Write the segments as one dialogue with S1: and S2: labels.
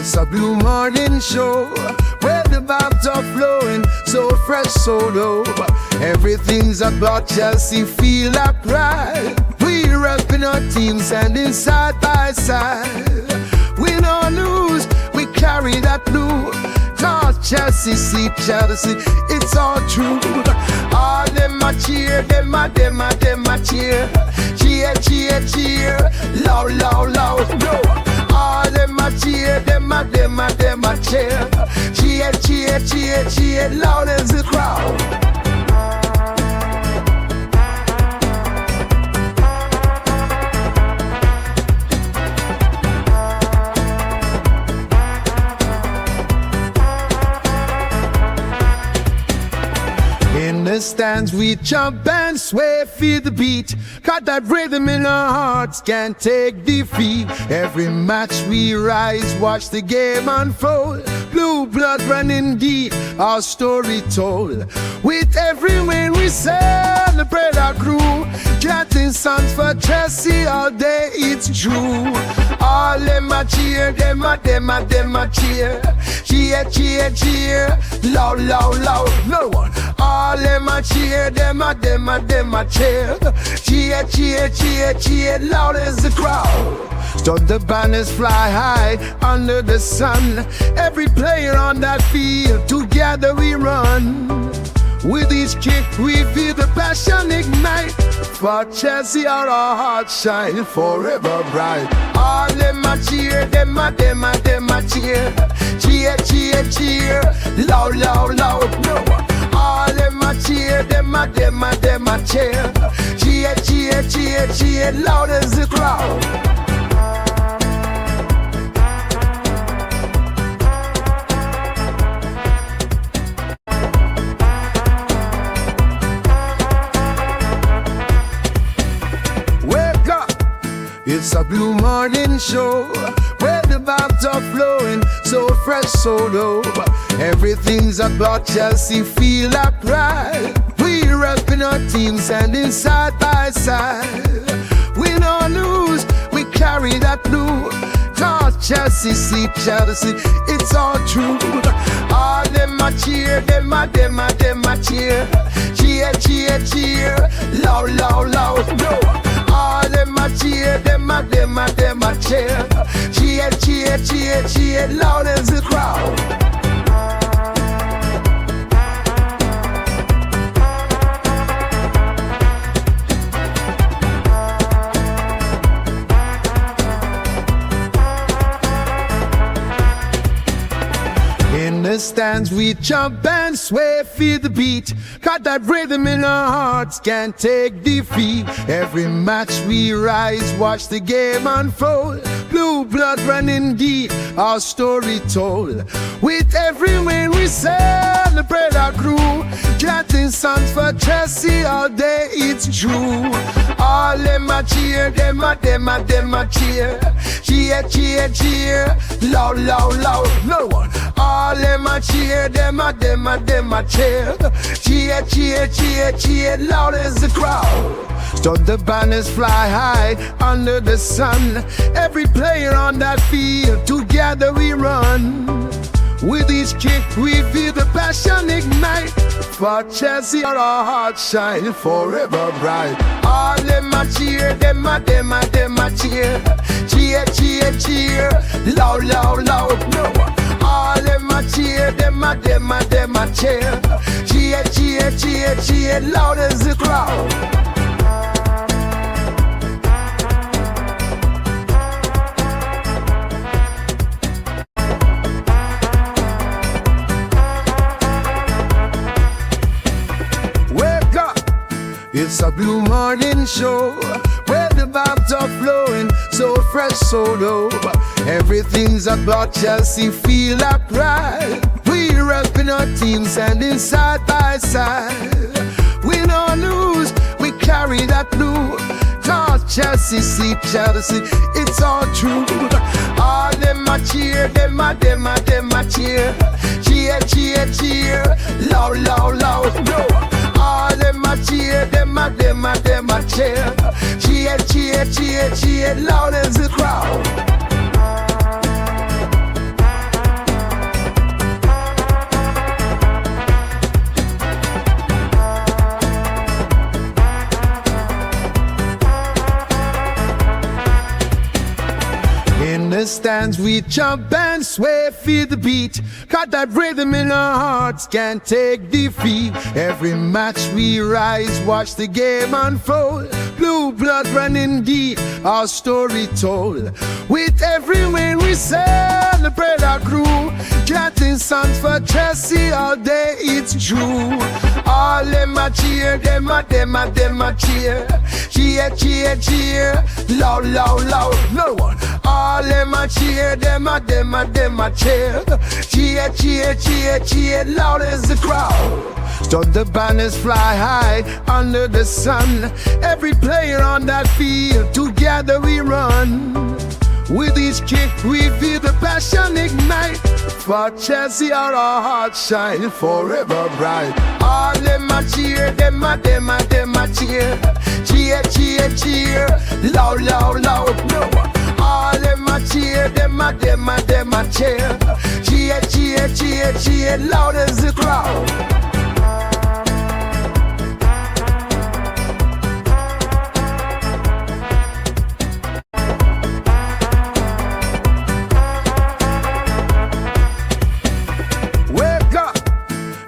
S1: It's a blue morning show where the vibes are flowing, so fresh, so low. Everything's about Chelsea, feel like pride. We repping our team, standing side by side. We don't lose, we carry that blue. Cause Chelsea, see Chelsea, it's all true. All them a cheer, them a cheer. Cheer, cheer, cheer, loud, loud, loud, no. All them a cheer, them a cheer. Cheer, cheer, cheer, cheer, loud as the crowd. In the stands we jump and sway, feel the beat. Got that rhythm in our hearts, can't take defeat. Every match we rise, watch the game unfold. Blue blood running deep, our story told. With every win we celebrate our crew. Chanting songs for Chelsea all day, it's true. All them a cheer, them a cheer. Cheer, cheer, cheer, loud, loud, loud, no one. All them a cheer, them a cheer. Cheer, cheer, cheer, cheer, loud as the crowd. Stunt the banners fly high under the sun. Every player on that field, together we run. With each kick we feel the passion ignite. For Chelsea our hearts shine forever bright. All them a cheer, them a cheer. Cheer, cheer, cheer, loud, loud, loud, no one. All them a cheer, them a cheer. Cheer, cheer, cheer, cheer, loud as the crowd. It's a blue morning show where the vibes are flowing, so fresh, so low. Everything's about Chelsea, feel like pride. We repping our team, standing side by side. We don't lose, we carry that blue. Cause Chelsea, see Chelsea, it's all true. All them a cheer, them a cheer. Cheer, cheer, cheer, loud, loud, loud, no. All them a cheer, them a cheer. Cheer, cheer, cheer, cheer, loud as the crowd. In the stands we jump and sway, feel the beat. Got that rhythm in our hearts, can't take defeat. Every match we rise, watch the game unfold. Blue blood running deep, our story told. With every win we celebrate our crew. Chanting songs for Chelsea all day, it's true. All them a cheer, them a cheer. Cheer, cheer, cheer, loud, loud, loud, no one. All them a cheer, them a cheer. Cheer, cheer, cheer, cheer, loud as the crowd. Stunt the banners fly high under the sun. Every player on that field, together we run. With each kick we feel the passion ignite. For Chelsea our hearts shine forever bright. All them a cheer, them a cheer. Cheer, cheer, cheer, loud, loud, loud, no one. All them a cheer, them a cheer. Cheer, cheer, cheer, cheer, loud as the crowd. It's a blue morning show where the vibes are flowing, so fresh, so low. Everything's about Chelsea, feel like pride. We repping our team, standing side by side. We don't lose, we carry that blue. Cause Chelsea, see Chelsea, it's all true. All them a cheer, them a cheer. Cheer, cheer, cheer, loud, loud, loud, no. All them a cheer, them a cheer. Cheer, cheer, cheer, cheer, loud as the crowd. the stands we jump and sway, feel the beat. Got that rhythm in our hearts, can't take defeat. Every match we rise, watch the game unfold. Blue blood running deep, our story told. With every win we celebrate our crew. Chanting songs for Chelsea all day, it's true. All them a cheer, them a cheer. Cheer, cheer, cheer, loud, loud, loud, no one. All them a cheer, them a cheer. Cheer, cheer, cheer, cheer, loud as the crowd. Stop the banners fly high under the sun. Every player on that field, together we run. With each kick we feel the passion ignite. For Chelsea our hearts shine forever bright. All them a cheer, them a cheer. Cheer, cheer, cheer, loud, loud, loud, no one. All them a cheer, them a cheer. Cheer, cheer, cheer, cheer, loud as the crowd.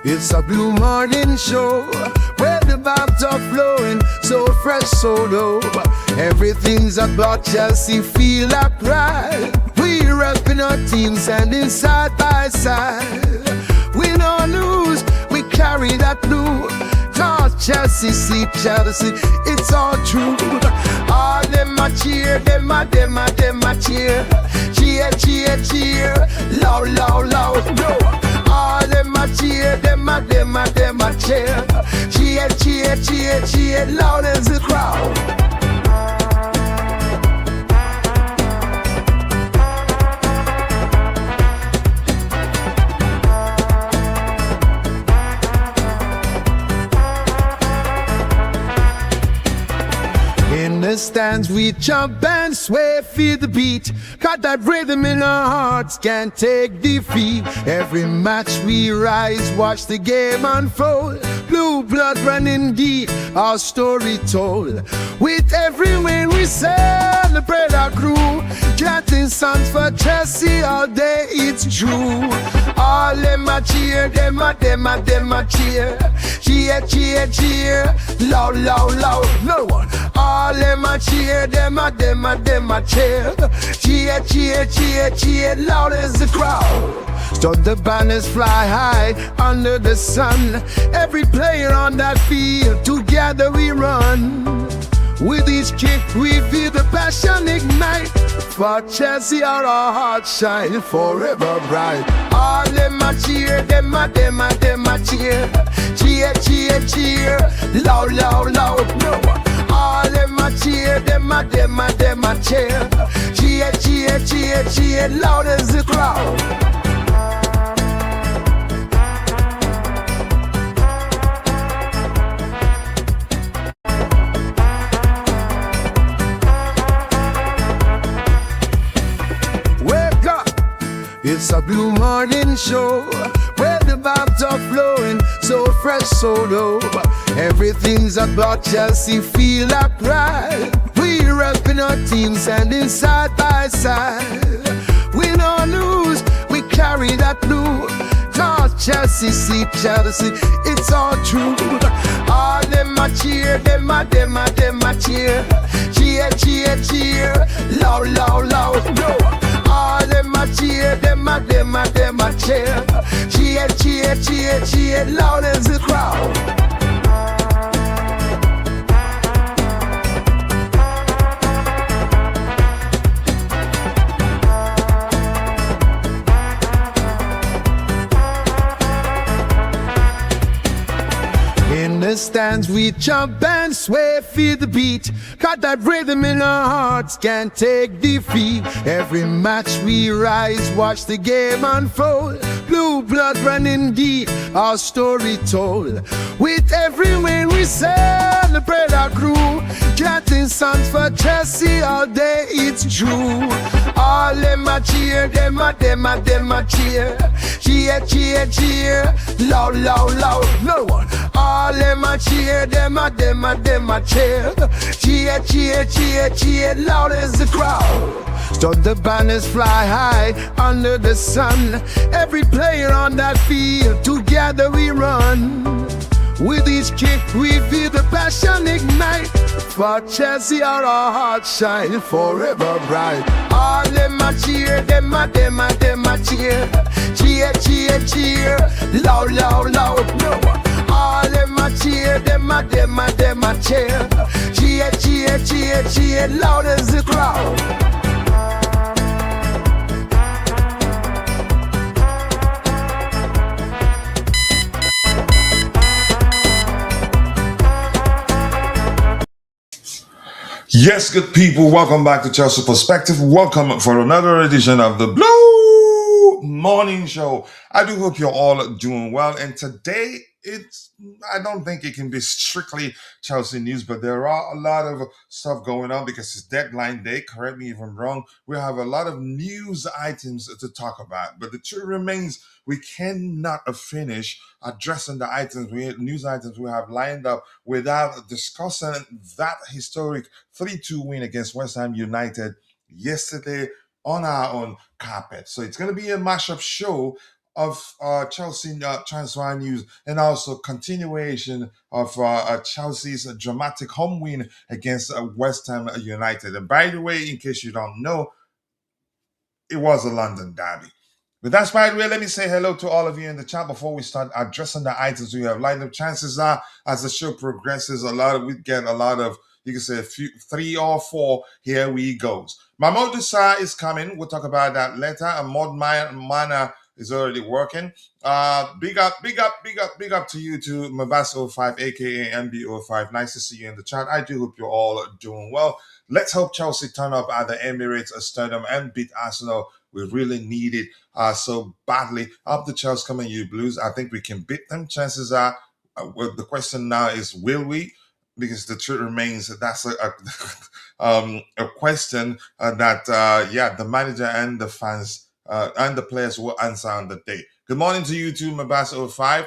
S1: It's a blue morning show where the vibes are flowing, so fresh, so low. Everything's about Chelsea, feel like pride. We repping our team, standing side by side. Win or lose, we carry that blue. Cause Chelsea, see Chelsea, it's all true. All them a cheer, them a cheer. Cheer, cheer, cheer, loud, loud, loud, no. All them a cheer, them a cheer. Cheer, cheer, cheer, cheer, loud as the crowd. In the stands we jump and sway, feel the beat. Got that rhythm in our hearts, can't take defeat. Every match we rise, watch the game unfold. Blue blood running deep, our story told. With every win we celebrate our crew. Chanting songs for Chelsea all day, it's true. All them a cheer, them a cheer. Cheer, cheer, cheer, loud, loud, loud, no one. All them a cheer, them a cheer. Cheer, cheer, cheer, cheer, loud as the crowd. Stop the banners fly high under the sun. Every player on that field, together we run. With each kick we feel the passion ignite. For Chelsea our hearts shine forever bright. All them a cheer, them a cheer. Cheer, cheer, cheer, loud, loud, loud, no one. All them a cheer, them a cheer. Cheer, cheer, cheer, cheer, loud as the crowd. It's a blue morning show where the vibes are flowing, so fresh, so low. Everything's about Chelsea, feel like pride. We repping our team, standing side by side. Win or lose, we carry that blue. Cause Chelsea, see Chelsea, it's all true. All them a cheer, them a cheer. Cheer, cheer, cheer, loud, loud, loud, no. All them a cheer, them a cheer. Cheer, cheer, cheer, cheer, loud as the crowd. In the stands we jump and sway, feel the beat. Got that rhythm in our hearts, can't take defeat. Every match we rise, watch the game unfold. Blue blood running deep, our story told. With every win we celebrate our crew. Chanting songs for Chelsea all day, it's true. All them a cheer, them a cheer. Cheer, cheer, cheer. Loud, loud, loud. No one. All them a cheer, them a cheer. Cheer, cheer, cheer, cheer. Loud as the crowd. So the banners fly high under the sun. Every player on that field, together we run. With each kick we feel the passion ignite. For Chelsea our hearts shine forever bright. All them a cheer, them a cheer. Cheer, cheer, cheer. Loud, loud, loud. No one. All them a cheer, them a cheer. Cheer, cheer, cheer, cheer. Loud as the crowd.
S2: Yes, good people, welcome back to Chelsea Perspective. Welcome for another edition of the Blue Morning Show. I do hope you're all doing well. And today, I don't think it can be strictly Chelsea news, but there are a lot of stuff going on because it's deadline day. Correct me if I'm wrong. We have a lot of news items to talk about. But the truth remains, we cannot finish addressing the news items we have lined up without discussing that historic 3-2 win against West Ham United yesterday on our own carpet. So it's going to be a mashup show of Chelsea transfer news and also continuation of Chelsea's dramatic home win against West Ham United. And by the way, in case you don't know, it was a London derby. But that's by the way, let me say hello to all of you in the chat before we start addressing the items we have lined up. Chances are, as the show progresses, we get a lot of, you can say, 3 or 4. Here we goes. Mamadou Sarr is coming. We'll talk about that later. And Mod Mana is already working. Big up to you to Mabas05, aka MB05. Nice to see you in the chat. I do hope you're all doing well. Let's hope Chelsea turn up at the Emirates Stadium and beat Arsenal. We really need it so badly. Up the Chelsea coming, you Blues. I think we can beat them. Chances are, the question now is, will we? Because the truth remains that that's a question that the manager and the fans and the players will answer on the day. Good morning to you too, Mabas05.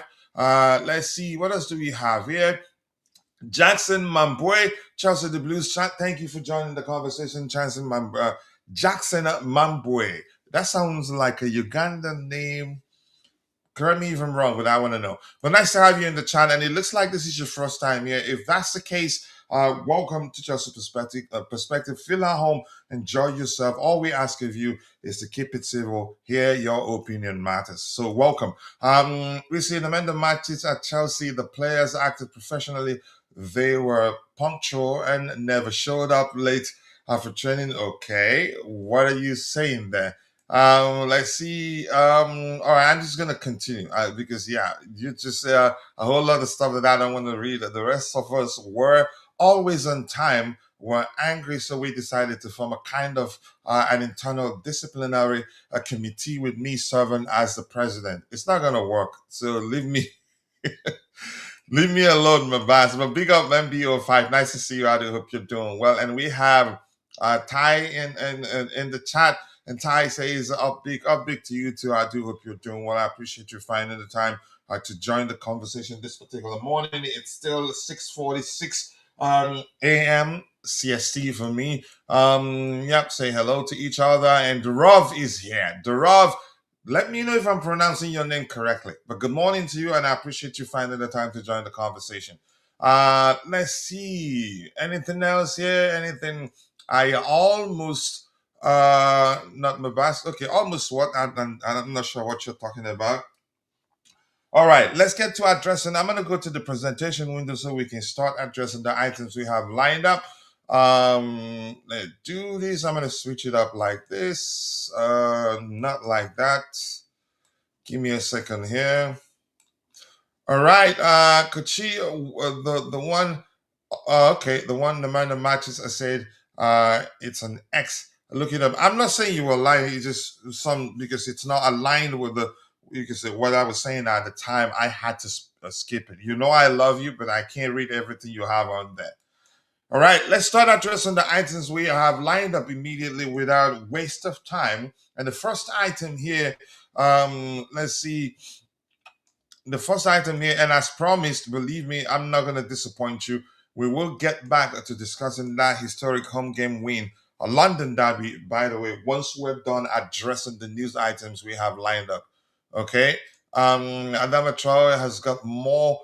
S2: Let's see, what else do we have here? Jackson Mambwe, Chelsea the Blues chat. Thank you for joining the conversation, Jackson Mambwe. That sounds like a Ugandan name. Correct me if I'm wrong, but I want to know. But nice to have you in the chat, and it looks like this is your first time here. If that's the case, welcome to Chelsea Perspective. Feel at home, enjoy yourself. All we ask of you is to keep it civil. Here, your opinion matters. So welcome. We see the men the matches at Chelsea. The players acted professionally. They were punctual and never showed up late after training. Okay, what are you saying there? Let's see. All right, I'm just gonna continue because you just a whole lot of stuff that I don't want to read. The rest of us were always on time. Were angry, so we decided to form a kind of an internal disciplinary committee with me serving as the president. It's not gonna work, so leave me. Leave me alone, my boss. But big up MBO5. Nice to see you. I do hope you're doing well. And we have Ty in the chat. And Ty says, up big to you too. I do hope you're doing well. I appreciate you finding the time to join the conversation this particular morning. It's still 6:46 a.m. CST for me. Say hello to each other. And Durov is here. Durov, let me know if I'm pronouncing your name correctly. But good morning to you, and I appreciate you finding the time to join the conversation. Let's see. Anything else here? Anything? I almost... not my best. Okay, almost what? I'm not sure what you're talking about. All right, let's get to addressing. I'm going to go to the presentation window so we can start addressing the items we have lined up. Let's do this. I'm going to switch it up like this. Not like that. Give me a second here. All right, Coachila, the one. Okay, the man that matches. I said it's an X. Look it up. I'm not saying you were lying. It's just because it's not aligned with you can say what I was saying at the time. I had to skip it. You know I love you, but I can't read everything you have on there. All right, let's start addressing the items we have lined up immediately without waste of time. And the first item here, let's see, the first item here, and as promised, believe me, I'm not going to disappoint you. We will get back to discussing that historic home game win, a London derby, by the way, once we're done addressing the news items we have lined up. Okay. Adama Traore has got more.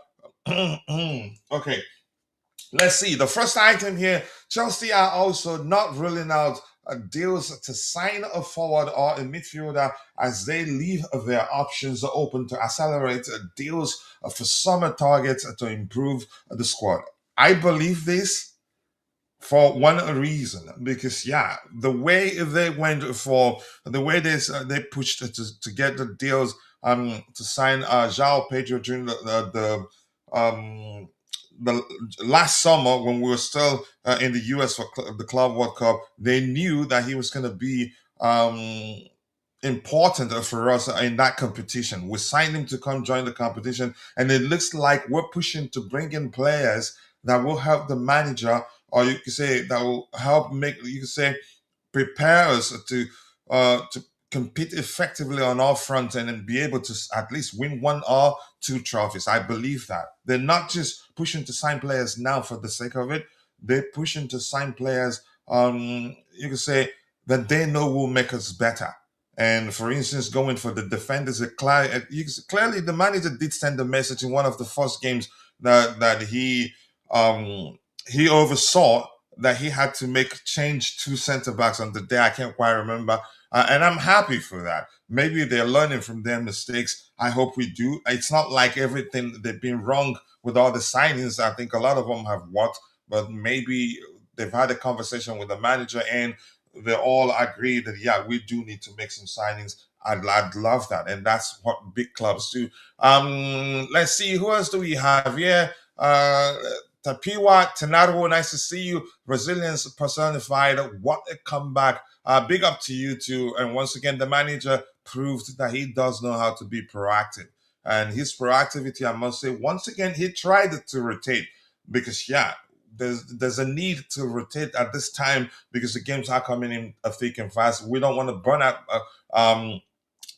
S2: Okay. Let's see. The first item here, Chelsea are also not ruling out deals to sign a forward or a midfielder as they leave their options open to accelerate deals for summer targets to improve the squad. I believe this for one reason because the way they went for the way they pushed to get the deals to sign João Pedro during the last summer when we were still in the US for the Club World Cup. They knew that he was going to be important for us in that competition. We signed him to come join the competition, and it looks like we're pushing to bring in players that will help the manager, or you could say that will help make, you could say, prepare us to compete effectively on all fronts and then be able to at least win one or two trophies. I believe that they're not just pushing to sign players now for the sake of it. They're pushing to sign players. You could say that they know will make us better. And for instance, going for the defenders, clearly the manager did send a message in one of the first games that he oversaw that he had to make change two centre backs on the day. I can't quite remember, and I'm happy for that. Maybe they're learning from their mistakes. I hope we do. It's not like everything they've been wrong with all the signings. I think a lot of them have worked, but maybe they've had a conversation with the manager and they all agree that we do need to make some signings. I'd love that, and that's what big clubs do. Let's see, who else do we have? Tapiwa Tenaro, nice to see you. Brazilians personified. What a comeback! Big up to you too. And once again, the manager proved that he does know how to be proactive, and his proactivity, I must say, once again, he tried to rotate because there's a need to rotate at this time because the games are coming in thick and fast. We don't want to burn out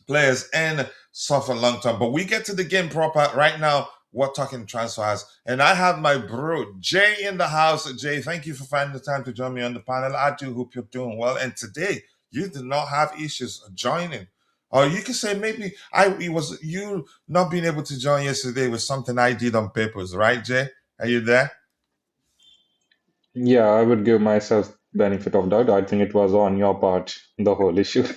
S2: players and suffer long term. But we get to the game proper right now. We're talking transfers, and I have my bro Jay in the house. Jay, thank you for finding the time to join me on the panel. I do hope you're doing well. And today, you did not have issues joining. Or you could say maybe it was you not being able to join yesterday was something I did on papers, right, Jay? Are you there?
S3: Yeah, I would give myself benefit of doubt. I think it was on your part, the whole issue.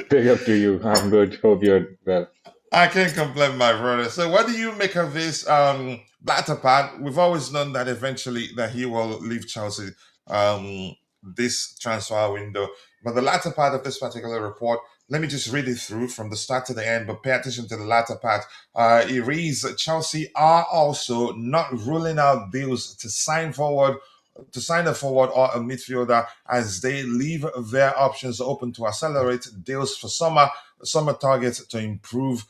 S3: Big up to you. I'm good. Hope you're well.
S2: I can't complain, my brother. So, what do you make of this latter part? We've always known that eventually that he will leave Chelsea this transfer window. But the latter part of this particular report, let me just read it through from the start to the end. But pay attention to the latter part. It reads: Chelsea are also not ruling out deals to sign a forward or a midfielder as they leave their options open to accelerate deals for summer targets to improve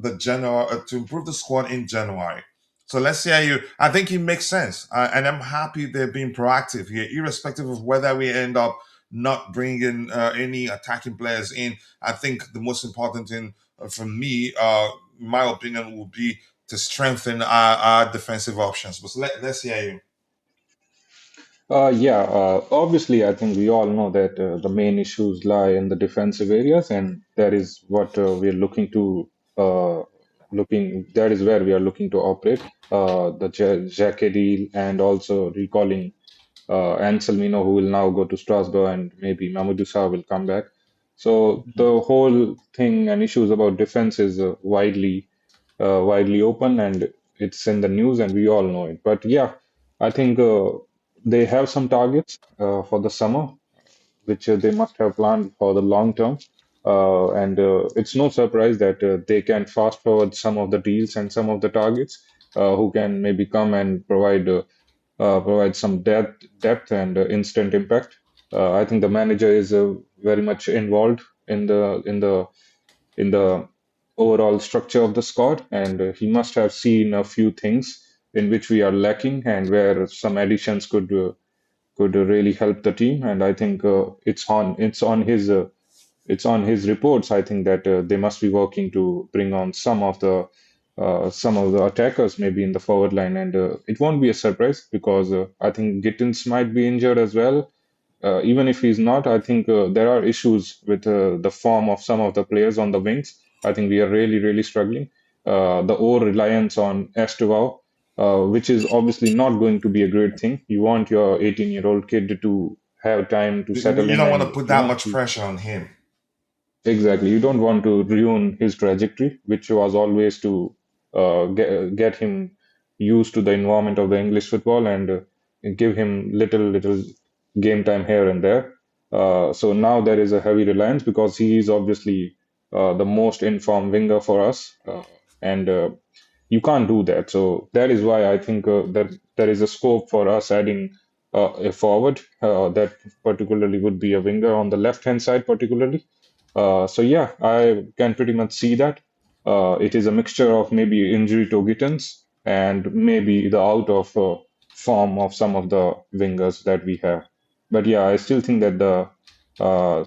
S2: to improve the squad in January. So let's see how you. I think it makes sense, and I'm happy they're being proactive here, irrespective of whether we end up not bringing any attacking players in. I think the most important thing for me, in my opinion, will be to strengthen our defensive options. But let's see how you.
S3: Yeah, obviously, I think we all know that the main issues lie in the defensive areas, and that is what we're looking to that is where we are looking to operate. The Jacquet deal, and also recalling Anselmino, who will now go to Strasbourg, and maybe Mamadou Sarr will come back. So the whole thing and issues about defense is widely open, and it's in the news, and we all know it. But yeah, I think they have some targets for the summer, which they must have planned for the long term. And it's no surprise that they can fast forward some of the deals and some of the targets, who can maybe come and provide some depth and instant impact. I think the manager is very much involved in the overall structure of the squad, and he must have seen a few things in which we are lacking and where some additions could really help the team. And I think it's on his reports. I think that they must be working to bring on some of the attackers maybe in the forward line, and it won't be a surprise because I think Gittins might be injured as well. Even if he's not, I think there are issues with the form of some of the players on the wings. I think we are really struggling. The over reliance on Estivao, which is obviously not going to be a great thing. You want your 18-year-old kid to have time to settle
S2: You
S3: in
S2: don't want to
S3: and
S2: put that much pressure on him.
S3: exactly. You don't want to ruin his trajectory, which was always to get him used to the environment of the English football and give him little game time here and there. So now there is a heavy reliance because he is obviously the most informed winger for us, and you can't do that. So that is why I think that there is a scope for us adding a forward that particularly would be a winger on the left hand side, particularly. So yeah, I can pretty much see that. It is a mixture of maybe injury to Gittins and maybe the out of form of some of the wingers that we have. But yeah, I still think that the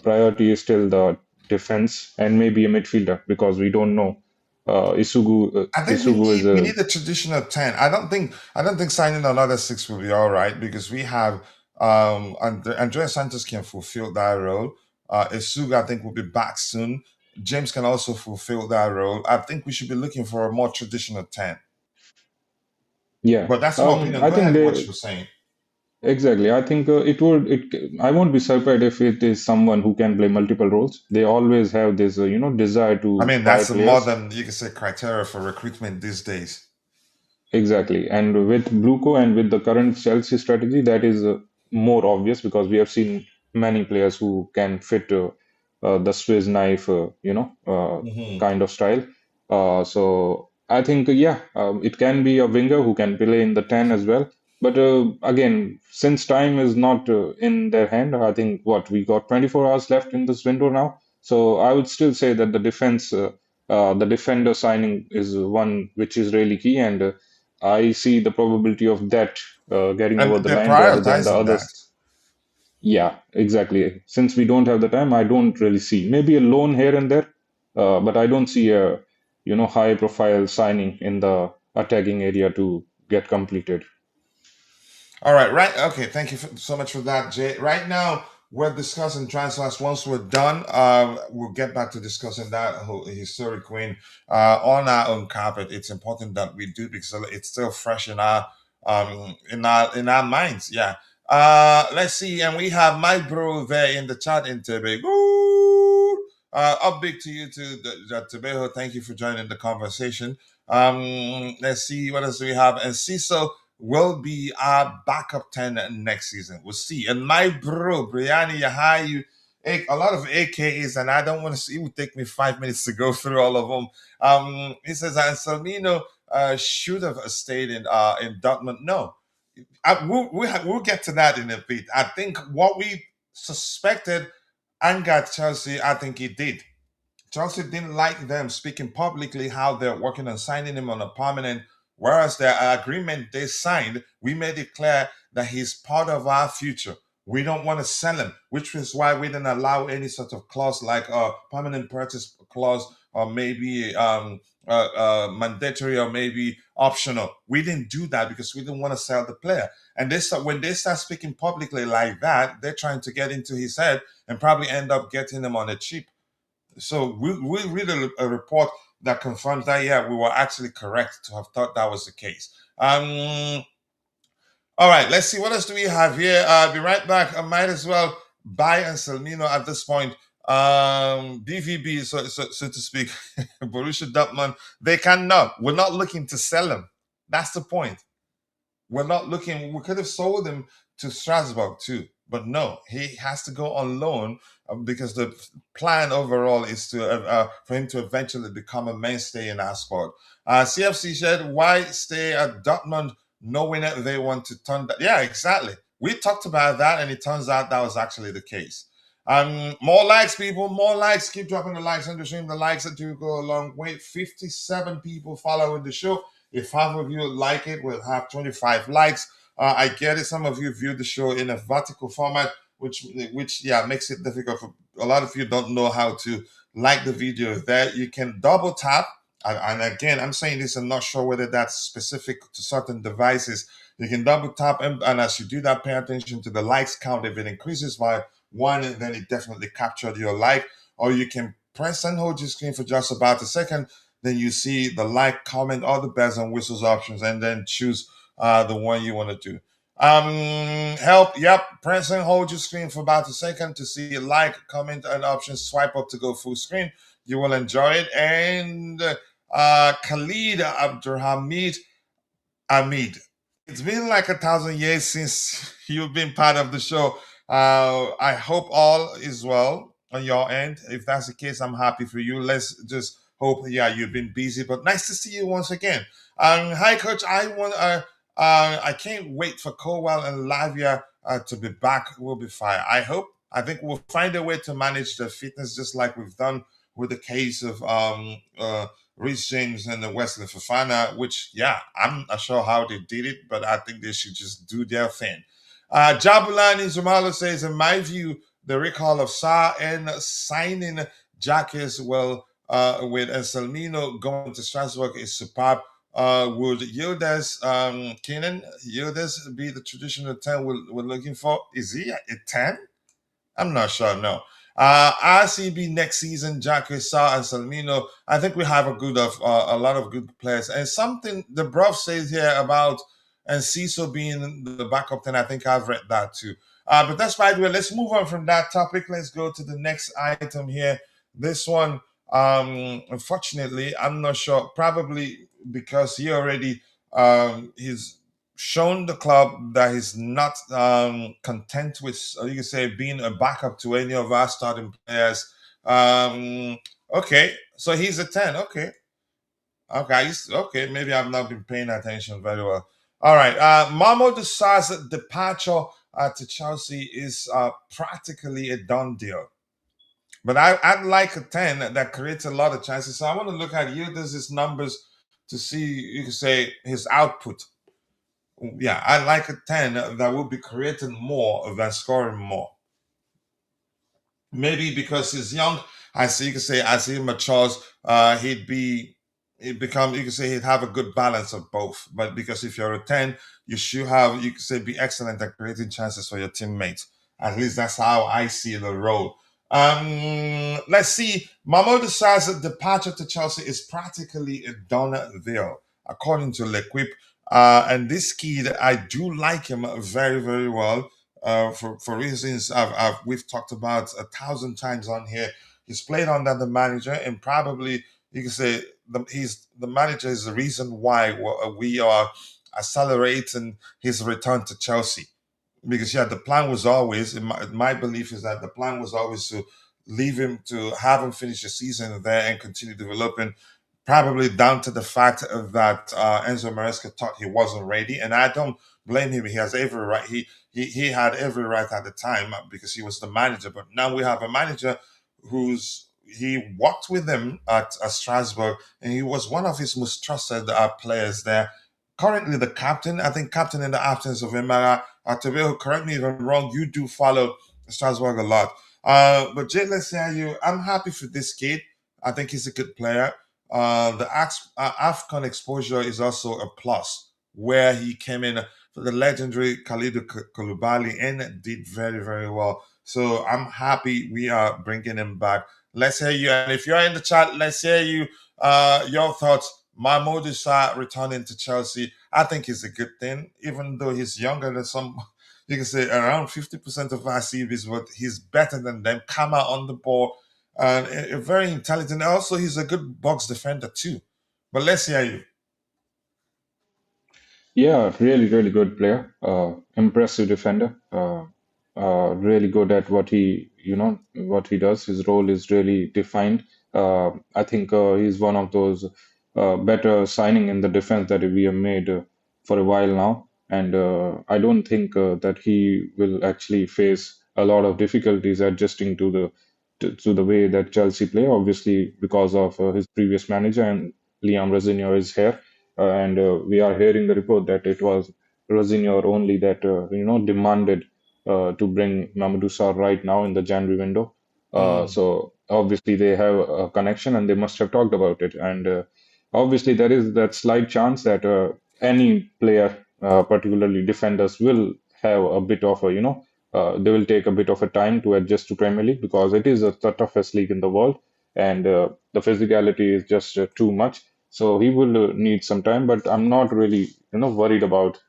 S3: priority is still the defense and maybe a midfielder because we don't know.
S2: I think
S3: Isugu is
S2: we
S3: a
S2: need a traditional 10. I don't think signing another six will be all right because we have Andrea Santos can fulfill that role. Isuga I think will be back soon. James can also fulfill that role. I think we should be looking for a more traditional 10.
S3: yeah.
S2: But that's my opinion.
S3: I
S2: Go
S3: think
S2: ahead, what
S3: they
S2: you were saying.
S3: exactly. I think it would. I won't be surprised if it is someone who can play multiple roles. They always have this, desire
S2: I
S3: to
S2: mean,
S3: buy
S2: that's a more
S3: players.
S2: than you can say criteria for recruitment these days.
S3: Exactly. And with Bluco and with the current Chelsea strategy, that is more obvious because we have seen many players who can fit the Swiss knife,
S2: Hmm.
S3: kind of style. So I think, yeah, it can be a winger who can play in the 10 as well. But again, since time is not in their hand, I think what we got 24 hours left in this window now. So I would still say that the defender signing is one which is really key, and I see the probability of that getting
S2: And
S3: over the
S2: they're
S3: line rather than the
S2: prioritizing that.
S3: others. Yeah, exactly. Since we don't have the time, I don't really see maybe a loan here and there, but I don't see a high profile signing in the attacking area to get completed.
S2: All right, right. Okay, thank you so much for that, Jay. Right now, we're discussing transfers. Once we're done, we'll get back to discussing that whole historic win on our own carpet. It's important that we do because it's still fresh in our minds. Yeah. Let's see, and we have my bro there in the chat in Tobago. Up big to you too, Tobago. Thank you for joining the conversation. Let's see what else do we have, and Cecil will be our backup 10 next season. We'll see. And my bro, Brianni Yahayu, a lot of AKAs, and I don't want to see, it would take me 5 minutes to go through all of them. He says, Anselmino should have stayed in Dortmund. No, we'll get to that in a bit. I think what we suspected angered Chelsea, I think he did. Chelsea didn't like them speaking publicly how they're working on signing him on a permanent, whereas the agreement they signed, we made it clear that he's part of our future. We don't want to sell him, which is why we didn't allow any sort of clause like a permanent purchase clause or maybe mandatory or maybe optional. We didn't do that because we didn't want to sell the player. And when they start speaking publicly like that, they're trying to get into his head and probably end up getting him on a cheap. So we read a report that confirms that, yeah, we were actually correct to have thought that was the case. All right, let's see. What else do we have here? I'll be right back. I might as well buy Anselmino at this point. BVB, so to speak, Borussia Dortmund, they cannot. We're not looking to sell him. That's the point. We're not looking. We could have sold him to Strasbourg too, but no, he has to go on loan because the plan overall is to for him to eventually become a mainstay in our squad. CFC said, "Why stay at Dortmund, knowing that they want to turn that?" Yeah, exactly. We talked about that, and it turns out that was actually the case. More likes, people. More likes. Keep dropping the likes on the stream. The likes that do go a long way. 57 people following the show. If half of you like it, we'll have 25 likes. I get it. Some of you view the show in a vertical format, which yeah makes it difficult for a lot of you. Don't know how to like the video. There, you can double tap. And again, I'm saying this. I'm not sure whether that's specific to certain devices. You can double tap, and as you do that, pay attention to the likes count. If it increases by one, then it definitely captured your like. Or you can press and hold your screen for just about a second. Then you see the like, comment, all the bells and whistles options, and then choose the one you want to do. Help, yep. Press and hold your screen for about a second to see like, comment, and options. Swipe up to go full screen. You will enjoy it. And Khalid Abdurhamid Amid. It's been like 1,000 years since you've been part of the show. I hope all is well on your end. If that's the case, I'm happy for you. Let's just hope, yeah, you've been busy, but nice to see you once again. Hi, Coach. I can't wait for Cowell and Lavia to be back. We'll be fine. I think we'll find a way to manage the fitness just like we've done with the case of Reece James and the Wesley Fofana, which, yeah, I'm not sure how they did it, but I think they should just do their thing. Jabulani Zumalo says, in my view, the recall of Sarr and signing Jacquet well with Anselmino going to Strasbourg is superb. Would Yildiz Yildiz be the traditional 10 we're looking for? Is he a 10? I'm not sure. No. RCB next season, Jacquet Sarr and Salmino. I think we have a lot of good players. And something the Bruv says here about and Ciso being the backup 10, I think I've read that too. But that's by the way. Let's move on from that topic. Let's go to the next item here. This one, unfortunately, I'm not sure. Probably because he already he's shown the club that he's not content with, you can say, being a backup to any of our starting players. Okay, so he's a 10. Okay. Okay, maybe I've not been paying attention very well. All right. Mamadou Sarr's departure to Chelsea is practically a done deal. But I'd like a 10 that creates a lot of chances. So I want to look at his numbers to see, you can say, his output. Yeah, I like a 10 that will be creating more than scoring more. Maybe because he's young, as you can say, as he matures, you can say he'd have a good balance of both. But because if you're a 10, you should have, you can say, be excellent at creating chances for your teammates. At least that's how I see the role. Let's see. Mamadou Sarr's departure to Chelsea is practically a done deal, according to L'Equipe. And this kid, I do like him very, very well. For reasons we've talked about 1,000 times on here. He's played under the manager, and probably you can say the manager is the reason why we are accelerating his return to Chelsea. Because yeah, the plan was always, my belief is that the plan was always to leave him, to have him finish the season there and continue developing. Probably down to the fact that Enzo Maresca thought he wasn't ready, and I don't blame him. He has every right. He had every right at the time because he was the manager. But now we have a manager he worked with him at Strasbourg, and he was one of his most trusted players there. Currently, the captain, I think, captain in the absence of Emara Atabeho. Correct me if I'm wrong. You do follow Strasbourg a lot, but Jay, let's say I'm happy for this kid. I think he's a good player. The AFCON exposure is also a plus, where he came in for the legendary Kalidou Koulibaly and did very, very well. So I'm happy we are bringing him back. Let's hear you. And if you're in the chat, let's hear you. Your thoughts. Mamadou Sarr returning to Chelsea, I think is a good thing, even though he's younger than some, you can say around 50% of our CVs, but he's better than them. Come out on the ball. And very intelligent. Also, he's a good box defender too. But let's hear you.
S3: Yeah, really, really good player. Impressive defender. Really good at what he does. His role is really defined. I think he's one of those better signing in the defense that we have made for a while now. And I don't think that he will actually face a lot of difficulties adjusting to the way that Chelsea play. Obviously, because of his previous manager and Liam Rosenior is here. and we are hearing the report that it was Rosenior only that demanded to bring Mamadou Sarr right now in the January window.
S2: Mm.
S3: So obviously they have a connection and they must have talked about it. And obviously there is that slight chance that any player, particularly defenders, will have a bit of a they will take a bit of a time to adjust to Premier League because it is the toughest league in the world, and the physicality is just too much. So he will need some time, but I'm not really worried about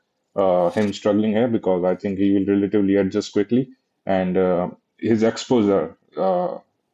S3: him struggling here because I think he will relatively adjust quickly, and his exposure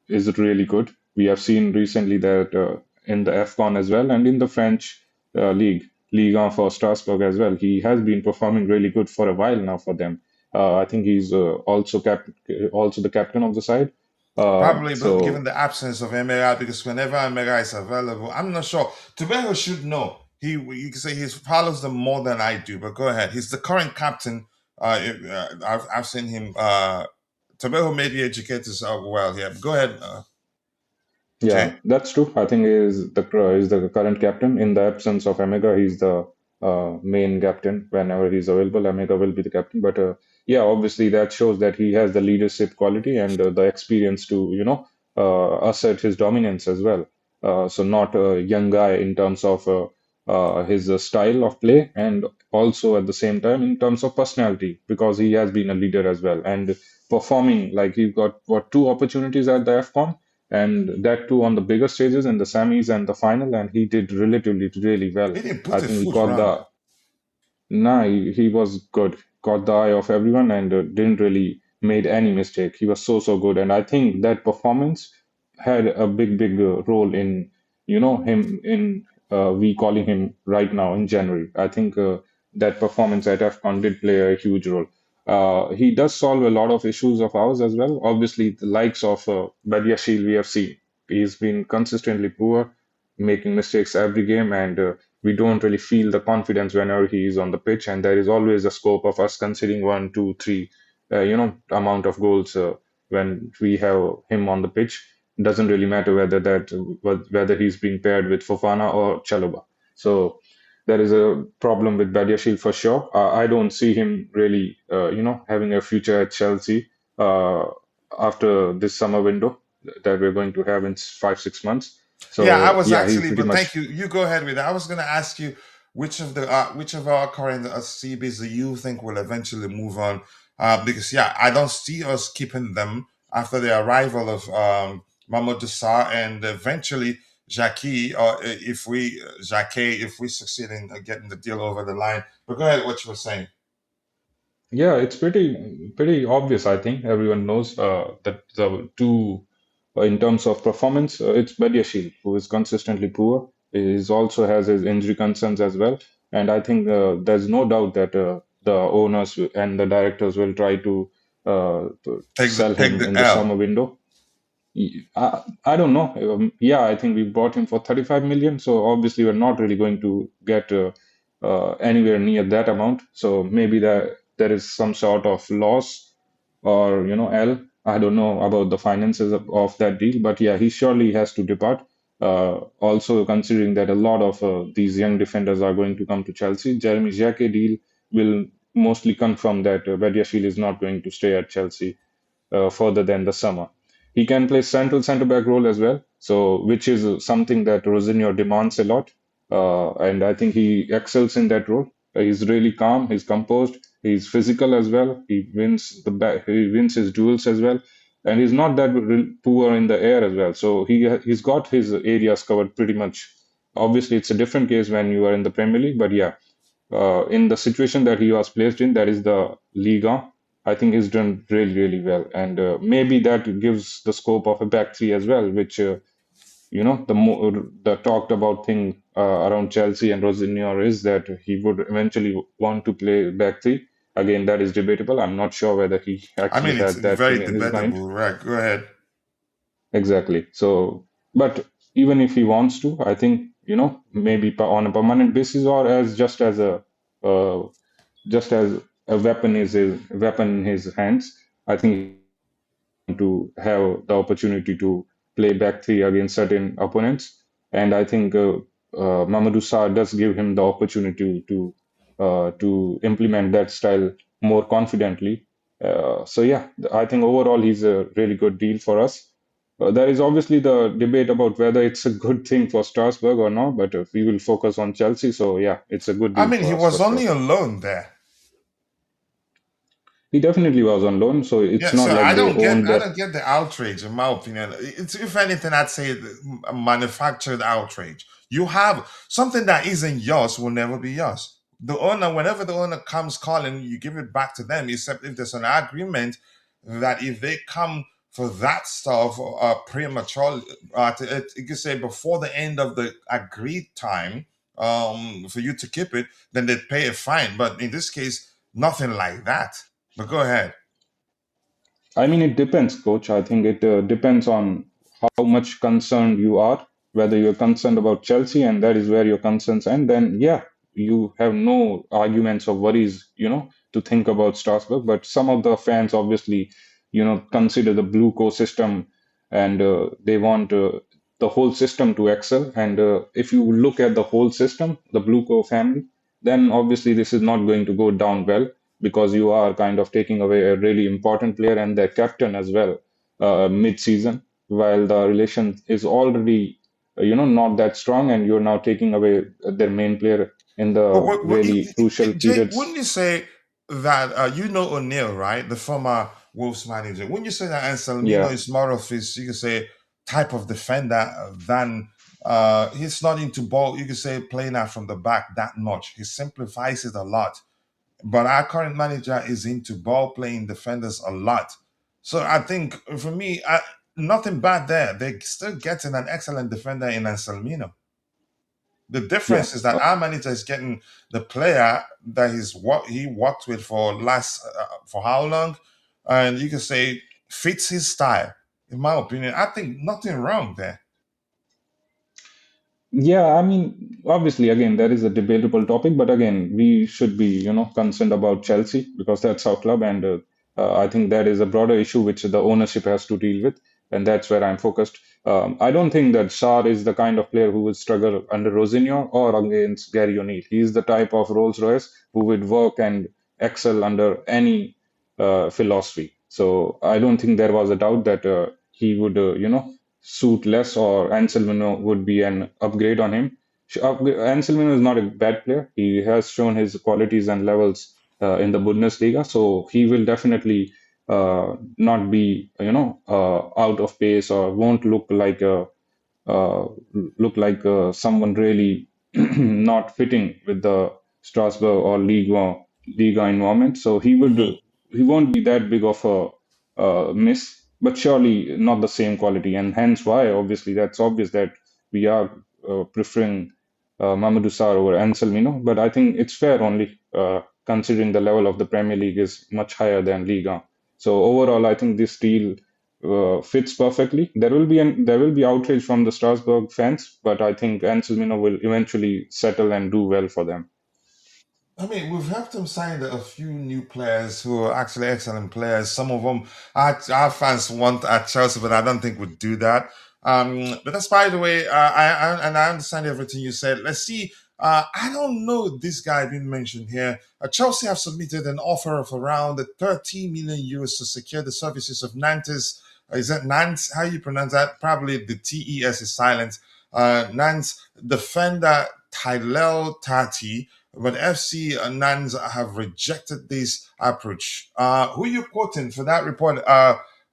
S3: is really good. We have seen recently that in the AFCON as well, and in the French league, Ligue 1 for Strasbourg as well, he has been performing really good for a while now for them. I think he's also the captain of the side.
S2: Probably, but given
S3: So
S2: the absence of Emery, because whenever Emery is available, I'm not sure. Tobago should know. You can say he follows them more than I do. But go ahead. He's the current captain. I've seen him. Tobago may be educated well here. Go ahead,
S3: yeah,
S2: Jay.
S3: that's true. I think he is the current captain. In the absence of Omega, he's the main captain. Whenever he's available, Omega will be the captain. But yeah, obviously that shows that he has the leadership quality and the experience to assert his dominance as well. So not a young guy in terms of his style of play, and also at the same time in terms of personality, because he has been a leader as well and performing like he got what two opportunities at the AFCON, and that too on the bigger stages in the semis and the final, and he did relatively really well.
S2: He didn't
S3: I
S2: put a
S3: think he
S2: foot
S3: caught
S2: wrong.
S3: the Nah, he was good. Caught the eye of everyone and didn't really made any mistake. He was so good, and I think that performance had a big role in him in we calling him right now in January. I think that performance at AFCON did play a huge role. He does solve a lot of issues of ours as well. Obviously, the likes of Badiashile we have seen. He's been consistently poor, making mistakes every game, and we don't really feel the confidence whenever he is on the pitch, and there is always a scope of us conceding one, two, three, amount of goals when we have him on the pitch. Doesn't really matter whether he's being paired with Fofana or Chalobah. So there is a problem with Badiashile for sure. I don't see him really, having a future at Chelsea uh, after this summer window that we're going to have in 5 6 months.
S2: Yeah, I
S3: So
S2: was
S3: yeah, he's
S2: actually,
S3: pretty
S2: but thank
S3: much.
S2: you. You go ahead with that. I was going to ask you which of our current CBs do you think will eventually move on? Because yeah, I don't see us keeping them after the arrival of Mamadou Sarr and eventually Jacquet, or if we Jacquet, if we succeed in getting the deal over the line. But go ahead, what you were saying.
S3: Yeah, it's pretty obvious. I think everyone knows that the two, in terms of performance, it's Badiashile who is consistently poor. He also has his injury concerns as well, and I think there's no doubt that the owners and the directors will try to sell
S2: Take
S3: him
S2: the
S3: in the
S2: L.
S3: summer window. I don't know. Yeah, I think we bought him for 35 million. So obviously we're not really going to get anywhere near that amount. So maybe there is some sort of loss or L. I don't know about the finances of that deal, but yeah, he surely has to depart. Also considering that a lot of these young defenders are going to come to Chelsea, Jeremy Jacquet deal will mostly confirm that Badiashile is not going to stay at Chelsea further than the summer. He can play central centre back role as well, so which is something that Rosenior demands a lot, and I think he excels in that role. He's really calm, he's composed, he's physical as well. He wins his duels as well, and he's not that poor in the air as well. So he's got his areas covered pretty much. Obviously, it's a different case when you are in the Premier League, but yeah, in the situation that he was placed in, that is the Liga, I think he's done really well, and maybe that gives the scope of a back three as well, which the talked about thing around Chelsea and Rosenior is that he would eventually want to play back three. Again, that is debatable. I'm not sure whether he
S2: I
S3: actually
S2: mean, it's
S3: had that
S2: very
S3: thing in his mind.
S2: debatable, right? Go ahead.
S3: Exactly. So, but even if he wants to, I think maybe on a permanent basis or as uh, just as a weapon in his hands. I think to have the opportunity to play back three against certain opponents, and I think Mamadou Sarr does give him the opportunity to implement that style more confidently. So yeah, I think overall he's a really good deal for us. There is obviously the debate about whether it's a good thing for Strasbourg or not, but we will focus on Chelsea. So yeah, it's a good
S2: I
S3: deal
S2: mean, he
S3: for us for
S2: was
S3: sure.
S2: only alone there.
S3: He definitely was on loan, so it's
S2: Yeah,
S3: not
S2: so
S3: like they owned
S2: I
S3: that.
S2: don't get the outrage. In my opinion, it's if anything, I'd say a manufactured outrage. You have something that isn't yours will never be yours. The owner, whenever the owner comes calling, you give it back to them. Except if there's an agreement that if they come for that stuff prematurely, you can say before the end of the agreed time, for you to keep it, then they pay a fine. But in this case, nothing like that. But go ahead.
S3: I mean, it depends, coach. I think it depends on how much concerned you are, whether you're concerned about Chelsea and that is where your concerns end, then yeah, you have no arguments or worries, to think about Strasbourg. But some of the fans obviously, consider the blue co system and they want the whole system to excel. And if you look at the whole system, the blue co family, then obviously this is not going to go down well because you are kind of taking away a really important player and their captain as well mid-season, while the relation is already not that strong, and you're now taking away their main player in
S2: But
S3: the really crucial
S2: Jake, wouldn't
S3: periods.
S2: you say that you know O'Neill, right, the former Wolves manager? Wouldn't you say that Anselmino
S3: Yeah,
S2: is more of his, you could say, type of defender than he's not into ball, you could say, playing out from the back that much. He simplifies it a lot. But our current manager is into ball playing defenders a lot. So I think for me, nothing bad there. They're still getting an excellent defender in Anselmino. The
S3: yeah.
S2: difference is that our manager is getting the player that he worked with for for how long, and you can say fits his style. In my opinion, I think nothing wrong there.
S3: Yeah, I mean, obviously, again, that is a debatable topic, but again, we should be, concerned about Chelsea because that's our club, and I think that is a broader issue which the ownership has to deal with, and that's where I'm focused. I don't think that Sarr is the kind of player who will struggle under Rosenior or against Gary O'Neill. He's the type of Rolls Royce who would work and excel under any philosophy. So I don't think there was a doubt that he would, suit less or Anselmino would be an upgrade on him. Anselmino is not a bad player. He has shown his qualities and levels in the Bundesliga, so he will definitely not be, out of pace or won't uh, someone really not fitting with the Strasbourg or Liga environment. So he won't be that big of a miss, but surely not the same quality. And hence why, obviously, that's obvious that we are preferring Mamadou Sarr over Anselmino. But I think it's fair only considering the level of the Premier League is much higher than Liga. So overall, I think this deal fits perfectly. There will be outrage from the Strasbourg fans, but I think Anselmino will eventually settle and do well for them.
S2: I mean, we've helped them sign a few new players who are actually excellent players. Some of them our fans want at Chelsea, but I don't think would do that. But that's by the way. I understand everything you said. Let's see. I don't know this guy being mentioned here. Chelsea have submitted an offer of around 30 million euros to secure the services of Nantes. Is that Nantes? How you pronounce that? Probably the TES is silent. Nantes defender Tylel Tati, but FC Nans have rejected this approach. Who you quoting for that report?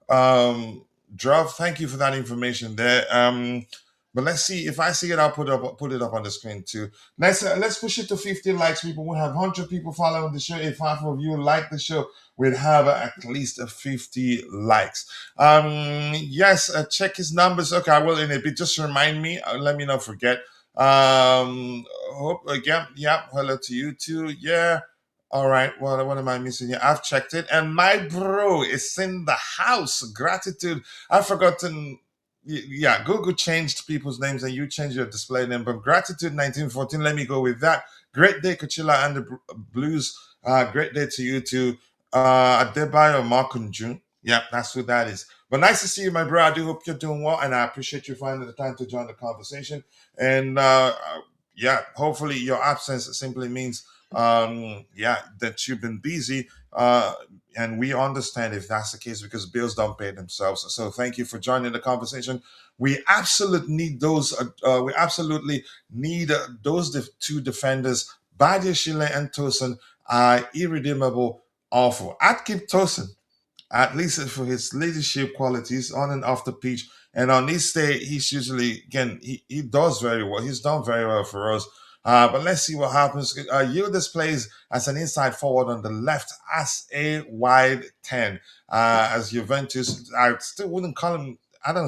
S2: Drav, thank you for that information there. But let's see if I see it. I'll put it up on the screen too. Let's push it to 50 likes. People, we have 100 people following the show. If half of you like the show, we'd have at least 50 likes. Yes, check his numbers. Okay, I will in a bit. Just remind me. Let me not forget. Hope again. Yeah. Hello to you too. Yeah. All right. Well, what am I missing here? I've checked it, and my bro is in the house. Gratitude. I've forgotten. Yeah, Google changed people's names, and you changed your display name. But gratitude 1914. Let me go with that. Great day, Coachila and the Blues. Great day to you too. Adebayo Markunjun. Yeah, that's who that is. But nice to see you, my bro. I do hope you're doing well, and I appreciate you finding the time to join the conversation. And yeah, hopefully your absence simply means yeah, that you've been busy. And we understand if that's the case because bills don't pay themselves. So thank you for joining the conversation. We absolutely need those. We absolutely need those two defenders, Badiashile and Tosin, are irredeemable, awful. I'd keep Tosin at least for his leadership qualities on and off the pitch. And on this day, he's usually, again, he does very well. He's done very well for us. But let's see what happens. Yildiz plays as an inside forward on the left as a wide 10. As Juventus, I still wouldn't call him,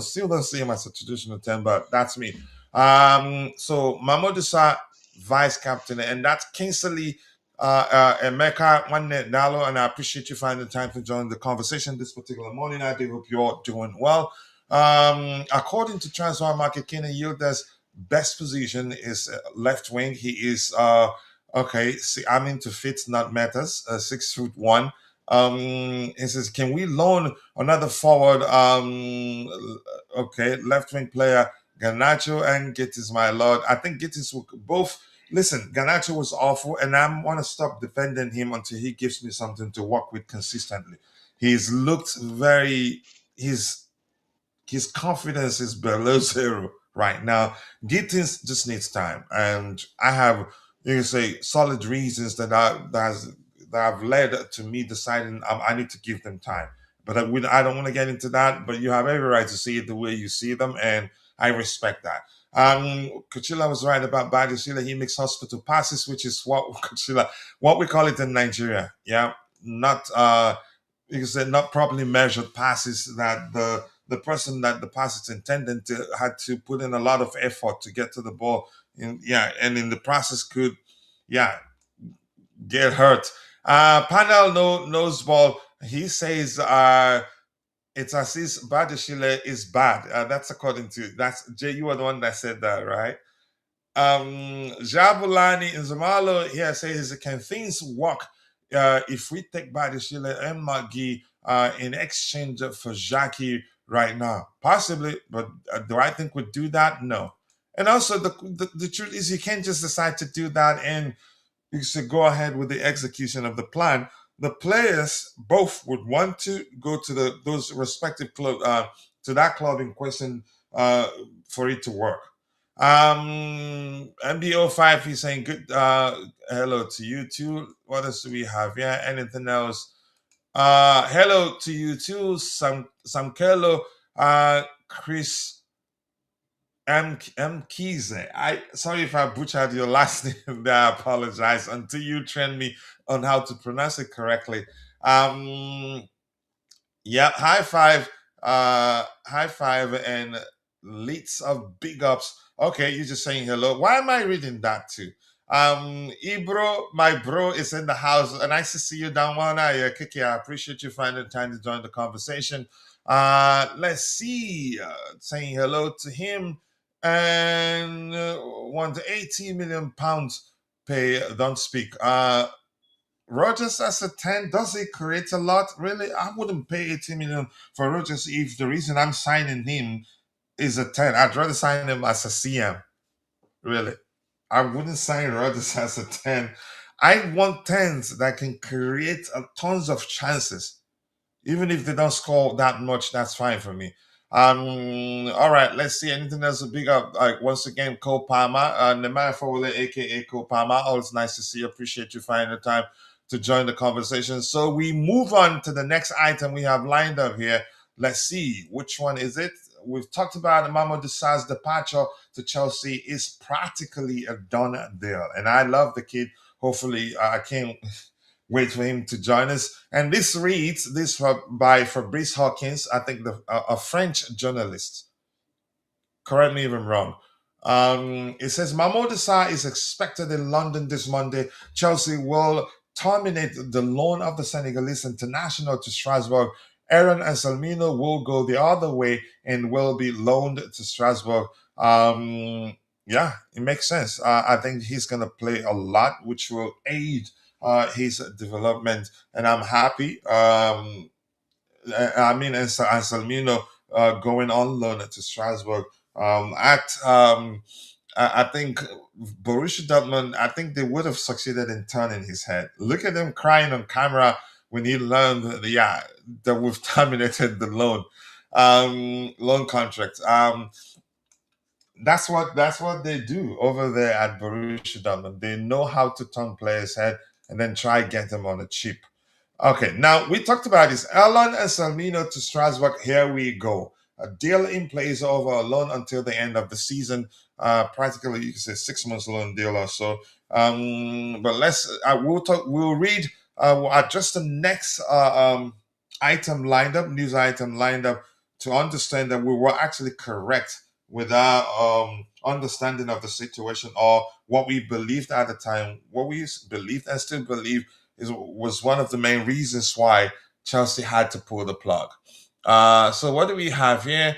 S2: still don't see him as a traditional 10, but that's me. So Mamadou Sarr, vice captain, and that's Kingsley Emeka Nwanne Dalo, and I appreciate you finding the time to join the conversation this particular morning. I do hope you're doing well. According to Transfer Market, Kenan Yildiz best position is left wing. He is okay. See, I'm into fit, not matters. 6'1". He says, can we loan another forward? Okay, left wing player Ganacho and Gittis, my lord. I think Gittis will both. Listen, Ganacho was awful, and I want to stop defending him until he gives me something to work with consistently. He's looked very. His confidence is below zero right now. Gittins just needs time, and I have, you can say, solid reasons that have led to me deciding I need to give them time. But I don't want to get into that. But you have every right to see it the way you see them, and I respect that. Coachila was right about Badiashile. He makes hospital passes, which is what Coachila, what we call it in Nigeria. Yeah, not you can say not properly measured passes that the person that the pass is intended to had to put in a lot of effort to get to the ball. Yeah, and in the process could, yeah, get hurt. Panel knows ball. He says it's as if Badiashile is bad. That's according to that's Jay. You were the one that said that, right? Jabulani Nzamalo here says, can things work if we take Badiashile and Magi in exchange for Jackie right now? Possibly, but do I think we'd do that? No. And also, the truth is, you can't just decide to do that and you should go ahead with the execution of the plan. The players both would want to go to those respective club to that club in question for it to work. MBO5, he's saying good hello to you too. What else do we have? Yeah, anything else? Hello to you too, Sam Kello, Chris M Kize. I sorry if I butchered your last name there, I apologize until you train me on how to pronounce it correctly. Yeah, high five and leads of big ups. Okay, you're just saying hello. Why am I reading that too? Ibro, my bro, is in the house. Nice to see you down one eye, Kiki. I appreciate you finding time to join the conversation. Let's see. Saying hello to him and want 80 million pounds pay. Don't speak. Rogers as a 10, does it create a lot? Really? I wouldn't pay 80 million for Rogers if the reason I'm signing him is a 10. I'd rather sign him as a CM. Really. I wouldn't sign Rogers as a 10. I want 10s that can create tons of chances. Even if they don't score that much, that's fine for me. All right, let's see anything else. A big up, like once again, Cole Palmer, Nemaya Fowler, aka Cole Palmer. Always nice to see you. Appreciate you finding the time to join the conversation. So we move on to the next item we have lined up here. Let's see which one is it. We've talked about Mamadou Sarr's departure to Chelsea is practically a done deal, and I love the kid. Hopefully, I can't wait for him to join us. And this reads this by Fabrice Hawkins, I think a French journalist. Correct me if I'm wrong. It says Mamadou Sarr is expected in London this Monday. Chelsea will terminate the loan of the Senegalese international to Strasbourg. Aaron Anselmino will go the other way and will be loaned to Strasbourg. Yeah, it makes sense. I think he's going to play a lot, which will aid his development, and I'm happy. I mean, Anselmino going on loan to Strasbourg. I think Borussia Dortmund, I think they would have succeeded in turning his head. Look at him crying on camera when he learned that, yeah, that we've terminated the loan contract. That's what they do over there at Borussia Dortmund. They know how to turn players' head and then try get them on a cheap. Okay, now we talked about this. Erlon and Salmino to Strasbourg. Here we go. A deal in place over a loan until the end of the season. Practically, you can say 6 months loan deal or so. But let's we'll talk. We'll read just the next item lined up, news item lined up to understand that we were actually correct with our understanding of the situation or what we believed at the time, what we believed and still believe was one of the main reasons why Chelsea had to pull the plug. So what do we have here?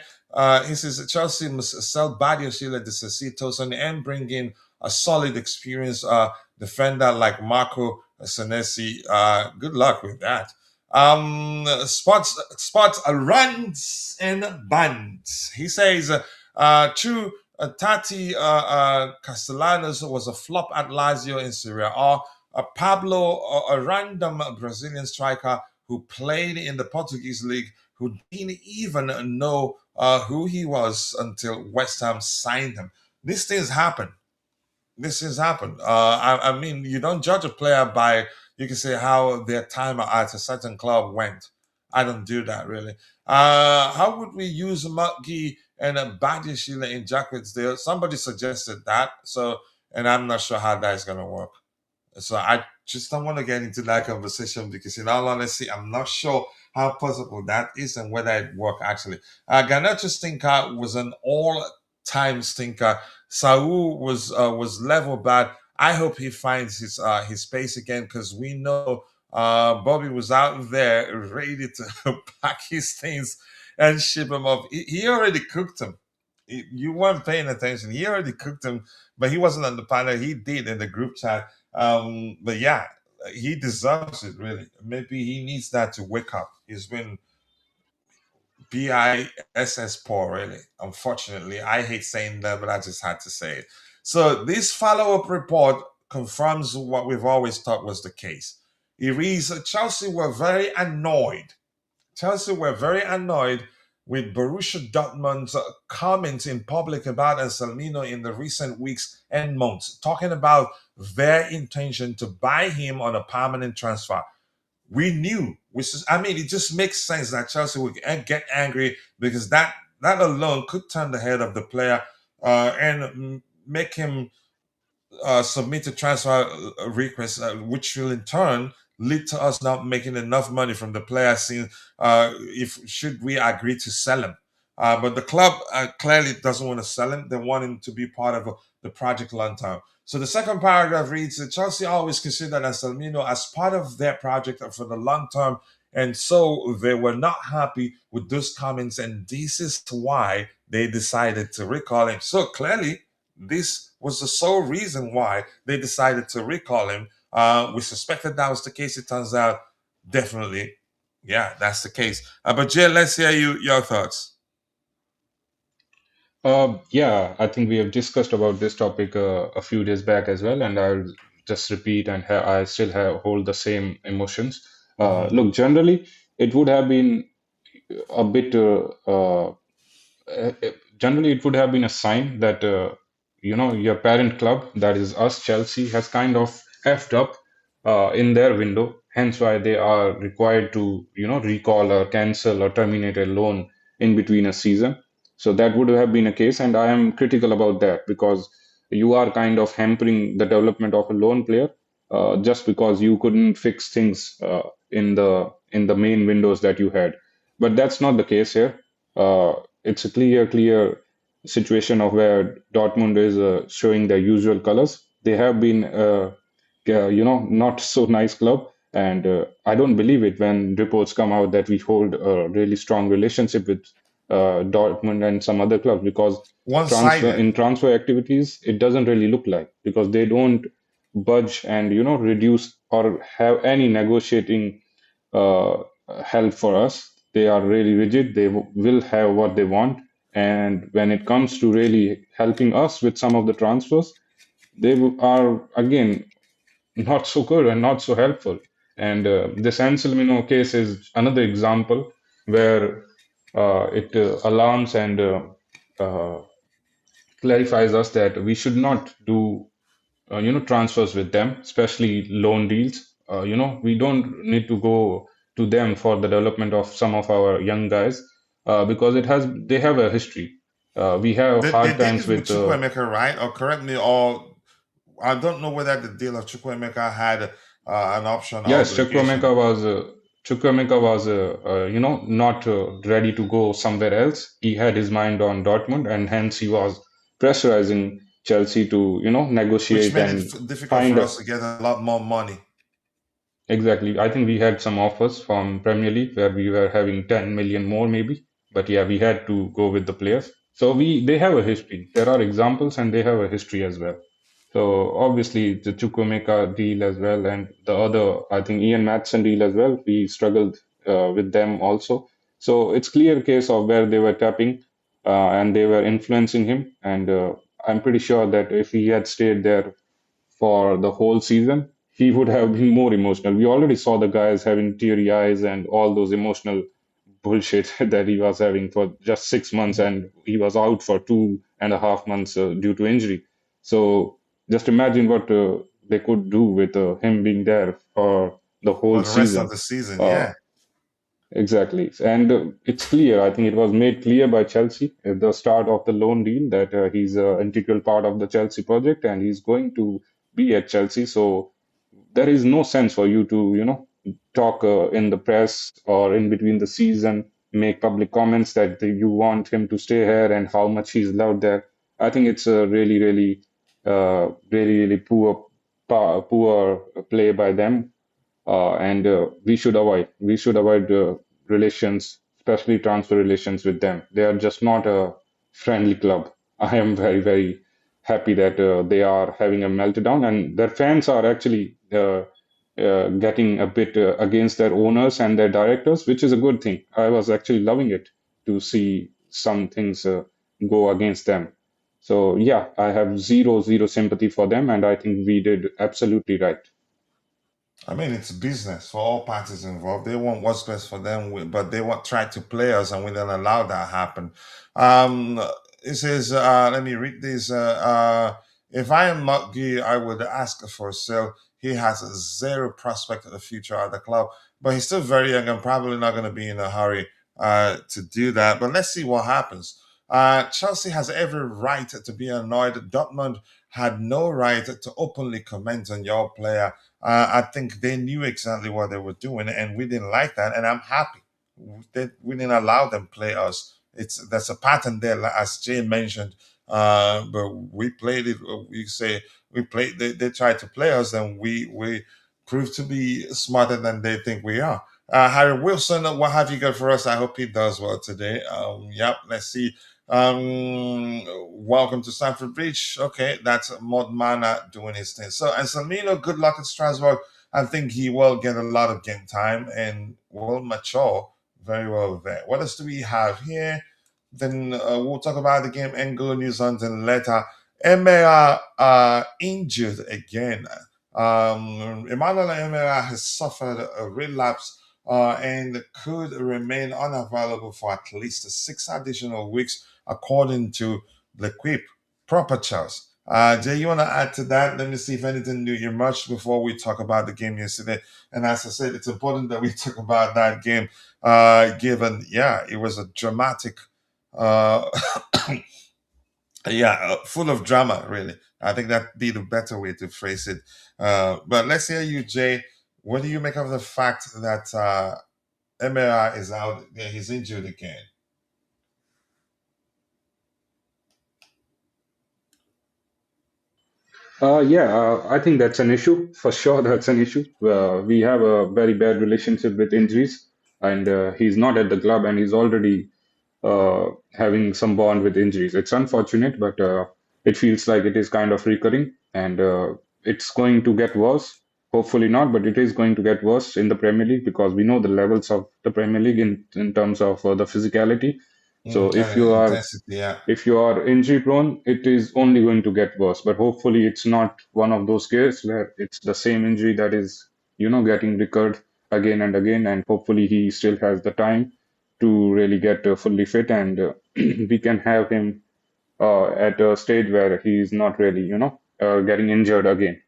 S2: He says Chelsea must sell Badiashile de Sesitos and bring in a solid, experienced defender like Marco Senesi. Good luck with that. Spots runs and bands. He says, true. Tati Castellanos was a flop at Lazio in Serie A. Pablo, a random Brazilian striker who played in the Portuguese league, who didn't even know who he was until West Ham signed him. These things happen. This has happened. I mean, you don't judge a player by, you can say, how their time at a certain club went. I don't do that, really. How would we use Muggy and Badiashile in Jacquet's deal? Somebody suggested that. So, and I'm not sure how that's going to work. So I just don't want to get into that conversation because, in all honesty, I'm not sure how possible that is and whether it work actually. Garnacho Stinker was an all-time stinker. Saul was level bad. I hope he finds his space again because we know Bobby was out there ready to pack his things and ship him off. He already cooked him. You weren't paying attention. He already cooked him, but he wasn't on the panel. He did in the group chat. But yeah, he deserves it really. Maybe he needs that to wake up. He's been BISS poor, really. Unfortunately, I hate saying that, but I just had to say it. So this follow-up report confirms what we've always thought was the case. It reads, Chelsea were very annoyed. Chelsea were very annoyed with Borussia Dortmund's comments in public about Anselmino in the recent weeks and months, talking about their intention to buy him on a permanent transfer. We knew, which is, I mean, it just makes sense that Chelsea would get angry because that alone could turn the head of the player and make him submit a transfer request, which will in turn lead to us not making enough money from the player scene if should we agree to sell him. But the club clearly doesn't want to sell him. They want him to be part of the project long term. So the second paragraph reads that Chelsea always considered Anselmino as part of their project for the long term. And so they were not happy with those comments. And this is why they decided to recall him. So clearly, this was the sole reason why they decided to recall him. We suspected that was the case. It turns out, definitely, yeah, that's the case. But Jay, let's hear your thoughts.
S3: Yeah, I think we have discussed about this topic a few days back as well, and I'll just repeat and I still hold the same emotions. Look, generally, it would have been a bit generally it would have been a sign that your parent club, that is us, Chelsea, has kind of effed up in their window, hence why they are required to recall or cancel or terminate a loan in between a season. So that would have been a case, and I am critical about that because you are kind of hampering the development of a loan player just because you couldn't fix things in the main windows that you had. But that's not the case here. It's a clear situation of where Dortmund is showing their usual colors. They have been, not so nice club, and I don't believe it when reports come out that we hold a really strong relationship with Dortmund and some other clubs because
S2: One-sided.
S3: transfer activities it doesn't really look like because they don't budge and reduce or have any negotiating uh, help for us. They are really rigid. They will have what they want. And when it comes to really helping us with some of the transfers, they are again not so good and not so helpful. And this Anselmino case is another example where it alarms and uh, clarifies us that we should not do transfers with them, especially loan deals. We don't need to go to them for the development of some of our young guys because it has they have a history. We have
S2: They
S3: hard
S2: did
S3: times
S2: this with
S3: with
S2: Chukwuemeka, right? Or correct me, or I don't know whether the deal of Chukwuemeka had an option or
S3: yes,
S2: obligation.
S3: Chukwuemeka was not ready to go somewhere else. He had his mind on Dortmund, and hence he was pressurizing Chelsea to
S2: Which
S3: negotiate
S2: made it
S3: and
S2: difficult
S3: find
S2: for
S3: a
S2: us to get a lot more money.
S3: exactly. I think we had some offers from Premier League where we were having 10 million more maybe. But yeah, we had to go with the players. So they have a history. There are examples and they have a history as well. So obviously the Chukwuemeka deal as well and the other, I think Ian Matson deal as well. We struggled with them also. So it's clear case of where they were tapping and they were influencing him. And I'm pretty sure that if he had stayed there for the whole season, he would have been more emotional. We already saw the guys having teary eyes and all those emotional bullshit that he was having for just 6 months, and he was out for 2.5 months due to injury. So just imagine what they could do with him being there for the
S2: For
S3: whole
S2: the rest of
S3: season.
S2: the season,
S3: Uh,
S2: yeah.
S3: Exactly. And it's clear, I think it was made clear by Chelsea at the start of the loan deal that he's an integral part of the Chelsea project and he's going to be at Chelsea. So there is no sense for you to, talk in the press or in between the season, make public comments that you want him to stay here and how much he's loved there. I think it's a really poor, poor play by them and we should avoid relations, especially transfer relations with them. They are just not a friendly club. I am very happy that they are having a meltdown, and their fans are actually getting a bit against their owners and their directors, which is a good thing. I was actually loving it to see some things go against them. So yeah, I have zero sympathy for them, and I think we did absolutely right.
S2: I mean, it's business for all parties involved. They want what's best for them, but they want try to play us, and we don't allow that happen. Um, it says, let me read this. If I am Muggy, I would ask for sale. He has a zero prospect of the future at the club, but he's still very young and probably not going to be in a hurry to do that. But let's see what happens. Chelsea has every right to be annoyed. Dortmund had no right to openly comment on your player. I think they knew exactly what they were doing, and we didn't like that. And I'm happy that we didn't allow them play us. It's There's a pattern there, as Jay mentioned. But we played it. We say we played. They tried to play us, and we proved to be smarter than they think we are. Harry Wilson, what have you got for us? I hope he does well today. Yep, let's see. Welcome to Stamford Bridge. Okay, that's Mod Mana doing his thing. So, and Salmino, good luck at Strasbourg. I think he will get a lot of game time and will mature very well there. What else do we have here? Then we'll talk about the game and go news on then later. Emera injured again. Emmanuel Emera has suffered a relapse and could remain unavailable for at least 6 additional weeks, according to the Quip. Proper Charles. Jay, you want to add to that? Let me see if anything new emerged before we talk about the game yesterday. And as I said, it's important that we talk about that game, given, yeah, it was a dramatic, uh, yeah, full of drama, really. I think that'd be the better way to phrase it. But let's hear you, Jay. What do you make of the fact that MRI is out? Yeah, he's injured again.
S3: I think that's an issue for sure. That's an issue. We have a very bad relationship with injuries, and he's not at the club, and he's already having some bond with injuries. It's unfortunate, but it feels like it is kind of recurring, and it's going to get worse. Hopefully not, but it is going to get worse in the Premier League because we know the levels of the Premier League in terms of the physicality. So
S2: And intensity, yeah.
S3: if you are injury prone, it is only going to get worse. But hopefully, it's not one of those cases where it's the same injury that is, getting recurred again and again. And hopefully, he still has the time to really get fully fit, and we can have him at a stage where he is not really, getting injured again.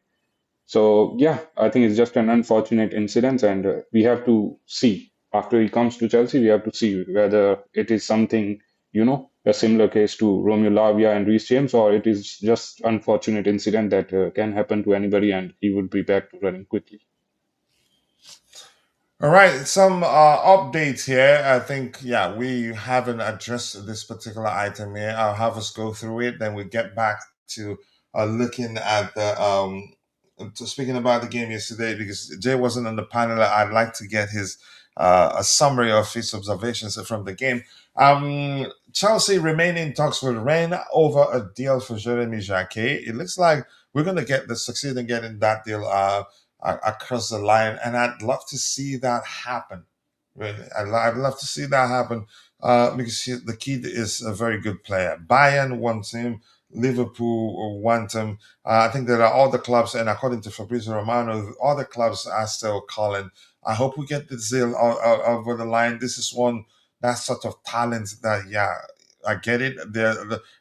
S3: So yeah, I think it's just an unfortunate incident, and we have to see after he comes to Chelsea, we have to see whether it is something, a similar case to Romeo Lavia and Reece James, or it is just unfortunate incident that can happen to anybody, and he would be back to running quickly.
S2: All right, some updates here. I think, yeah, we haven't addressed this particular item here. I'll have us go through it, then we get back to looking at to speaking about the game yesterday, because Jay wasn't on the panel. I'd like to get his a summary of his observations from the game. Chelsea remain in talks with Rennes over a deal for Jeremy Jacquet. It looks like we're going to succeed in getting that deal across the line, and I'd love to see that happen. Really, I'd love to see that happen because the kid is a very good player. Bayern wants him. Liverpool want him. I think there are other clubs, and according to Fabrizio Romano, other clubs are still calling. I hope we get the deal over the line. This is one that sort of talent that, yeah, I get it.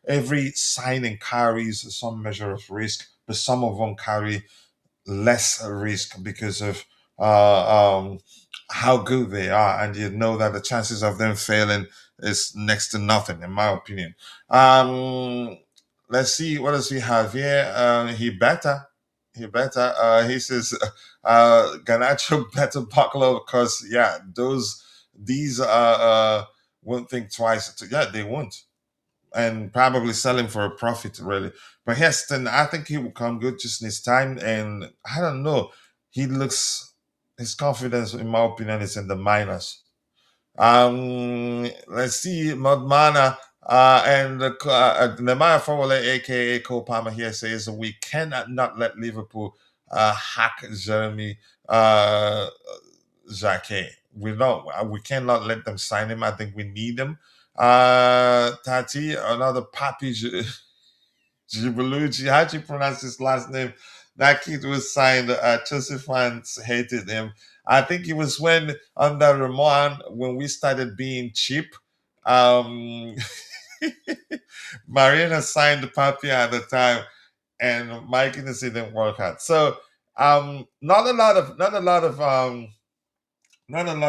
S2: Every signing carries some measure of risk, but some of them carry less risk because of how good they are, and you know that the chances of them failing is next to nothing, in my opinion. Let's see, what does he have here? He says Ganacho better buckle up, because yeah, these won't think twice. Yeah, they won't, and probably sell him for a profit, really. But Heston, I think he will come good, just needs time. And I don't know, his confidence, in my opinion, is in the minors. Let's see, Modmana and Nemanja Fowler, aka Cole Palmer, here says we cannot not let Liverpool hack Jeremy Jacquet. We cannot let them sign him. I think we need him. Tati, another Papi Gibelucci. How do you pronounce his last name? That kid was signed. Chelsea fans hated him. I think it was when under Ramon, when we started being cheap. Um, Marina signed Papi at the time, and Mike Hennessy didn't work out. So not a lot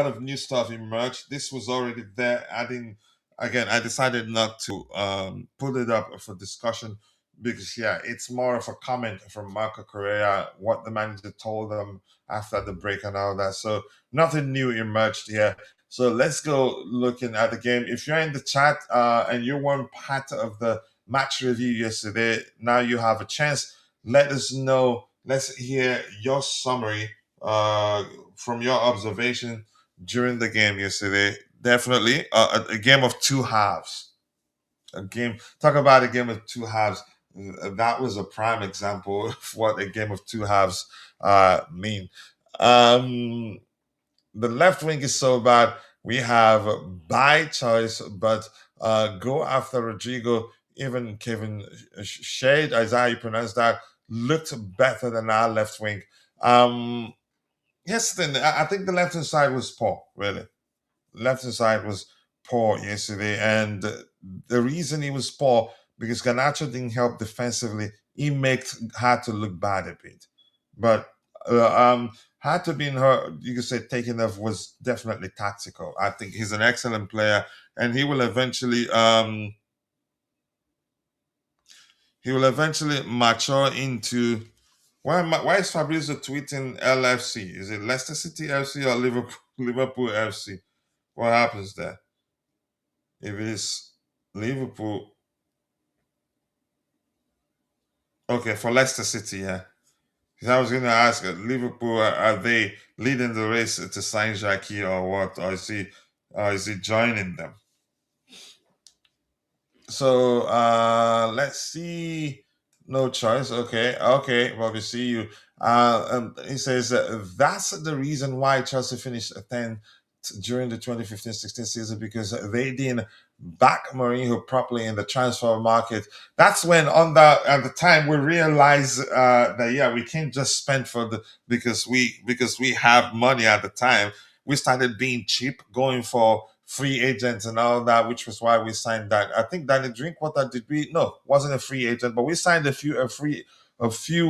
S2: of new stuff emerged. This was already there. I decided not to put it up for discussion because, yeah, it's more of a comment from Marco Correa, what the manager told them after the break and all that. So nothing new emerged here. So let's go looking at the game. If you're in the chat and you weren't part of the match review yesterday, now you have a chance. Let us know. Let's hear your summary from your observation during the game yesterday. Definitely a game of two halves. Talk about a game of two halves. That was a prime example of what a game of two halves mean. Um, the left wing is so bad. We have by choice, but go after Rodrigo. Even Kevin Shade, as I pronounce that, looked better than our left wing. Yes, then I think the left hand side was poor, really. Left hand side was poor yesterday, and the reason he was poor because Garnacho didn't help defensively. He had to look bad a bit, but had to be in her. You could say taking off was definitely tactical. I think he's an excellent player, and he will eventually mature into. Why is Fabrizio tweeting LFC? Is it Leicester City FC or Liverpool FC? What happens there? If it is Liverpool, okay, for Leicester City, yeah. 'Cause I was going to ask, Liverpool, are they leading the race to sign Jackie or what? Or is he joining them? So let's see. No choice. Okay. Okay. Well, we see you. He says that's the reason why Chelsea finished 10th during the 2015-16 season, because they didn't back Mourinho properly in the transfer market. That's when, at the time, we realized that yeah, we can't just spend for the because we have money at the time. We started being cheap, going for free agents and all that, which was why we signed that. I think Danny Drinkwater did we no wasn't a free agent, but we signed a few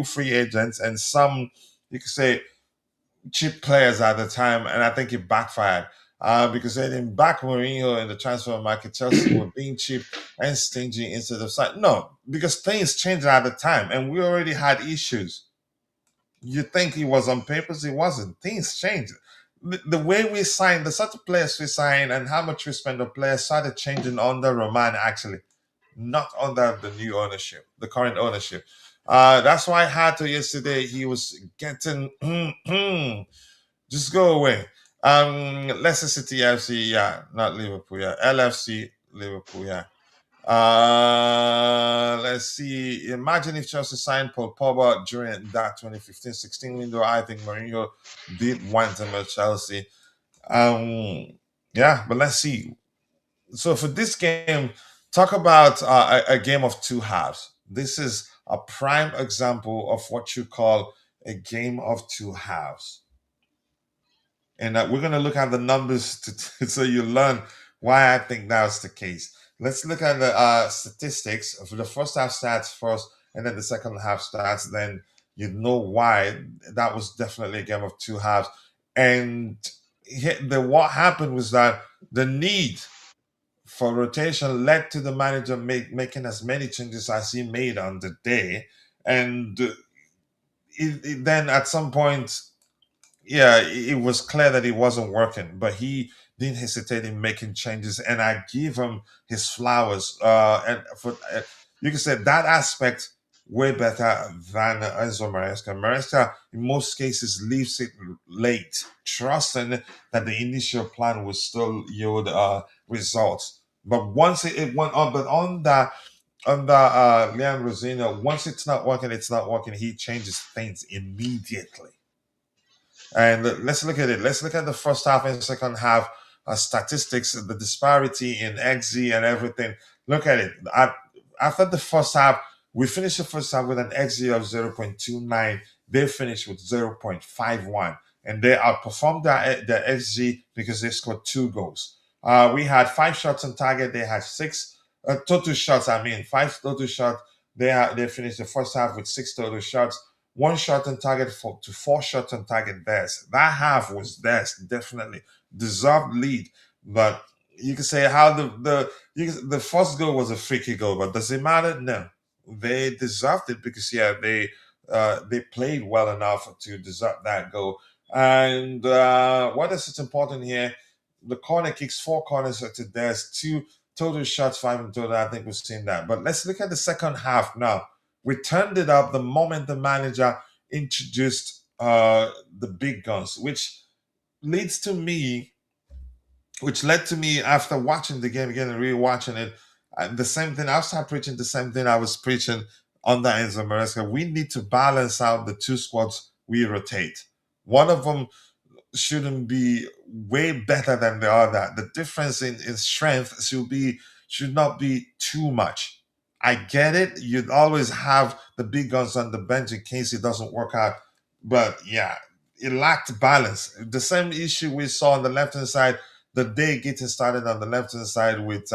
S2: free agents and some, you could say, cheap players at the time, and I think it backfired. Because they didn't back Mourinho in the transfer market. Chelsea were being cheap and stingy instead of sign. No, because things changed at the time, and we already had issues. You think it was on papers? It wasn't. Things changed. The way we signed, the sort of players we signed, and how much we spend on players started changing under Roman, actually, not under the new ownership, the current ownership. That's why Hato yesterday, he was getting just go away. Leicester City FC, yeah, not Liverpool, yeah. LFC, Liverpool, yeah. Let's see. Imagine if Chelsea signed Paul Pogba during that 2015-16 window. I think Mourinho did want him at Chelsea. Yeah, but let's see. So for this game, talk about a game of two halves. This is a prime example of what you call a game of two halves. And we're going to look at the numbers so you learn why I think that's the case. Let's look at the statistics for the first half stats first, and then the second half stats. Then you know why that was definitely a game of two halves. And what happened was that the need for rotation led to the manager making as many changes as he made on the day, and then at some point, yeah, it was clear that it wasn't working, but he didn't hesitate in making changes, and I give him his flowers. And for you can say that aspect way better than Enzo Maresca. Maresca, in most cases, leaves it late, trusting that the initial plan will still yield results. But once it went on, but on the Liam Rosenior, once it's not working. He changes things immediately. And let's look at it. Let's look at the first half and second half statistics, the disparity in XG and everything. Look at it. After the first half, we finished the first half with an XG of 0.29. They finished with 0.51. And they outperformed their XG because they scored two goals. We had 5 shots on target. They had 6 total shots. I mean, 5 total shots. They finished the first half with 6 total shots. 1 shot on target to 4 shots on target theirs. That half was theirs, definitely. Deserved lead. But you can say how the first goal was a freaky goal, but does it matter? No. They deserved it because they played well enough to deserve that goal. And what is important here? The corner kicks, 4 corners to theirs, 2 total shots, 5 in total. I think we've seen that. But let's look at the second half now. We turned it up the moment the manager introduced the big guns, leads to me, which led to me after watching the game again and rewatching it. The same thing, I'll start preaching the same thing I was preaching under Enzo Maresca. We need to balance out the two squads we rotate. One of them shouldn't be way better than the other. The difference in strength should not be too much. I get it. You'd always have the big guns on the bench in case it doesn't work out. But yeah, it lacked balance. The same issue we saw on the left hand side the day getting started on the left hand side with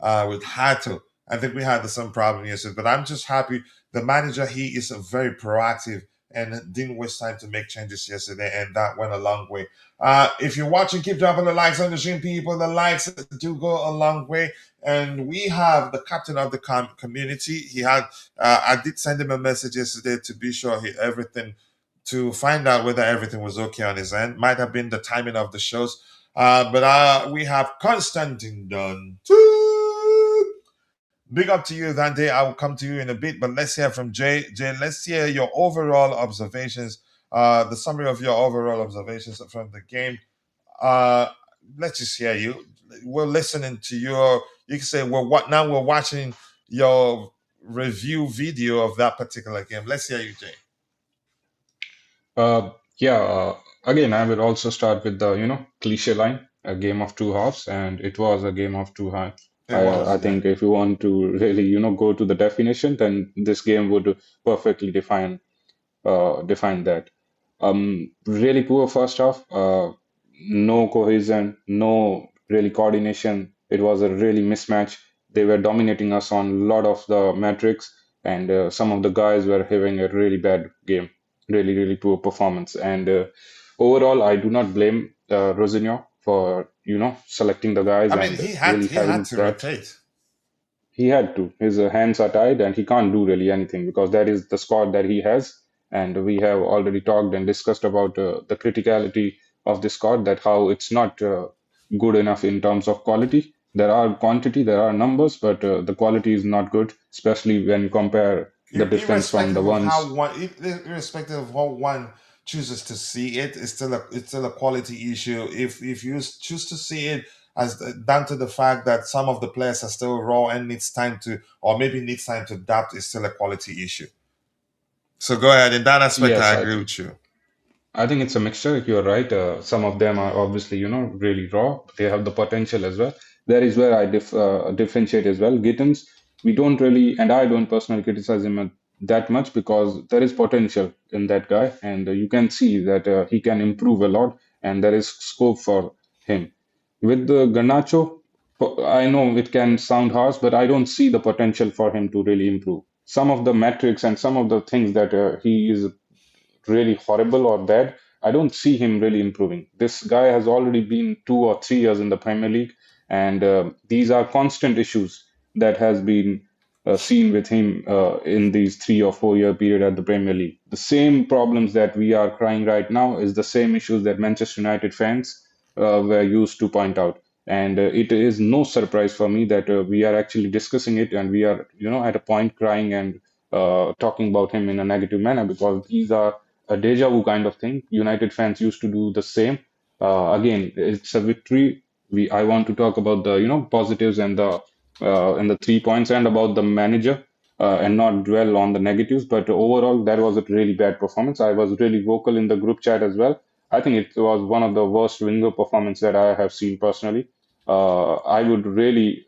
S2: Hato. I think we had the same problem yesterday. But I'm just happy the manager, he is very proactive and didn't waste time to make changes yesterday, and that went a long way. If you're watching, keep dropping the likes on the stream, people. The likes do go a long way. And we have the captain of the community. He had, I did send him a message yesterday to be sure everything, to find out whether everything was okay on his end. Might have been the timing of the shows. But we have Constantine Dunn. Big up to you, Dante. I will come to you in a bit, but let's hear from Jay. Jay, let's hear your overall observations, the summary of your overall observations from the game. Uh, let's just hear you. We're listening to your. You can say we're watching your review video of that particular game. Let's hear you, Jay.
S3: Uh, yeah, again, I will also start with the, cliche line, a game of two halves, and it was a game of two halves.
S2: It was,
S3: I
S2: yeah.
S3: think if you want to really, go to the definition, then this game would perfectly define that. Really poor first half. No cohesion, no really coordination. It was a really mismatch. They were dominating us on a lot of the metrics, and some of the guys were having a really bad game, really poor performance. And overall, I do not blame Rosenior for selecting the guys
S2: I mean,
S3: and really
S2: he had
S3: having
S2: to
S3: that.
S2: rotate.
S3: He had to. His hands are tied and he can't do really anything because that is the squad that he has. And we have already talked and discussed about the criticality of this squad, that how it's not good enough in terms of quality. There are quantity, there are numbers, but the quality is not good, especially when you compare the difference from the
S2: Irrespective of how
S3: ones.
S2: one, irrespective of how one chooses to see it, it's still a quality issue. If you choose to see it as down to the fact that some of the players are still raw and needs time to, or maybe needs time to adapt, it's still a quality issue. So go ahead. In that aspect,
S3: Yes,
S2: I
S3: I
S2: agree
S3: think.
S2: with you.
S3: I think it's a mixture. You're right. Some of them are obviously, really raw. They have the potential as well. That is where I differentiate as well. Gittins, we don't really, and I don't personally criticize him that much because there is potential in that guy, and you can see that he can improve a lot, and there is scope for him. With the Garnacho, I know it can sound harsh, but I don't see the potential for him to really improve. Some of the metrics and some of the things that he is really horrible or bad, I don't see him really improving. This guy has already been 2 or 3 years in the Premier League, and these are constant issues that has been seen with him in these 3 or 4 year period at the Premier League. The same problems that we are crying right now is the same issues that Manchester United fans were used to point out. And it is no surprise for me that we are actually discussing it and we are, at a point crying and talking about him in a negative manner because these are a deja vu kind of thing. United fans used to do the same. Again, it's a victory. I want to talk about the positives and the 3 points and about the manager and not dwell on the negatives. But overall, that was a really bad performance. I was really vocal in the group chat as well. I think it was one of the worst winger performance that I have seen personally. I would really,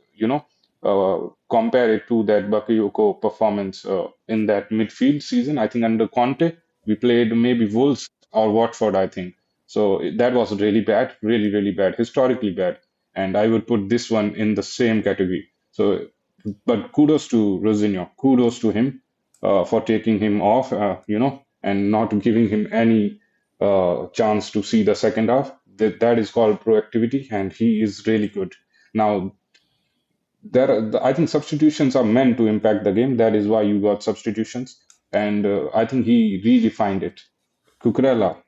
S3: compare it to that Bakayoko performance in that midfield season. I think under Conte, we played maybe Wolves or Watford, I think. So that was really bad, really bad, historically bad. And I would put this one in the same category. So, but kudos to Rosenior, kudos to him for taking him off, and not giving him any chance to see the second half. That is called proactivity, and he is really good. Now, I think substitutions are meant to impact the game. That is why you got substitutions, and I think he redefined it. Cucurella,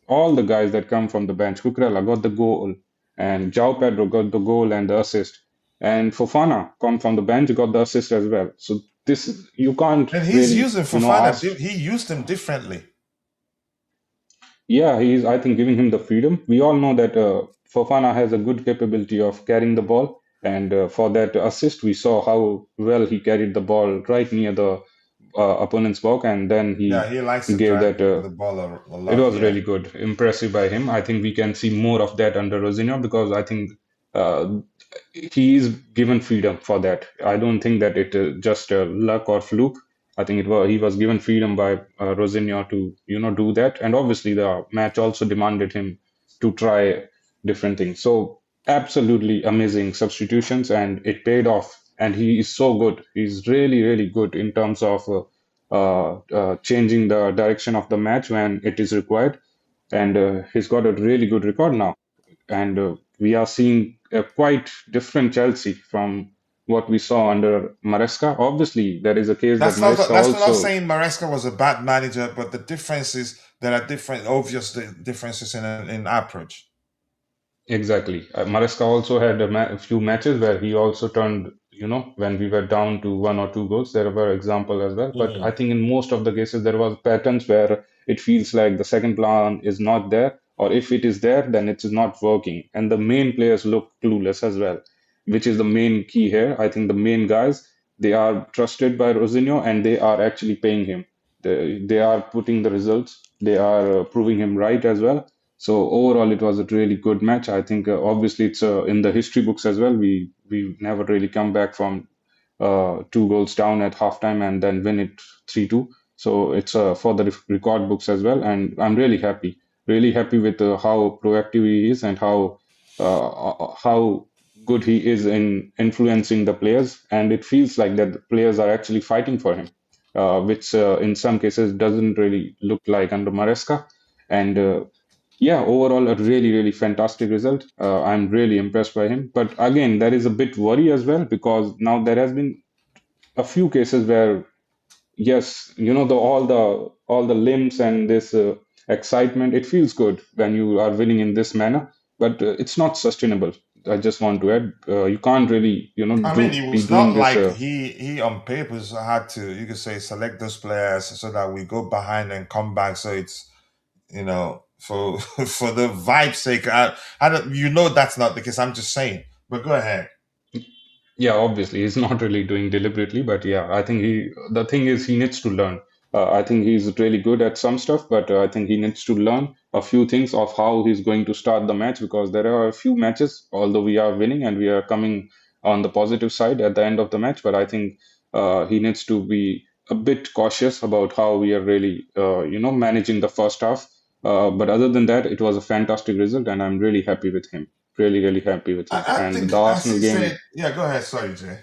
S3: all the guys that come from the bench, Cucurella got the goal, and João Pedro got the goal and the assist, and Fofana come from the bench got the assist as well. So you can't
S2: And he's
S3: really
S2: using Fofana.
S3: ask.
S2: He used him differently.
S3: Yeah, he's, I think, giving him the freedom. We all know that Fofana has a good capability of carrying the ball, and for that assist, we saw how well he carried the ball right near the opponent's box, and then
S2: Yeah,
S3: he
S2: he likes to
S3: gave
S2: drive
S3: that.
S2: the ball a
S3: It
S2: lot.
S3: was
S2: Yeah.
S3: really good, impressive by him. I think we can see more of that under Rosenior because I think uh, he is given freedom for that. I don't think that it just luck or fluke. I think he was given freedom by Rosenior to do that, and obviously the match also demanded him to try different things. So absolutely amazing substitutions, and it paid off. And he is so good. He's really good in terms of changing the direction of the match when it is required. And he's got a really good record now. And we are seeing a quite different Chelsea from what we saw under Maresca. Obviously, there is a case that Maresca
S2: That's not
S3: also.
S2: saying Maresca was a bad manager, but the difference is there are different obvious differences in approach.
S3: Exactly. Maresca also had a few matches where he also turned, when we were down to 1 or 2 goals, there were examples as well. But I
S2: Mhm.
S3: think in most of the cases, there was patterns where it feels like the second plan is not there, or if it is there, then it is not working. And the main players look clueless as well, which is the main key here. I think the main guys, They are trusted by Rosenior, and they are actually paying him. They are putting the results. They are proving him right as well. So overall, it was a really good match. I think obviously it's in the history books as well. We never really come back from 2 goals down at halftime and then win it 3-2. So it's for the record books as well. And I'm really happy with how proactive he is and how good he is in influencing the players. And it feels like that the players are actually fighting for him, which in some cases doesn't really look like under Maresca. And yeah, overall, a really fantastic result. I'm really impressed by him. But again, there is a bit worry as well because now there has been a few cases where, yes, all the limbs and this excitement, it feels good when you are winning in this manner, but it's not sustainable. I just want to add, you can't really,
S2: I mean, it
S3: be
S2: was
S3: doing
S2: not
S3: this.
S2: like he on papers had to, you could say, select those players so that we go behind and come back. So it's, for for the vibe's sake. I don't, that's not the case. I'm just saying. But go ahead.
S3: Yeah, obviously, he's not really doing deliberately, but yeah, I think the thing is, he needs to learn. I think he's really good at some stuff, but I think he needs to learn a few things of how he's going to start the match because there are a few matches, although we are winning and we are coming on the positive side at the end of the match, but I think he needs to be a bit cautious about how we are really, managing the first half. But other than that, it was a fantastic result, and I'm really happy with him. Really happy with him.
S2: I
S3: And
S2: think,
S3: the
S2: as
S3: Arsenal
S2: he
S3: game,
S2: said, yeah. Go ahead. Sorry, Jay.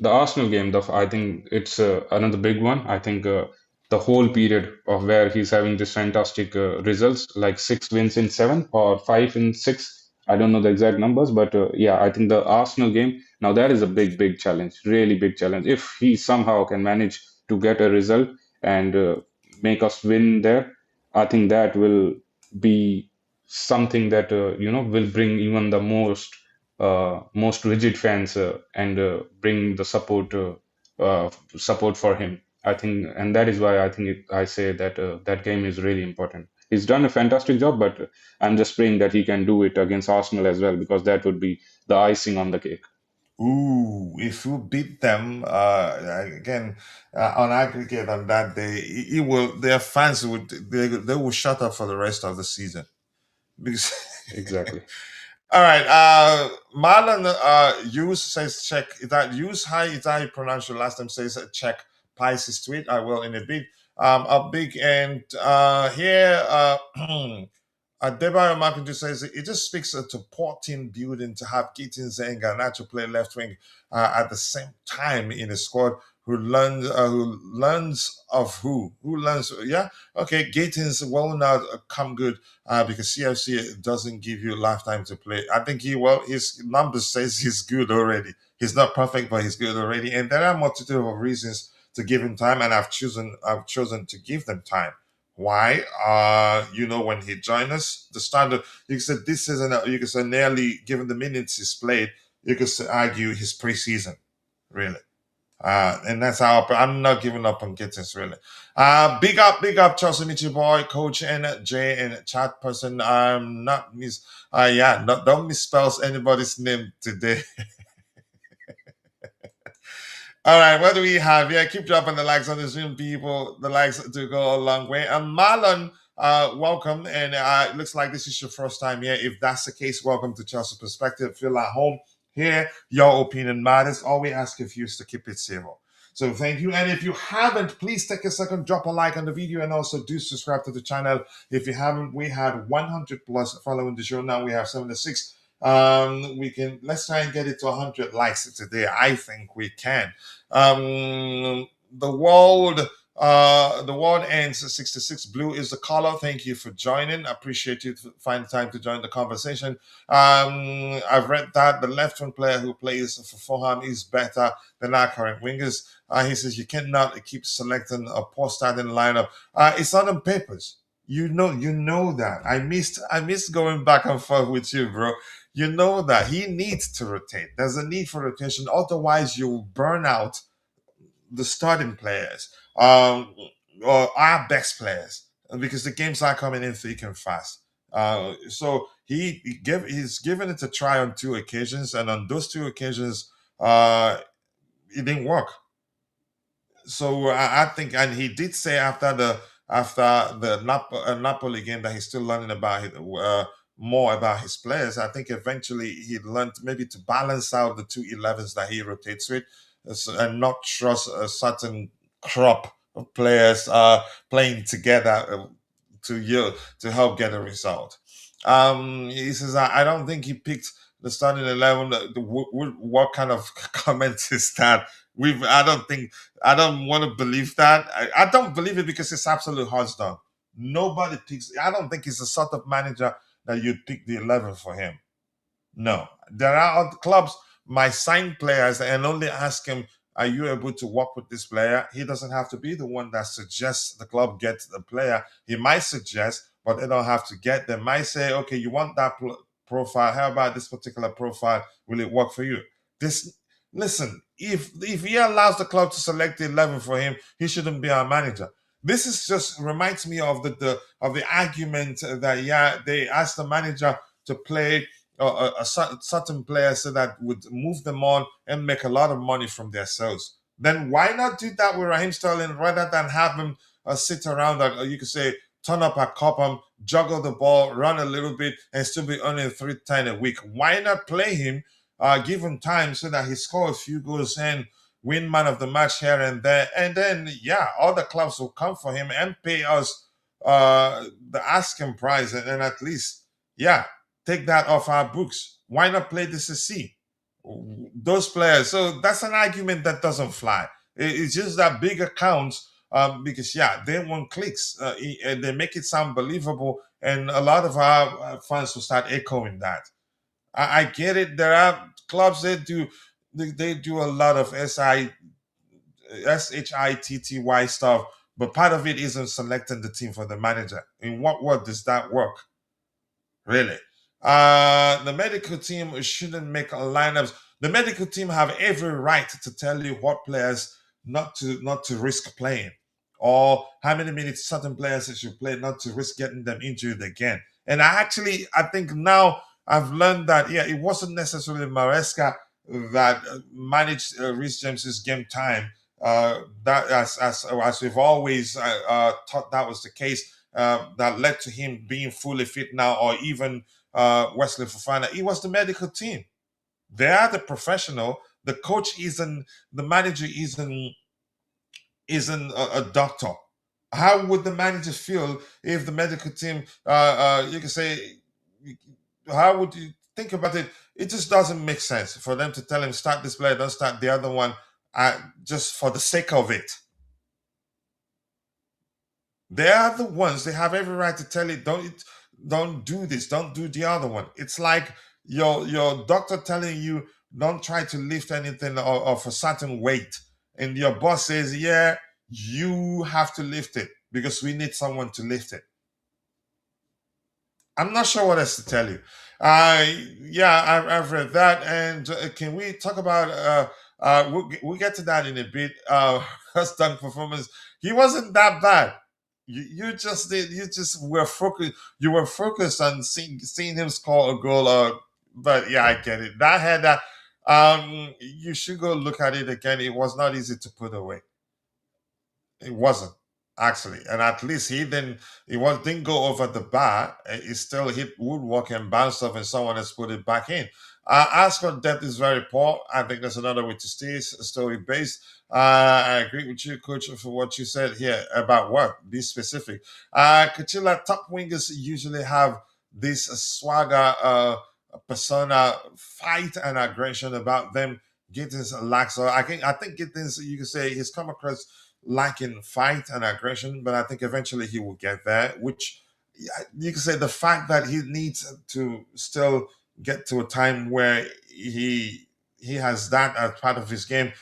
S3: I think it's another big one. I think the whole period of where he's having this fantastic results, like 6 wins in 7 or 5 in 6. I don't know the exact numbers, but yeah, I think the Arsenal game, now that is a big challenge, really big challenge. If he somehow can manage to get a result and make us win there, I think that will be something that, will bring even the most rigid fans and bring the support for him. I think, and that is why I say that that game is really important. He's done a fantastic job, but I'm just praying that he can do it against Arsenal as well because that would be the icing on the cake.
S2: Ooh, if you beat them again on aggregate on that day, it will. Their fans they will shut up for the rest of the season because.
S3: Exactly.
S2: All right. Marlon use says check. Is that use high? Is that how you pronounce your last name? Says check Pisces tweet. I will in a bit. A big and here. Debayo Marketing says it just speaks to poor team building to have Gittins and Garnacho play left wing at the same time in a squad who learns of who learns. Yeah, okay. Gittins will not come good because CFC doesn't give you lifetime to play. I think his numbers says he's good already. He's not perfect, but he's good already. And there are a multitude of reasons to give him time, and I've chosen to give them time. Why? When he joined us, the standard, you could say this season, you could say nearly, given the minutes he's played, you could argue his preseason, really. And that's how I'm not giving up on Gittins, really. Big up, Chelsea Michi boy, coach and Jay and chat person. I'm not don't misspell anybody's name today. All right, what do we have? Yeah, keep dropping the likes on the Zoom, people. The likes do go a long way. And Marlon, welcome. And it looks like this is your first time here. If that's the case, welcome to Chelsea Perspective. Feel at home here. Your opinion matters. All we ask of you is to keep it civil. So thank you. And if you haven't, please take a second, drop a like on the video, and also do subscribe to the channel. If you haven't, we had 100 plus following the show. Now we have 76. Let's try and get it to 100 likes today. I think we can. Um, the world ends at 66. Blue is the color. Thank you for joining. I appreciate you to find time to join the conversation. I've read that the left wing player who plays for Fulham is better than our current wingers. He says you cannot keep selecting a poor starting lineup. It's not on papers. You know that. I missed going back and forth with you, bro. You know that he needs to rotate. There's a need for rotation. Otherwise, you'll burn out the starting players, or our best players, because the games are coming in thick and fast. So he's given it a try on 2 occasions, and on those 2 occasions, uh, it didn't work. So I think, and he did say after the Napoli game that he's still learning about more about his players. I think eventually he learned maybe to balance out the 2 11s that he rotates with, and not trust a certain crop of players playing together to help get a result. He says, I don't think he picked the starting 11. What kind of comment is that? I don't want to believe that. I don't believe it because it's absolute odds done. Nobody picks. I don't think he's the sort of manager that you'd pick the 11 for him. No, there are other clubs might sign players and only ask him, "Are you able to work with this player?" He doesn't have to be the one that suggests the club gets the player. He might suggest, but they don't have to get them. Might say, "Okay, you want that profile? How about this particular profile? Will it work for you?" This Listen. If he allows the club to select the 11 for him, he shouldn't be our manager. This is just reminds me of the argument that they asked the manager to play a certain player so that would move them on and make a lot of money from their sales. Then why not do that with Raheem Sterling rather than have him sit around and you could say turn up at Cobham, juggle the ball, run a little bit, and still be earning 310 a week? Why not play him, give him time so that he score a few goals and win man of the match here and there, and then other clubs will come for him and pay us the asking price, and then at least take that off our books. Why not play this as C? Those players. So that's an argument that doesn't fly. It's just that big accounts, because they want clicks, and they make it sound believable, and a lot of our fans will start echoing that. I get it. There are clubs that they do a lot of SHITTY stuff, but part of it isn't selecting the team for the manager. In what world does that work? Really? The medical team shouldn't make lineups. The medical team have every right to tell you what players not to risk playing, or how many minutes certain players should play, not to risk getting them injured again. And I think now I've learned that it wasn't necessarily Maresca that managed Reece James's game time. That as we've always thought that was the case, that led to him being fully fit now, or even Wesley Fofana. It was the medical team. They are the professional. The coach isn't. The manager isn't a doctor. How would the manager feel if the medical team? You can say, how would you think about it? It just doesn't make sense for them to tell him start this player, don't start the other one, just for the sake of it. They are the ones. They have every right to tell you don't do this, don't do the other one. It's like your doctor telling you don't try to lift anything of a certain weight, and your boss says, "Yeah, you have to lift it because we need someone to lift it." I'm not sure what else to tell you. I've read that, and can we talk about? We'll get to that in a bit. First dunk performance. He wasn't that bad. You just did. You just were focused. You were focused on seeing him score a goal. But I get it. That header. You should go look at it again. It was not easy to put away. It wasn't actually, and at least didn't go over the bar. It still hit woodwork and bounced off, and someone has put it back in. Ascot depth is very poor. I think that's another way to stay story based. I agree with you, Coach, for what you said here about what. Be specific. Coachila top wingers usually have this swagger, persona, fight, and aggression about them. Gittins lacks. So I think Gittins, you can say, he's come across lacking fight and aggression, but I think eventually he will get there. Which you can say the fact that he needs to still get to a time where he has that as part of his game,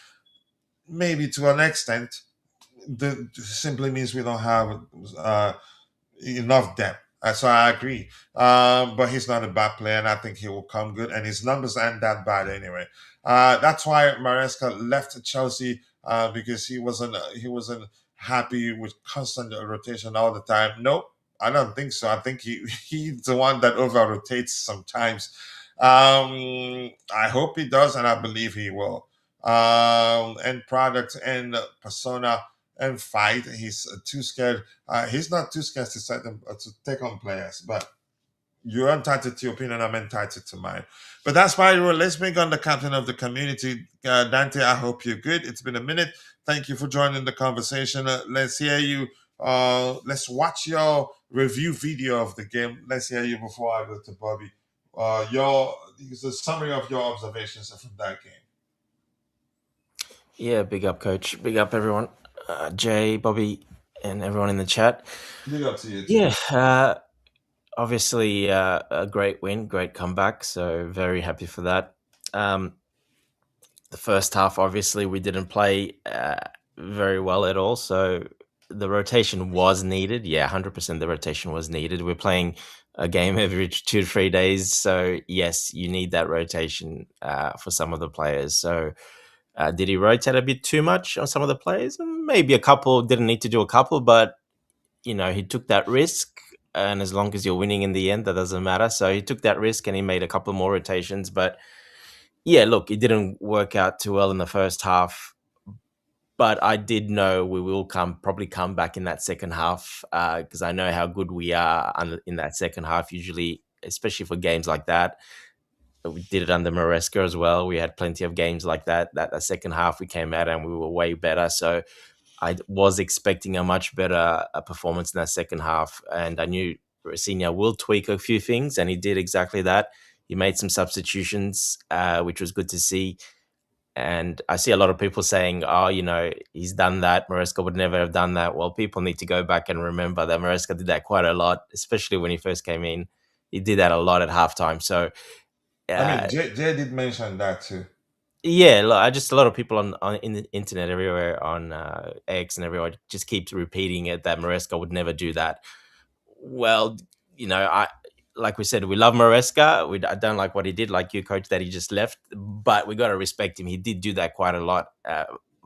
S2: maybe to an extent, simply means we don't have enough depth. So I agree. But he's not a bad player, and I think he will come good. And his numbers aren't that bad anyway. That's why Maresca left Chelsea, because he wasn't happy with constant rotation all the time. Nope, I don't think so. I think he's the one that over rotates sometimes. I hope he does, and I believe he will. end product, end persona, and fight. He's too scared. He's not too scared to set them to take on players, but you're entitled to your opinion. I'm entitled to mine. But that's my rule. Let's bring on the captain of the community, Dante. I hope you're good. It's been a minute. Thank you for joining the conversation. Let's hear you. Let's watch your review video of the game. Let's hear you before I go to Bobby. Your it's a summary of your observations from that game.
S4: Yeah, big up, coach. Big up, everyone. Jay, Bobby, and everyone in the chat.
S2: Big up to you. Too.
S4: Yeah, obviously a great win, great comeback. So very happy for that. The first half, obviously, we didn't play very well at all. So the rotation was needed. Yeah, 100% the rotation was needed. We're playing a game every 2 to 3 days. So yes, you need that rotation for some of the players. So did he rotate a bit too much on some of the players? Maybe a couple, didn't need to do a couple, but he took that risk. And as long as you're winning in the end, that doesn't matter. So he took that risk and he made a couple more rotations. But yeah, look, it didn't work out too well in the first half. But I did know we will probably come back in that second half because I know how good we are in that second half, usually, especially for games like that. We did it under Maresca as well. We had plenty of games like that. That second half we came out and we were way better. So I was expecting a much better performance in that second half. And I knew Rosenior will tweak a few things, and he did exactly that. He made some substitutions, which was good to see. And I see a lot of people saying, oh, he's done that. Maresca would never have done that. Well, people need to go back and remember that Maresca did that quite a lot, especially when he first came in. He did that a lot at halftime. So
S2: I mean, Jay did mention that too.
S4: Yeah, look, a lot of people on in the internet everywhere, on X and everywhere, just keeps repeating it that Maresca would never do that. Well, I like we said, we love Maresca. I don't like what he did, like you, coach, that he just left. But we got to respect him. He did do that quite a lot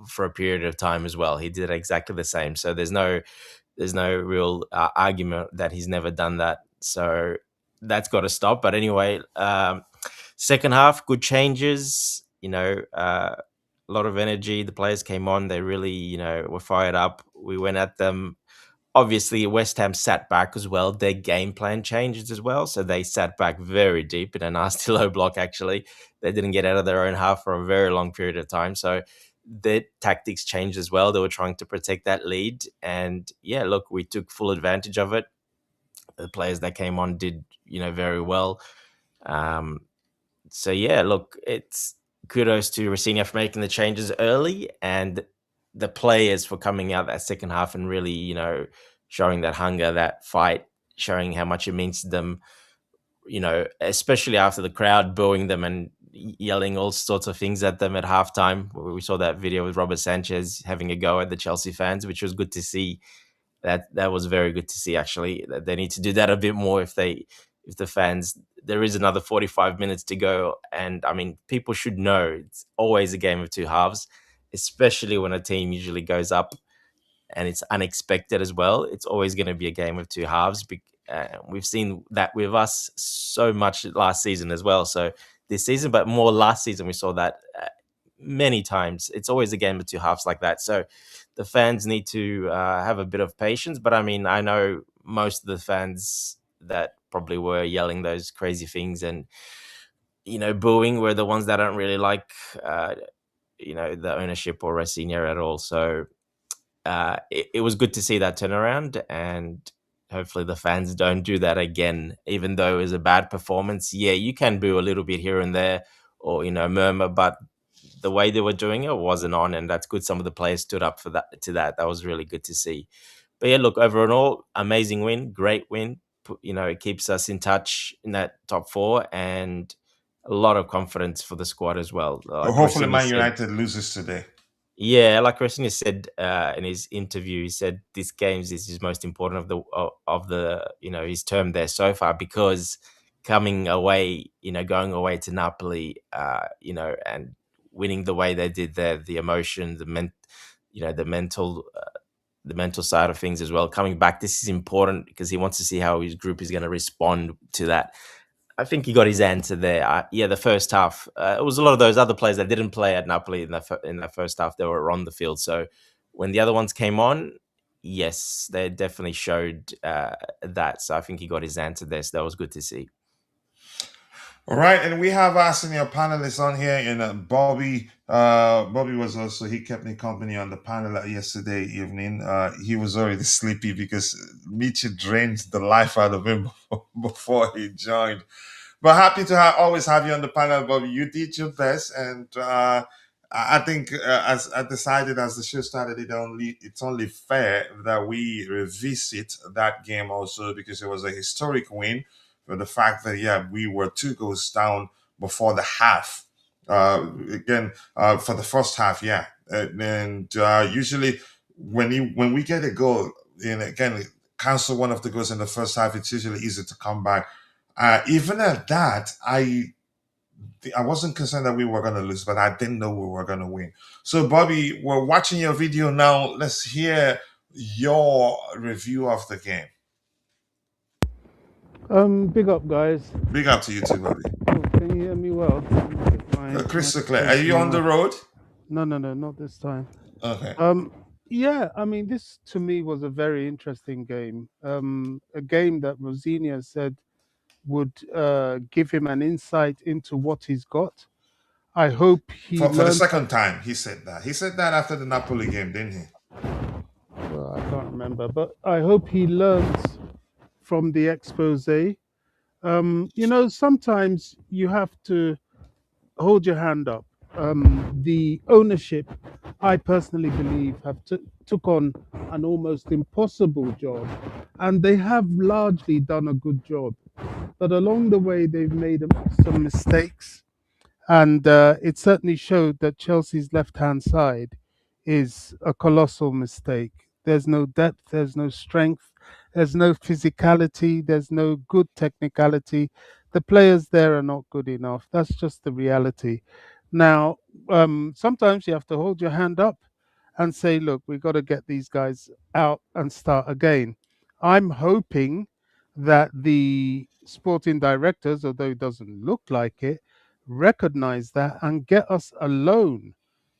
S4: for a period of time as well. He did exactly the same. So there's no real argument that he's never done that. So that's got to stop. But anyway, second half, good changes. A lot of energy. The players came on. They really, were fired up. We went at them. Obviously, West Ham sat back as well. Their game plan changes as well. So they sat back very deep in a nasty low block, actually. They didn't get out of their own half for a very long period of time. So their tactics changed as well. They were trying to protect that lead. And yeah, look, we took full advantage of it. The players that came on did, very well. So yeah, look, it's kudos to Rosenior for making the changes early, and the players for coming out that second half and really, showing that hunger, that fight, showing how much it means to them, especially after the crowd booing them and yelling all sorts of things at them at halftime. We saw that video with Robert Sanchez having a go at the Chelsea fans, which was good to see. That was very good to see, actually. They need to do that a bit more if the fans. There is another 45 minutes to go, and I mean, people should know it's always a game of two halves, especially when a team usually goes up and it's unexpected as well. It's always going to be a game of two halves. We've seen that with us so much last season as well. So this season, but more last season, we saw that many times. It's always a game of two halves like that. So the fans need to have a bit of patience. But I mean, I know most of the fans that probably were yelling those crazy things and, booing were the ones that don't really like, the ownership or Rosenior at all. So it was good to see that turnaround, and hopefully the fans don't do that again, even though it was a bad performance. Yeah, you can boo a little bit here and there or, murmur, but the way they were doing it wasn't on, and that's good. Some of the players stood up for that. That was really good to see. But yeah, look, overall, amazing win, great win. It keeps us in touch in that top four, and a lot of confidence for the squad as well. Like
S2: hopefully, Man United loses today.
S4: Yeah, like Rosenior said in his interview, he said this game is his most important of the his term there so far, because coming away, going away to Napoli, and winning the way they did there, the emotion, the mental side of things as well. Coming back, this is important because he wants to see how his group is going to respond to that. I think he got his answer there. Yeah, the first half. It was a lot of those other players that didn't play at Napoli in that first half. They were on the field. So when the other ones came on, yes, they definitely showed that. So I think he got his answer there. So that was good to see.
S2: All right, and we have our senior panelists on here, and Bobby. Bobby was also, he kept me company on the panel yesterday evening. He was already sleepy because Michi drained the life out of him before he joined. But happy to always have you on the panel, Bobby. You did your best, and I think as I decided as the show started, it's only fair that we revisit that game also because it was a historic win. But the fact that we were 2 goals down before the half. Again, for the first half, and usually when we get a goal, and again cancel one of the goals in the first half, it's usually easy to come back. Even at that, I wasn't concerned that we were going to lose, but I didn't know we were going to win. So, Bobby, we're watching your video now. Let's hear your review of the game.
S5: Big up, guys.
S2: Big up to you too, Bobby.
S5: Oh, can you hear me well?
S2: Crystal clear. Are you on the road?
S5: No, not this time.
S2: Okay.
S5: Yeah, I mean, this to me was a very interesting game. A game that Rosenior said would give him an insight into what he's got. I hope he
S2: For the
S5: learned.
S2: second time, he said that. He said that after the Napoli game, didn't he?
S5: Well, I can't remember, but I hope he learns from the expose. Sometimes you have to hold your hand up. The ownership, I personally believe, have took on an almost impossible job, and they have largely done a good job. But along the way, they've made some mistakes, and it certainly showed that Chelsea's left-hand side is a colossal mistake. There's no depth, there's no strength, there's no physicality, there's no good technicality. The players there are not good enough. That's just the reality. Now, sometimes you have to hold your hand up and say, look, we've got to get these guys out and start again. I'm hoping that the sporting directors, although it doesn't look like it, recognize that and get us a loan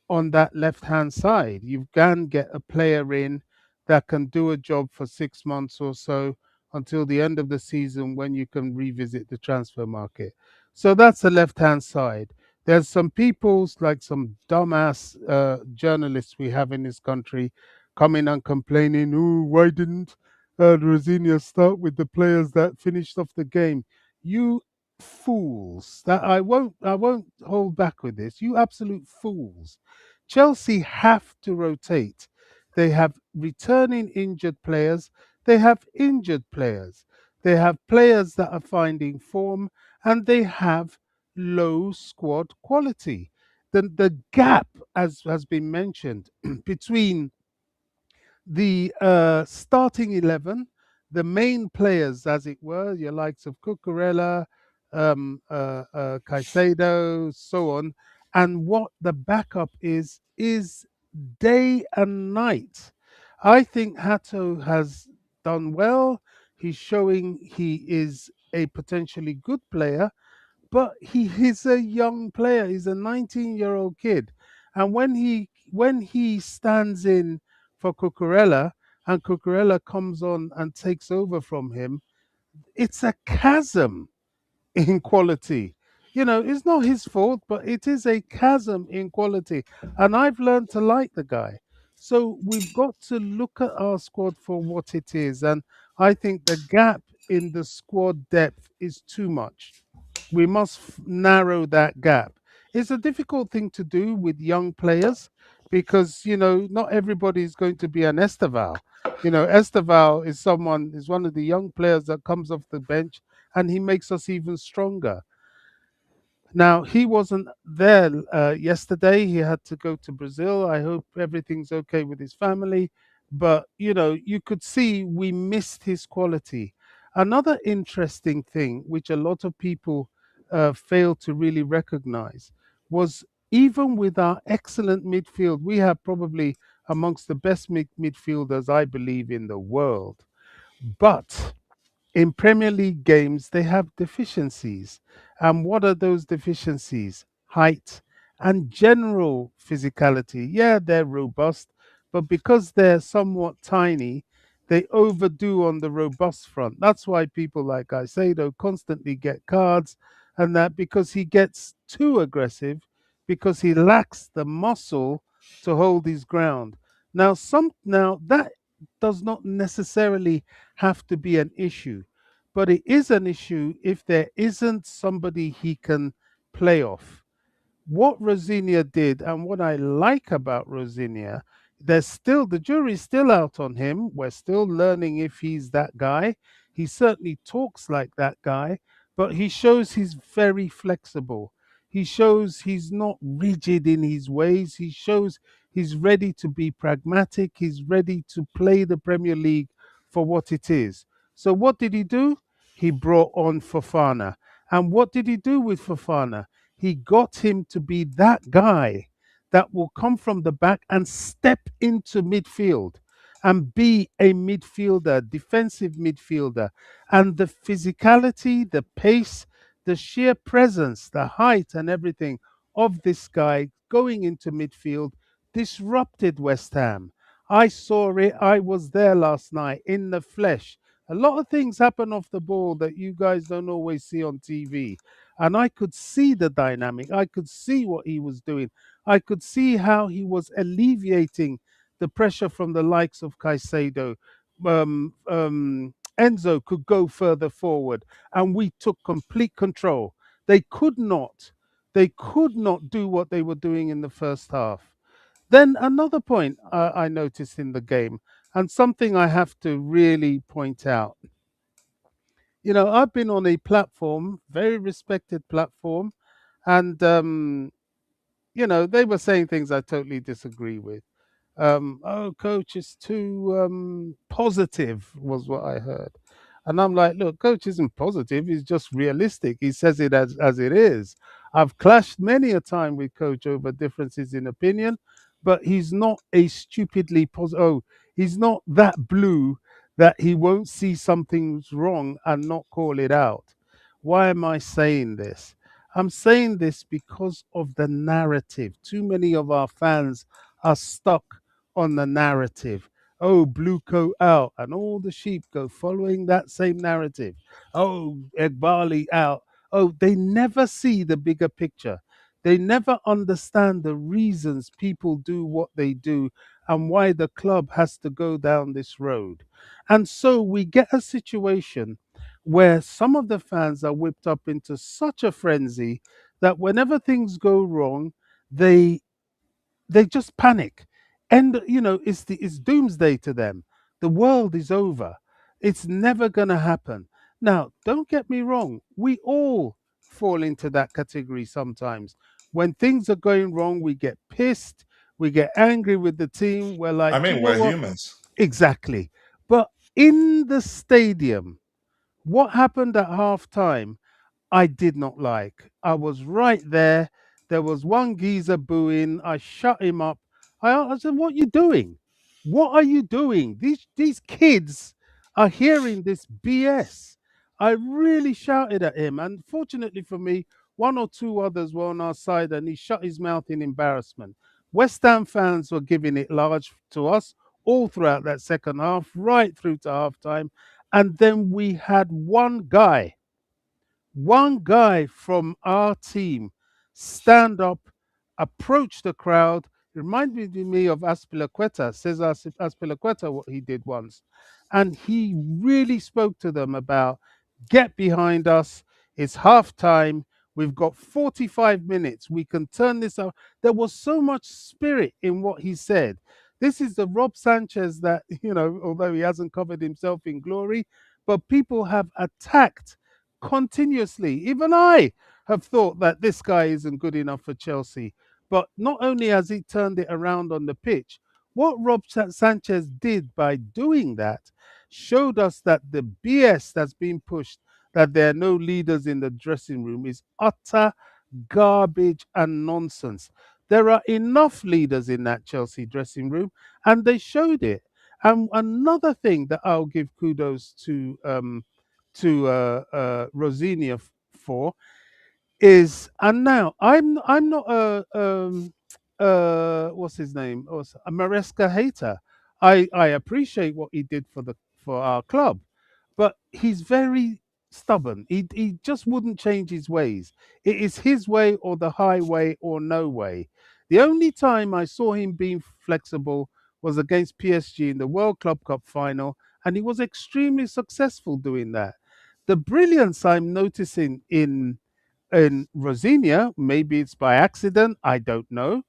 S5: on that left hand side. You can get a player in that can do a job for 6 months or so until the end of the season when you can revisit the transfer market. So that's the left hand side. There's some people, like some dumbass journalists we have in this country, coming and complaining, oh, why didn't Rosenior start with the players that finished off the game? You fools. That I won't hold back with this. You absolute fools. Chelsea have to rotate. They have returning injured players. They have injured players. They have players that are finding form, and they have low squad quality. The gap, as has been mentioned, between the starting 11, the main players, as it were, your likes of Cucurella, Caicedo, so on, and what the backup is day and night. I think Hato has done well. He's showing he is a potentially good player, but he is a young player. He's a 19-year-old kid, and when he stands in for Cucurella and Cucurella comes on and takes over from him, it's a chasm in quality. It's not his fault, but it is a chasm in quality, and I've learned to like the guy. So we've got to look at our squad for what it is, and I think the gap in the squad depth is too much. We must narrow that gap. It's a difficult thing to do with young players because not everybody is going to be an Esteval. Esteval is one of the young players that comes off the bench and he makes us even stronger. Now, he wasn't there yesterday. He had to go to Brazil. I hope everything's okay with his family. But, you could see we missed his quality. Another interesting thing, which a lot of people failed to really recognize, was even with our excellent midfield, we have probably amongst the best midfielders, I believe, in the world. But in Premier League games, they have deficiencies. And what are those deficiencies? Height and general physicality. Yeah, they're robust, but because they're somewhat tiny, they overdo on the robust front. That's why people like Caicedo constantly get cards, and that because he gets too aggressive, because he lacks the muscle to hold his ground. Now that does not necessarily have to be an issue, but it is an issue if there isn't somebody he can play off. What Rosenior did, and what I like about Rosenior, there's still the jury's still out on him. We're still learning if he's that guy. He certainly talks like that guy, but he shows he's very flexible. He shows he's not rigid in his ways. He shows he's ready to be pragmatic. He's ready to play the Premier League for what it is. So what did he do? He brought on Fofana. And what did he do with Fofana? He got him to be that guy that will come from the back and step into midfield and be a midfielder, defensive midfielder. And the physicality, the pace, the sheer presence, the height, and everything of this guy going into midfield disrupted West Ham. I saw it. I was there last night in the flesh. A lot of things happen off the ball that you guys don't always see on TV. And I could see the dynamic. I could see what he was doing. I could see how he was alleviating the pressure from the likes of Caicedo. Enzo could go further forward, and we took complete control. They could not. They could not do what they were doing in the first half. Then another point I noticed in the game, and something I have to really point out. I've been on a platform, very respected platform, and they were saying things I totally disagree with. Oh, coach is too positive, was what I heard. And I'm like, look, coach isn't positive, he's just realistic. He says it as it is. I've clashed many a time with coach over differences in opinion, but he's not a stupidly positive. Oh, he's not that blue that he won't see something's wrong and not call it out. Why am I saying this? I'm saying this because of the narrative. Too many of our fans are stuck on the narrative. Oh, blue coat out, and all the sheep go following that same narrative. Oh, Egbali out. Oh, they never see the bigger picture. They never understand the reasons people do what they do and why the club has to go down this road. And so we get a situation where some of the fans are whipped up into such a frenzy that whenever things go wrong, they they just panic, and it's doomsday to them. The world is over. It's never going to happen. Now, don't get me wrong, we all fall into that category sometimes. When things are going wrong, we get pissed, we get angry with the team. We're
S2: I
S5: like, do you
S2: mean,
S5: know
S2: we're
S5: what?
S2: humans.
S5: Exactly. But in the stadium, what happened at half time, I did not like. I was right there. There was one geezer booing. I shut him up. I said, "What are you doing? What are you doing? These kids are hearing this BS." I really shouted at him, and fortunately for me, one or two others were on our side, and he shut his mouth in embarrassment. West Ham fans were giving it large to us all throughout that second half, right through to halftime, and then we had one guy from our team stand up, approach the crowd. It reminded me of Aspilaqueta, Cesar Aspilaqueta, what he did once. And he really spoke to them about, get behind us. It's half time. We've got 45 minutes. We can turn this out. There was so much spirit in what he said. This is the Rob Sanchez that, although he hasn't covered himself in glory, but people have attacked continuously. Even I have thought that this guy isn't good enough for Chelsea. But not only has he turned it around on the pitch, what Rob Sanchez did by doing that showed us that the BS that's being pushed, that there are no leaders in the dressing room, is utter garbage and nonsense. There are enough leaders in that Chelsea dressing room, and they showed it. And another thing that I'll give kudos to to Rosenior for is, and now I'm not what's his name, a Maresca hater. I appreciate what he did for our club, but he's very stubborn. He just wouldn't change his ways. It is his way or the highway or no way. The only time I saw him being flexible was against PSG in the World Club Cup final, and he was extremely successful doing that. The brilliance I'm noticing in Rosenia, maybe it's by accident, I don't know,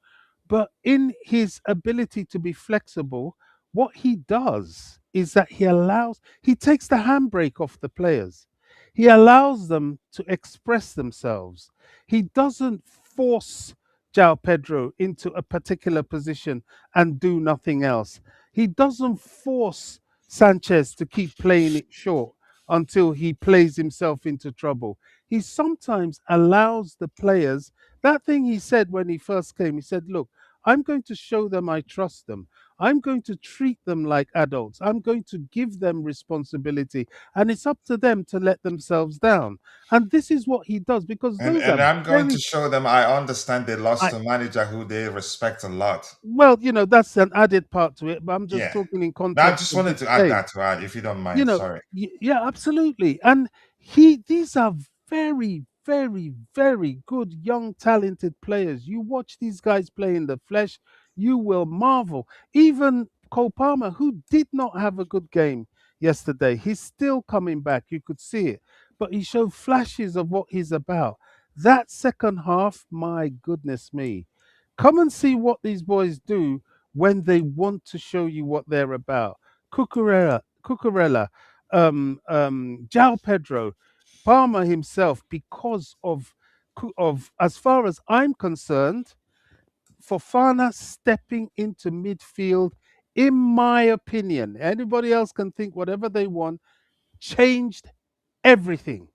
S5: but in his ability to be flexible, what he does is that he takes the handbrake off the players. He allows them to express themselves. He doesn't force João Pedro into a particular position and do nothing else. He doesn't force Sanchez to keep playing it short until he plays himself into trouble. He sometimes allows the players, that thing he said when he first came, he said, look, I'm going to show them I trust them. I'm going to treat them like adults. I'm going to give them responsibility. And it's up to them to let themselves down. And this is what he does because those
S2: And
S5: are
S2: I'm going to
S5: very,
S2: show them I understand they lost
S5: I,
S2: a manager who they respect a lot.
S5: well, that's an added part to it, but I'm just
S2: Yeah.
S5: talking in
S2: Now I
S5: context
S2: just
S5: of
S2: wanted
S5: this
S2: to add
S5: game.
S2: that to add, if you don't mind. Sorry.
S5: Yeah, absolutely. And these are very, very, very good young talented players. You watch these guys play in the flesh, you will marvel. Even Cole Palmer, who did not have a good game yesterday, he's still coming back, you could see it, but he showed flashes of what he's about. That second half, my goodness me, come and see what these boys do when they want to show you what they're about. Cucurella, Jao Pedro, Palmer himself, because of, as far as I'm concerned, Fofana stepping into midfield, in my opinion, anybody else can think whatever they want, changed everything.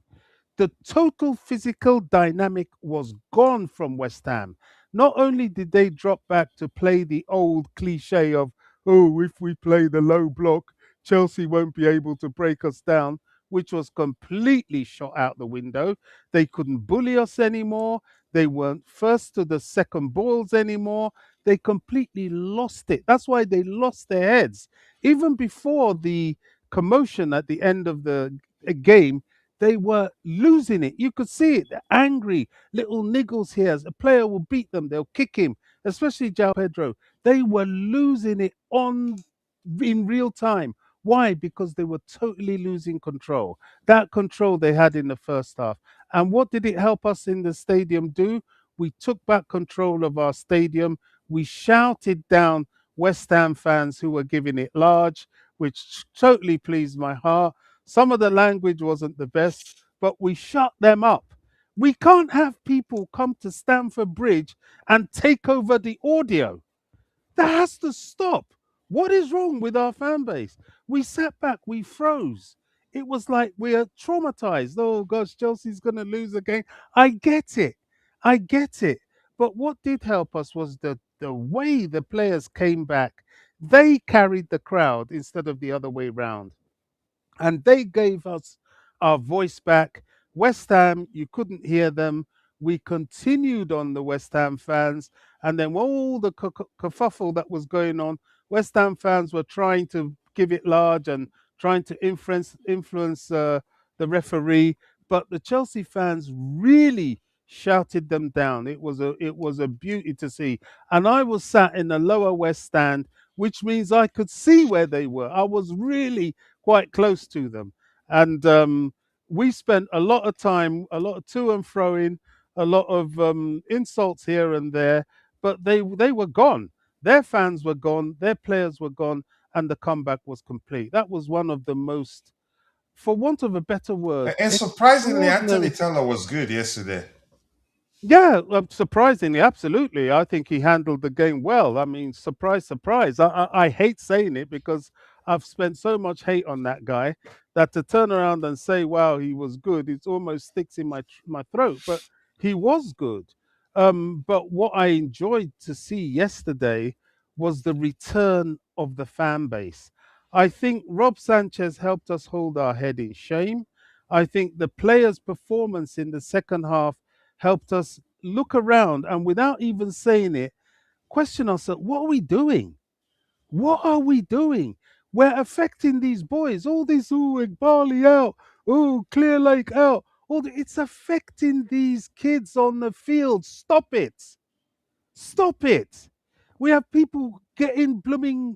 S5: The total physical dynamic was gone from West Ham. Not only did they drop back to play the old cliche of, oh, if we play the low block, Chelsea won't be able to break us down, which was completely shot out the window. They couldn't bully us anymore. They weren't first to the second balls anymore. They completely lost it. That's why they lost their heads. Even before the commotion at the end of the game, they were losing it. You could see it. They're angry, little niggles here. As a player will beat them, they'll kick him, especially Jao Pedro. They were losing it on in real time. Why? Because they were totally losing control. That control they had in the first half. And what did it help us in the stadium do? We took back control of our stadium. We shouted down West Ham fans who were giving it large, which totally pleased my heart. Some of the language wasn't the best, but we shut them up. We can't have people come to Stamford Bridge and take over the audio. That has to stop. What is wrong with our fan base? We sat back, we froze. It was like we are traumatized. Oh gosh, Chelsea's going to lose again. I get it. I get it. But what did help us was the way the players came back. They carried the crowd instead of the other way round, and they gave us our voice back. West Ham, you couldn't hear them. We continued on the West Ham fans, and then all the kerfuffle that was going on, West Ham fans were trying to give it large and trying to influence the referee, but the Chelsea fans really shouted them down. It was a beauty to see, and I was sat in the lower west stand, which means I could see where they were. I was really quite close to them. And we spent a lot of time, a lot of to and froing, a lot of insults here and there, but they were gone. Their fans were gone, their players were gone, and the comeback was complete. That was one of the most, for want of a better word,
S2: And surprisingly, Anthony
S5: extraordinary.
S2: Taylor was good yesterday.
S5: Yeah, surprisingly, absolutely. I think he handled the game well. I mean, surprise, surprise. I hate saying it because I've spent so much hate on that guy that to turn around and say, "Wow, he was good," it almost sticks in my throat. But he was good. But what I enjoyed to see yesterday was the return of the fan base. I think Rob Sanchez helped us hold our head in shame. I think the players' performance in the second half helped us look around and, without even saying it, question ourselves: what are we doing? What are we doing? We're affecting these boys. All this, oh, Igbali out, oh, Clear Lake out. It's affecting these kids on the field. Stop it. Stop it. We have people getting blooming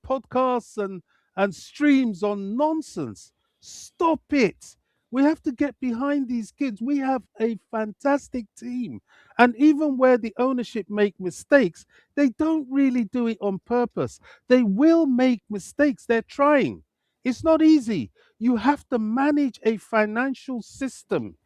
S5: podcasts and streams on nonsense. Stop it. We have to get behind these kids. We have a fantastic team. And even where the ownership make mistakes, they don't really do it on purpose. They will make mistakes. They're trying. It's not easy. You have to manage a financial system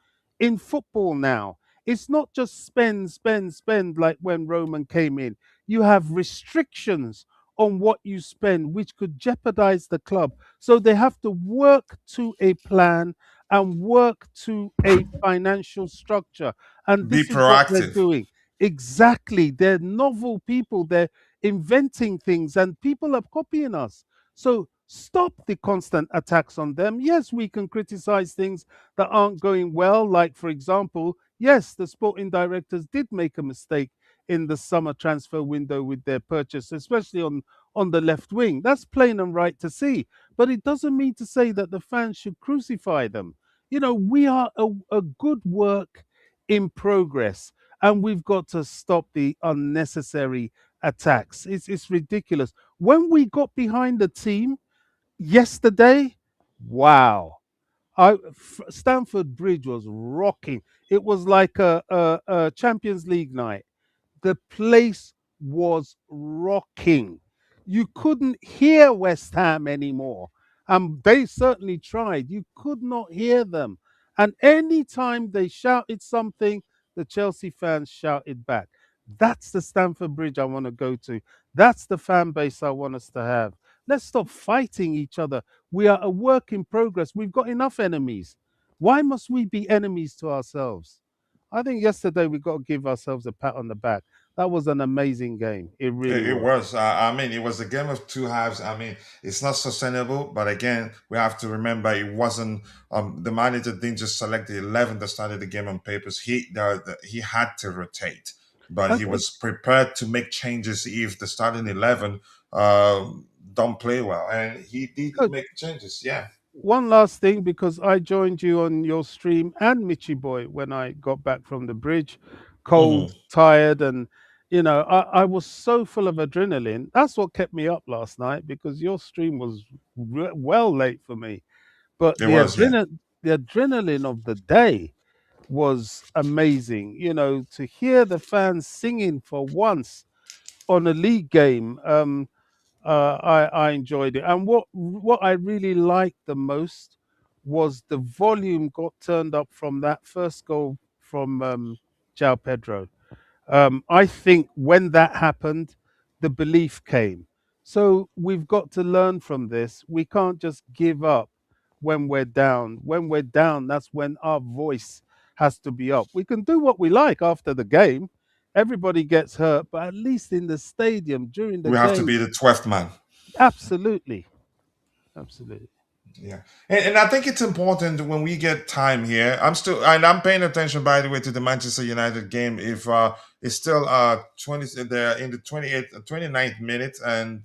S5: in football now. It's not just spend, spend, spend like when Roman came in. You have restrictions on what you spend, which could jeopardize the club. So they have to work to a plan and work to a financial structure. And
S2: Be
S5: this is what they're
S2: proactive.
S5: doing. Exactly. They're novel people. They're inventing things, and people are copying us. So stop the constant attacks on them. Yes, we can criticize things that aren't going well. Like, for example, yes, the sporting directors did make a mistake in the summer transfer window with their purchase, especially on the left wing. That's plain and right to see. But it doesn't mean to say that the fans should crucify them. We are a good work in progress, and we've got to stop the unnecessary attacks. It's ridiculous. When we got behind the team yesterday, wow. Stamford Bridge was rocking. It was like a Champions League night. The place was rocking. You couldn't hear West Ham anymore. They certainly tried. You could not hear them. And anytime they shouted something, the Chelsea fans shouted back. That's the Stamford Bridge I want to go to. That's the fan base I want us to have. Let's stop fighting each other. We are a work in progress. We've got enough enemies. Why must we be enemies to ourselves? I think yesterday we got to give ourselves a pat on the back. That was an amazing game. It really
S2: It
S5: was.
S2: was. I mean, it was a game of two halves. I mean, it's not sustainable. But again, we have to remember it wasn't. The manager didn't just select the 11 that started the game on papers. He had to rotate, but he
S5: And
S2: was prepared to make changes if the starting 11 uh, don't play well, and he did
S5: good.
S2: make changes. Yeah.
S5: One last thing, because I joined you on your stream and Mitchy Boy when I got back from the bridge, cold,
S2: Hmm.
S5: tired, and I was so full of adrenaline. That's what kept me up last night, because your stream was well late for me. But
S2: It was. Yeah.
S5: the adrenaline of the day was amazing. To hear the fans singing for once on a league game. I enjoyed it, and what I really liked the most was the volume got turned up from that first goal from João Pedro. I think when that happened, the belief came. So we've got to learn from this. We can't just give up when we're down. When we're down, that's when our voice has to be up. We can do what we like after the game. Everybody gets hurt, but at least in the stadium during the
S2: We have to
S5: game,
S2: be the 12th man.
S5: absolutely, absolutely.
S2: Yeah, and I think it's important when we get time here. I'm paying attention, by the way, to the Manchester United game. If it's still 20, they're in the 29th minute, and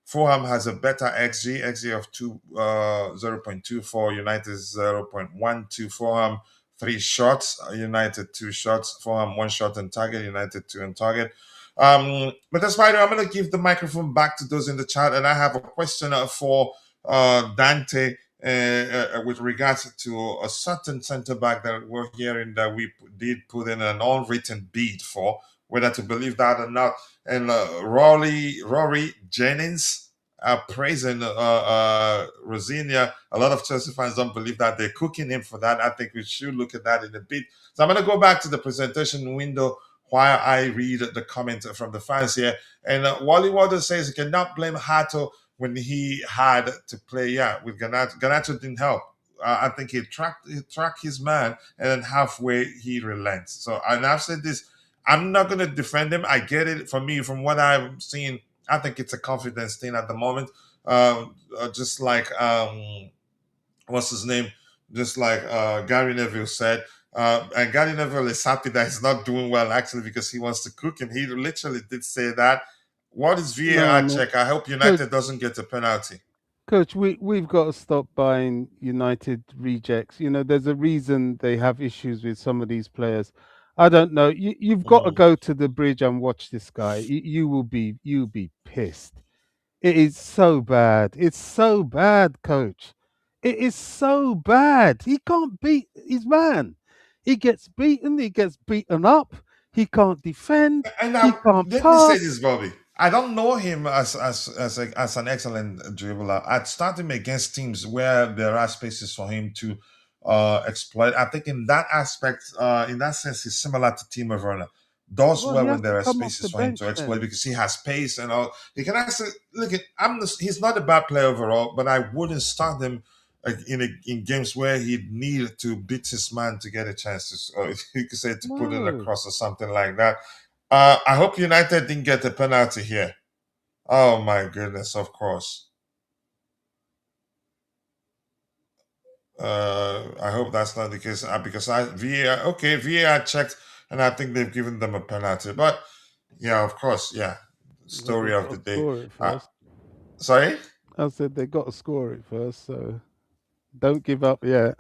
S2: Fulham has a better XG of 0.24, United 0.12. Fulham 3 shots, United 2 shots, Fulham 1 shot on target, United 2 on target. But that's fine. I'm going to give the microphone back to those in the chat, and I have a question for Dante with regards to a certain centre back that we're hearing that we did put in an unwritten bid for, whether to believe that or not. And Rory Jennings praising Rosenior. A lot of Chelsea fans don't believe that. They're cooking him for that. I think we should look at that in a bit. So I'm going to go back to the presentation window while I read the comments from the fans here. And Wally Water says you cannot blame Hato when he had to play, with Garnacho. Garnacho didn't help. I think he tracked his man, and then halfway he relents. So, and I've said this, I'm not going to defend him. I get it. For me, from what I've seen, I think it's a confidence thing at the moment. Just like what's his name? Just like Gary Neville said. And Gary Neville is happy that he's not doing well actually because he wants to cook, and he literally did say that. What is
S5: No,
S2: VAR
S5: no,
S2: check? I hope
S5: coach,
S2: United doesn't get a penalty.
S5: coach, we've got to stop buying United rejects. You know, there's a reason they have issues with some of these players. I don't know. You've got to
S2: Mhm.
S5: go to the bridge and watch this guy. You'll be pissed. It is so bad. It's so bad, coach. It is so bad. He can't beat his man. He gets beaten. He gets beaten up. He can't defend.
S2: And
S5: He
S2: now
S5: can't
S2: let me say
S5: pass.
S2: this, Bobby. I don't know him as an excellent dribbler. I'd start him against teams where there are spaces for him to exploit. I think in that aspect, in that sense, he's similar to Timo Werner. Does
S5: Well, he
S2: well
S5: has
S2: when
S5: to
S2: there are
S5: come off
S2: spaces
S5: the
S2: for him to
S5: bench
S2: exploit
S5: then.
S2: because he has pace and all. He can actually look at. He's not a bad player overall, but I wouldn't start him in games where he need to beat his man to get a chance to, or you could say to put it
S5: No.
S2: across or something like that. I hope United didn't get a penalty here. Oh my goodness, of course. I hope that's not the case because VAR, okay, VAR checked and I think they've given them a penalty. But yeah, of course, yeah.
S5: Well, they
S2: Story of
S5: got
S2: the
S5: to
S2: day.
S5: score it
S2: Uh,
S5: first.
S2: Sorry?
S5: I said they got to score it first, so don't give up yet.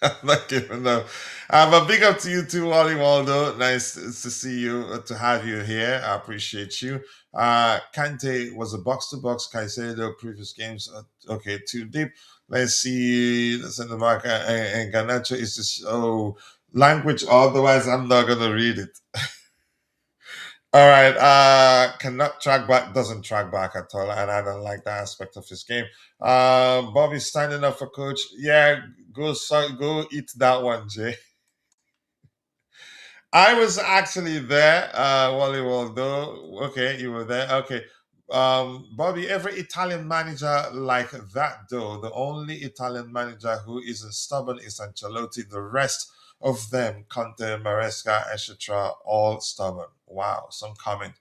S2: I'm not giving up. But big up to you too, Wally Waldo. Nice to see you, to have you here. I appreciate you. Kante was a box to box. Caicedo, previous games. Okay, too deep. Let's see. That's in the back. And Ganacho is just, oh, language. Otherwise, I'm not going to read it. All right. Cannot track back, doesn't track back at all. And I don't like that aspect of his game. Bobby's standing up for coach. Yeah, go eat that one, Jay. I was actually there, Wally Waldo. Okay, you were there. Okay. Bobby, every Italian manager like that, though. The only Italian manager who isn't stubborn is Ancelotti. The rest of them, Conte, Maresca, etc., all stubborn. Wow, some comment.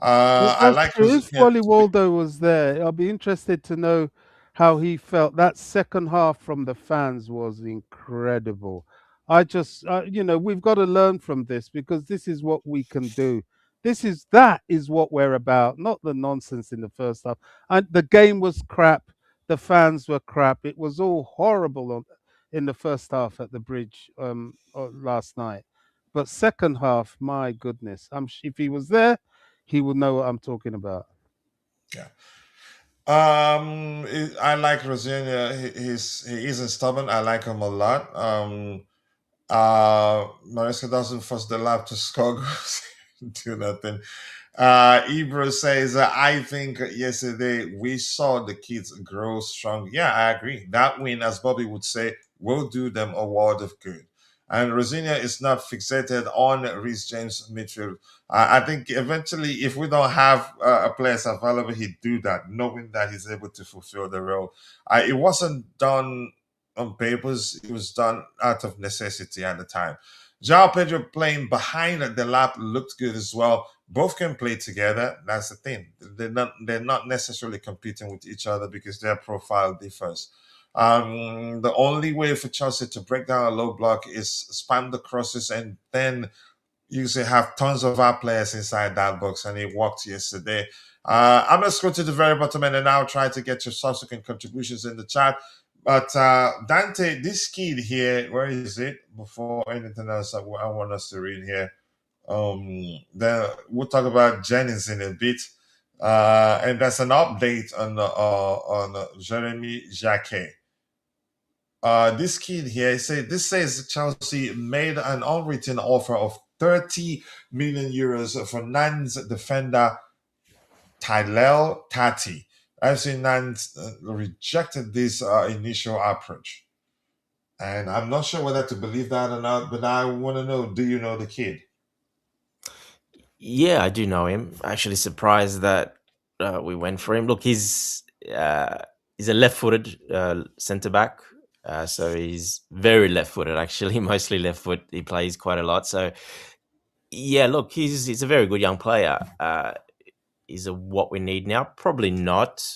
S2: I
S5: That's
S2: like
S5: true. If
S2: Rosenior
S5: Wally
S2: to be.
S5: Waldo was there, I'll be interested to know how he felt. That second half from the fans was incredible. We've got to learn from this because this is what we can do. That is what we're about, not the nonsense in the first half. And the game was crap. The fans were crap. It was all horrible in the first half at the bridge last night. But second half, my goodness, if he was there, he will know what I'm talking about.
S2: Yeah. I like Rosenior. He isn't stubborn. I like him a lot. Maresca doesn't force the lab to score goals. Do nothing. Ebro says, I think yesterday we saw the kids grow strong. Yeah, I agree. That win, as Bobby would say, will do them a world of good. And Rosinia is not fixated on Reece James midfield. I think eventually, if we don't have a players available, he'd do that, knowing that he's able to fulfill the role. It wasn't done on papers; it was done out of necessity at the time. João Pedro playing behind the lap looked good as well. Both can play together. That's the thing. They're not necessarily competing with each other because their profile differs. The only way for Chelsea to break down a low block is spam the crosses and then usually have tons of our players inside that box, and it worked yesterday. I'm going to scroll to the very bottom and then I'll try to get your subsequent contributions in the chat. But Dante, this kid here, where is it? Before anything else, I want us to read here. Then we'll talk about Jennings in a bit. And that's an update on Jeremy Jacquet. This kid here this says Chelsea made an unwritten offer of 30 million euros for Nantes defender Tylel Tati. FC Nantes rejected this initial approach. And I'm not sure whether to believe that or not, but I want to know, do you know the kid?
S4: Yeah, I do know him. Actually, surprised that we went for him. Look, he's a left-footed centre back, so he's very left-footed. Actually, mostly left foot. He plays quite a lot. So yeah, look, he's a very good young player. Is it what we need now? Probably not.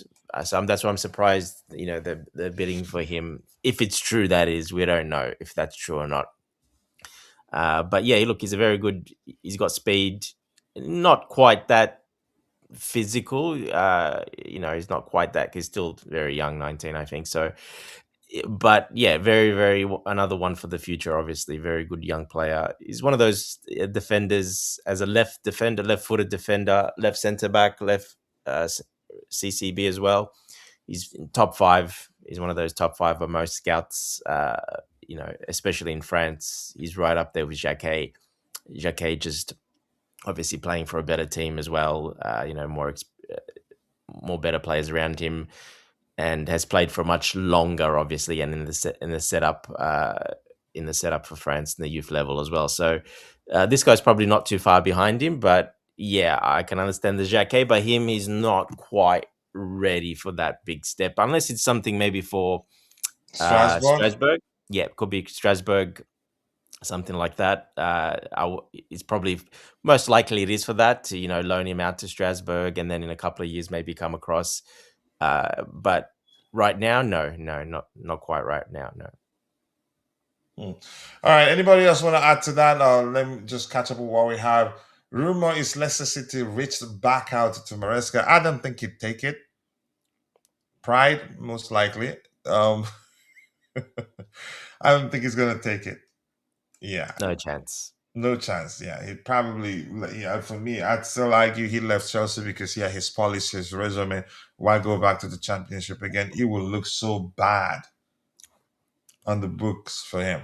S4: So that's why I'm surprised. They're bidding for him. If it's true, that is, we don't know if that's true or not. But yeah, look, he's a very good. He's got speed, not quite that physical. He's not quite that. He's still very young, 19, I think. So, but yeah, very, very another one for the future. Obviously, very good young player. He's one of those defenders as a left defender, left-footed defender, left centre back, left CCB as well. He's in top 5. He's one of those top 5 of most scouts. Especially in France, he's right up there with Jacquet. Jacquet just obviously playing for a better team as well. More better players around him, and has played for much longer, obviously, and in the setup for France in the youth level as well. So this guy's probably not too far behind him, but yeah, I can understand the Jacquet. But he's not quite ready for that big step, unless it's something maybe for Strasbourg. Yeah, it could be Strasbourg, something like that. It's probably most likely it is for that to loan him out to Strasbourg, and then in a couple of years maybe come across. But right now, no, not quite right now, no.
S2: All right. Anybody else want to add to that? Let me just catch up with what we have. Rumor is Leicester City reached back out to Maresca. I don't think he'd take it. Pride, most likely. I don't think he's going to take it. Yeah.
S4: No chance.
S2: No chance. Yeah. He'd probably, for me, I'd still argue he left Chelsea because, his policy, his resume, why go back to the Championship again? It will look so bad on the books for him.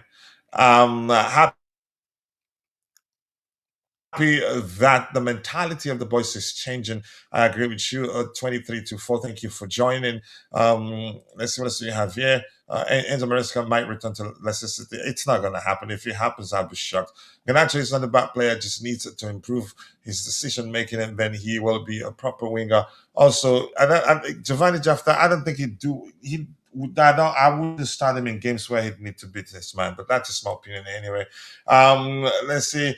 S2: Happy that the mentality of the boys is changing. I agree with you. 23-4. Thank you for joining. Let's see what else we have here. Enzo Maresca might return to Leicester City. It's not going to happen. If it happens, I'll be shocked. Garnacho is not a bad player, just needs to improve his decision making, and then he will be a proper winger. Also, Giovanni Jafta, I don't think I wouldn't start him in games where he'd need to beat this man, but that's a small opinion anyway. Let's see.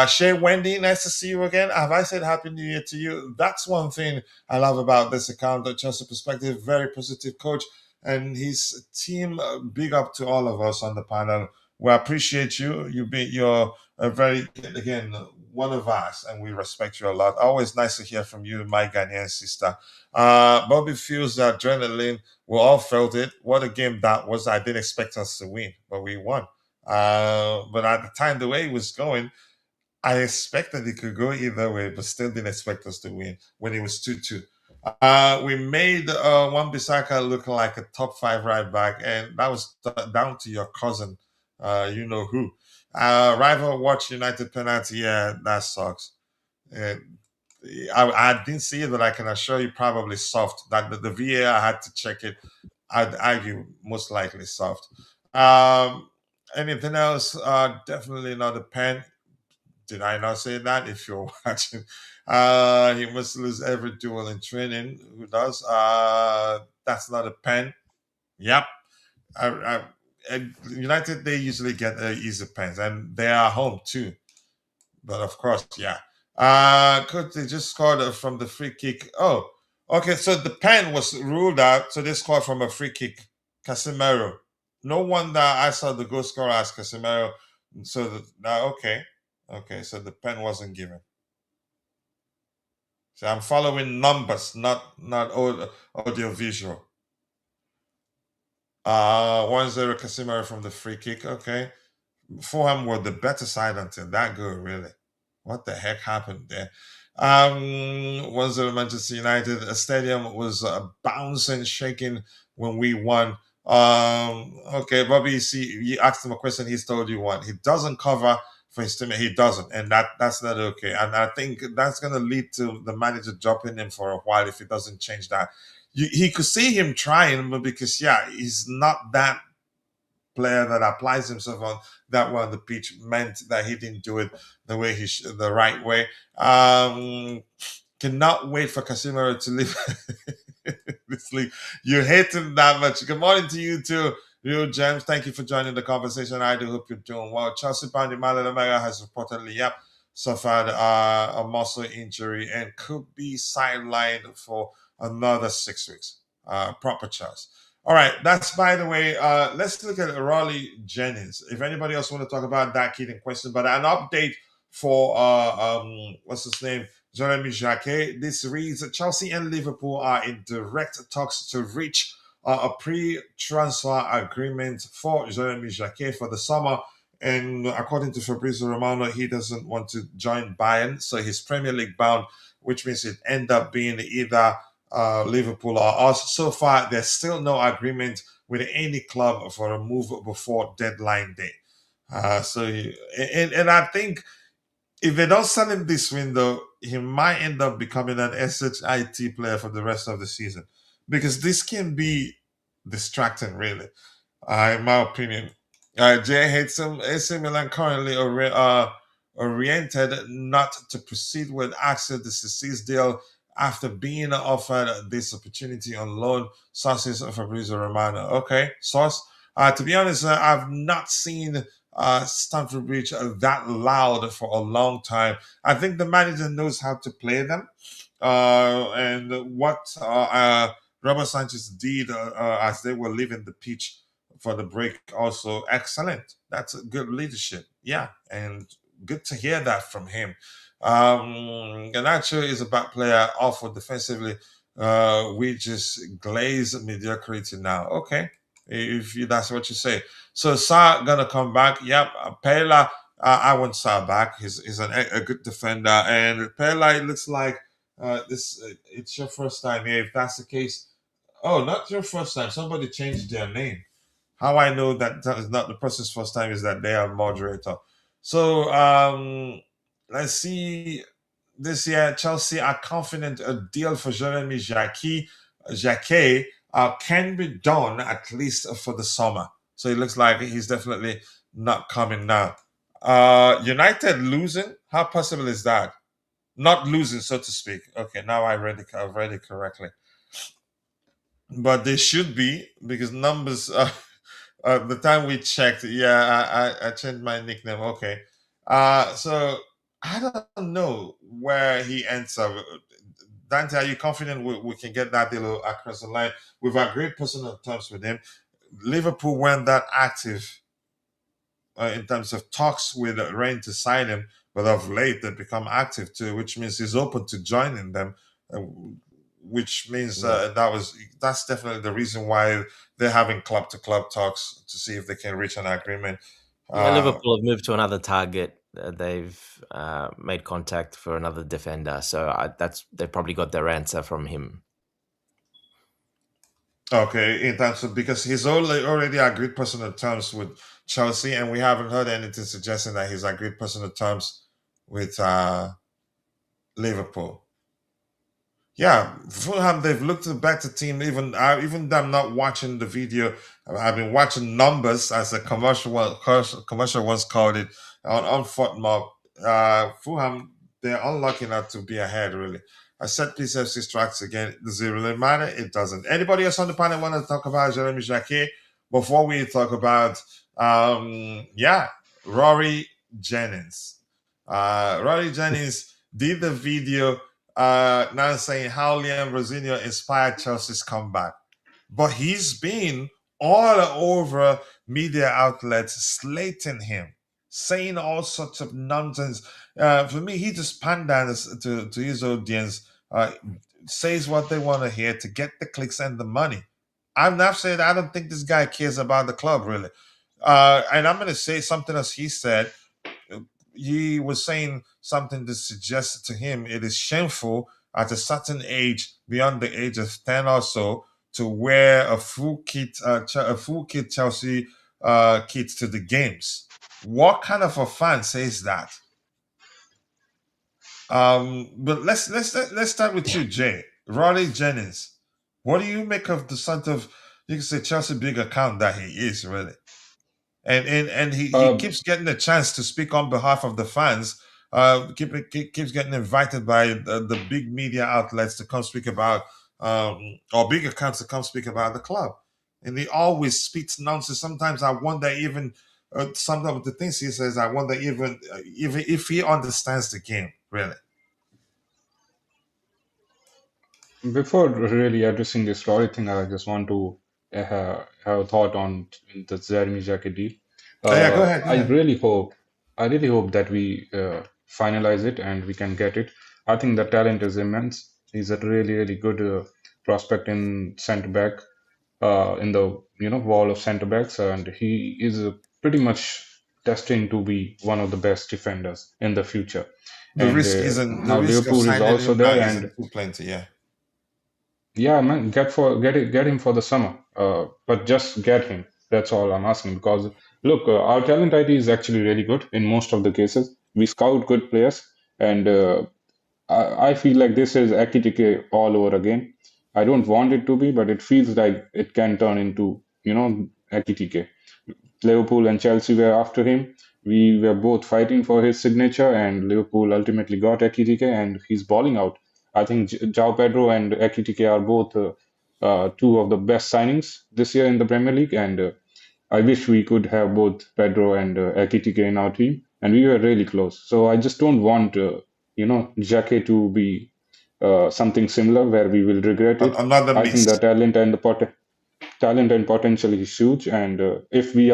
S2: Shea Wendy, nice to see you again. Have I said Happy New Year to you? That's one thing I love about this account, the Chelsea Perspective. Very positive coach and his team. Big up to all of us on the panel. We appreciate you. You're a very, again, one of us, and we respect you a lot. Always nice to hear from you, my Ghanaian sister. Bobby feels the adrenaline. We all felt it. What a game that was. I didn't expect us to win, but we won. But at the time, the way it was going, I expected it could go either way, but still didn't expect us to win when it was 2-2. We made Wan-Bissaka look like a top 5 right back, and that was down to your cousin, you know who. Rival watch United penalty. Yeah, that sucks. I didn't see it, but I can assure you probably soft. That the VAR had to check it. I'd argue most likely soft. Anything else? Definitely not a pen. Did I not say that? If you're watching, he must lose every duel in training. Who does? That's not a pen. Yep. United, they usually get easy pens, and they are home too. But of course, yeah. Could they just scored from the free kick? Oh, okay. So the pen was ruled out. So they scored from a free kick. Casemiro. No wonder I saw the goal scorer as Casemiro. So okay. Okay, so the pen wasn't given. So I'm following numbers, not audio visual. 1-0 Casemiro from the free kick. Okay. Fulham were the better side until that goal, really. What the heck happened there? 1-0 Manchester United. A stadium was bouncing, shaking when we won. Okay, Bobby, see, you asked him a question, he's told you one. He doesn't cover for his team. He doesn't, and that's not okay. And I think that's going to lead to the manager dropping him for a while if he doesn't change that. He could see him trying, but because, he's not that player that applies himself on that one on the pitch, meant that he didn't do it the way the right way. Cannot wait for Casemiro to leave this league. You hate him that much. Good morning to you too, Real James. Thank you for joining the conversation. I do hope you're doing well. Chelsea bound Emmanuel Omega has reportedly, suffered a muscle injury and could be sidelined for another 6 weeks. proper choice. All right, that's by the way. Let's look at Rory Jennings. If anybody else want to talk about that kid in question, but an update for what's his name, Jeremy Jacquet. This reads: Chelsea and Liverpool are in direct talks to reach a pre-transfer agreement for Jeremy Jacquet for the summer. And according to Fabrizio Romano, he doesn't want to join Bayern, so he's Premier League bound, which means it end up being either Liverpool or us. So far, there's still no agreement with any club for a move before deadline day. And I think if they don't sell him this window, he might end up becoming an SHIT player for the rest of the season, because this can be distracting, really, in my opinion. Jay hates him. AC Milan currently oriented not to proceed with Axel the Sissy's deal after being offered this opportunity on loan, sources of Fabrizio Romano. Okay, source. To be honest, I've not seen Stamford Bridge that loud for a long time. I think the manager knows how to play them. And what Robert Sanchez did as they were leaving the pitch for the break, also excellent. That's a good leadership. Yeah, and good to hear that from him. Ganacho is a bad player, awful defensively. We just glaze mediocrity now. Okay, if that's what you say. So Sarr gonna come back. Yep, Pela. I want Sarr back. He's a good defender, and Pela. It looks like this. It's your first time here. If that's the case, oh, not your first time. Somebody changed their name. How I know that is not the person's first time is that they are moderator. So let's see. This year, Chelsea are confident a deal for Jeremy Jacquet can be done at least for the summer. So it looks like he's definitely not coming now. United losing? How possible is that? Not losing, so to speak. Okay, now I've read it correctly. But they should be, because numbers. The time we checked, yeah, I changed my nickname. Okay, so I don't know where he ends up. Dante, are you confident we can get that deal across the line? We've agreed personal terms with him. Liverpool weren't that active in terms of talks with Rain to sign him, but of late they've become active too, which means he's open to joining them. Which means that's definitely the reason why they're having club to club talks to see if they can reach an agreement.
S4: Yeah, Liverpool have moved to another target. They've made contact for another defender, so they've probably got their answer from him.
S2: Okay, in terms of, because he's already agreed personal terms with Chelsea, and we haven't heard anything suggesting that he's agreed personal terms with Liverpool. Yeah, Fulham, they've looked a better team. Even though I'm not watching the video, I've been watching numbers, as a commercial once called it, on FOotMob. Fulham, they're unlucky not to be ahead, really. I said please FC strikes again. Does it really matter? It doesn't. Anybody else on the panel want to talk about Jeremy Jacquet before we talk about Rory Jennings? Rory Jennings did the video now saying how Liam Rosenior inspired Chelsea's comeback. But he's been all over media outlets slating him, saying all sorts of nonsense. For me, he just panders to his audience, says what they want to hear to get the clicks and the money. I've said I don't think this guy cares about the club, really. And I'm going to say something as he said. He was saying something that suggested to him it is shameful at a certain age, beyond the age of 10 or so, to wear a full kit Chelsea kit to the games. What kind of a fan says that? But let's start with you, Jay. Rory Jennings. What do you make of the sort of, you can say, Chelsea big account that he is, really? And he keeps getting a chance to speak on behalf of the fans. Keeps getting invited by the big media outlets to come speak about, or big accounts to come speak about the club. And he always speaks nonsense. Sometimes I wonder even some of the things he says. I wonder even if he understands the game, really.
S3: Before really addressing this Rory thing, I just want to have a thought on the Jeremy Jacquet deal.
S2: Oh, yeah, go ahead, go ahead.
S3: I really hope that we finalize it and we can get it. I think the talent is immense. He's a really, really good prospect in centre back, in the wall of centre backs, and he is pretty much destined to be one of the best defenders in the future. And
S2: The
S3: now
S2: risk of
S3: Liverpool is
S2: signing
S3: also
S2: him now
S3: there, and
S2: isn't too plenty, yeah.
S3: yeah, man, get him for the summer. But just get him. That's all I'm asking. Because look, our talent ID is actually really good in most of the cases. We scout good players, and I feel like this is Ekitike all over again. I don't want it to be, but it feels like it can turn into Ekitike. Liverpool and Chelsea were after him. We were both fighting for his signature, and Liverpool ultimately got Ekitike, and he's balling out. I think João Pedro and Ekitike are both two of the best signings this year in the Premier League, and I wish we could have both Pedro and Ekitike in our team, and we were really close. So I just don't want, Jacquet to be something similar where we will regret it.
S2: Another
S3: I think the
S2: miss.
S3: talent and potential is huge, and if we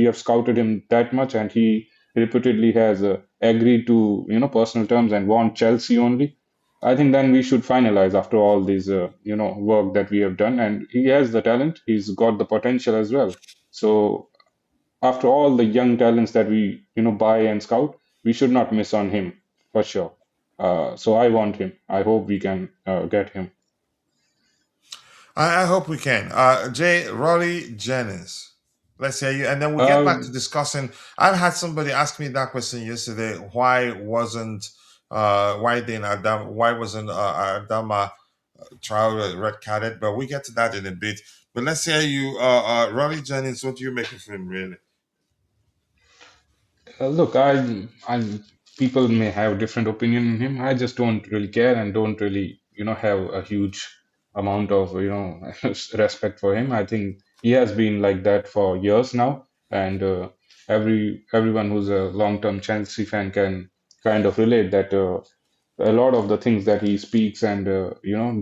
S3: have scouted him that much and he repeatedly has agreed to personal terms and want Chelsea only, I think then we should finalize after all this work that we have done. And he has the talent, he's got the potential as well. So after all the young talents that we buy and scout, we should not miss on him for sure. So I want him. I hope we can get him.
S2: I hope we can. Rory Jennings. Let's hear you. And then we'll get back to
S3: Um,
S2: discussing. I've had somebody ask me that question yesterday. Why wasn't Adama Traore red carded? But we get to that in a bit. But let's hear you, Rory Jennings. What do you make of him, really?
S3: Look, people may have different opinion in him. I just don't really care and don't really, have a huge amount of, respect for him. I think he has been like that for years now, and everyone who's a long-term Chelsea fan can kind of relate that a lot of the things that he speaks and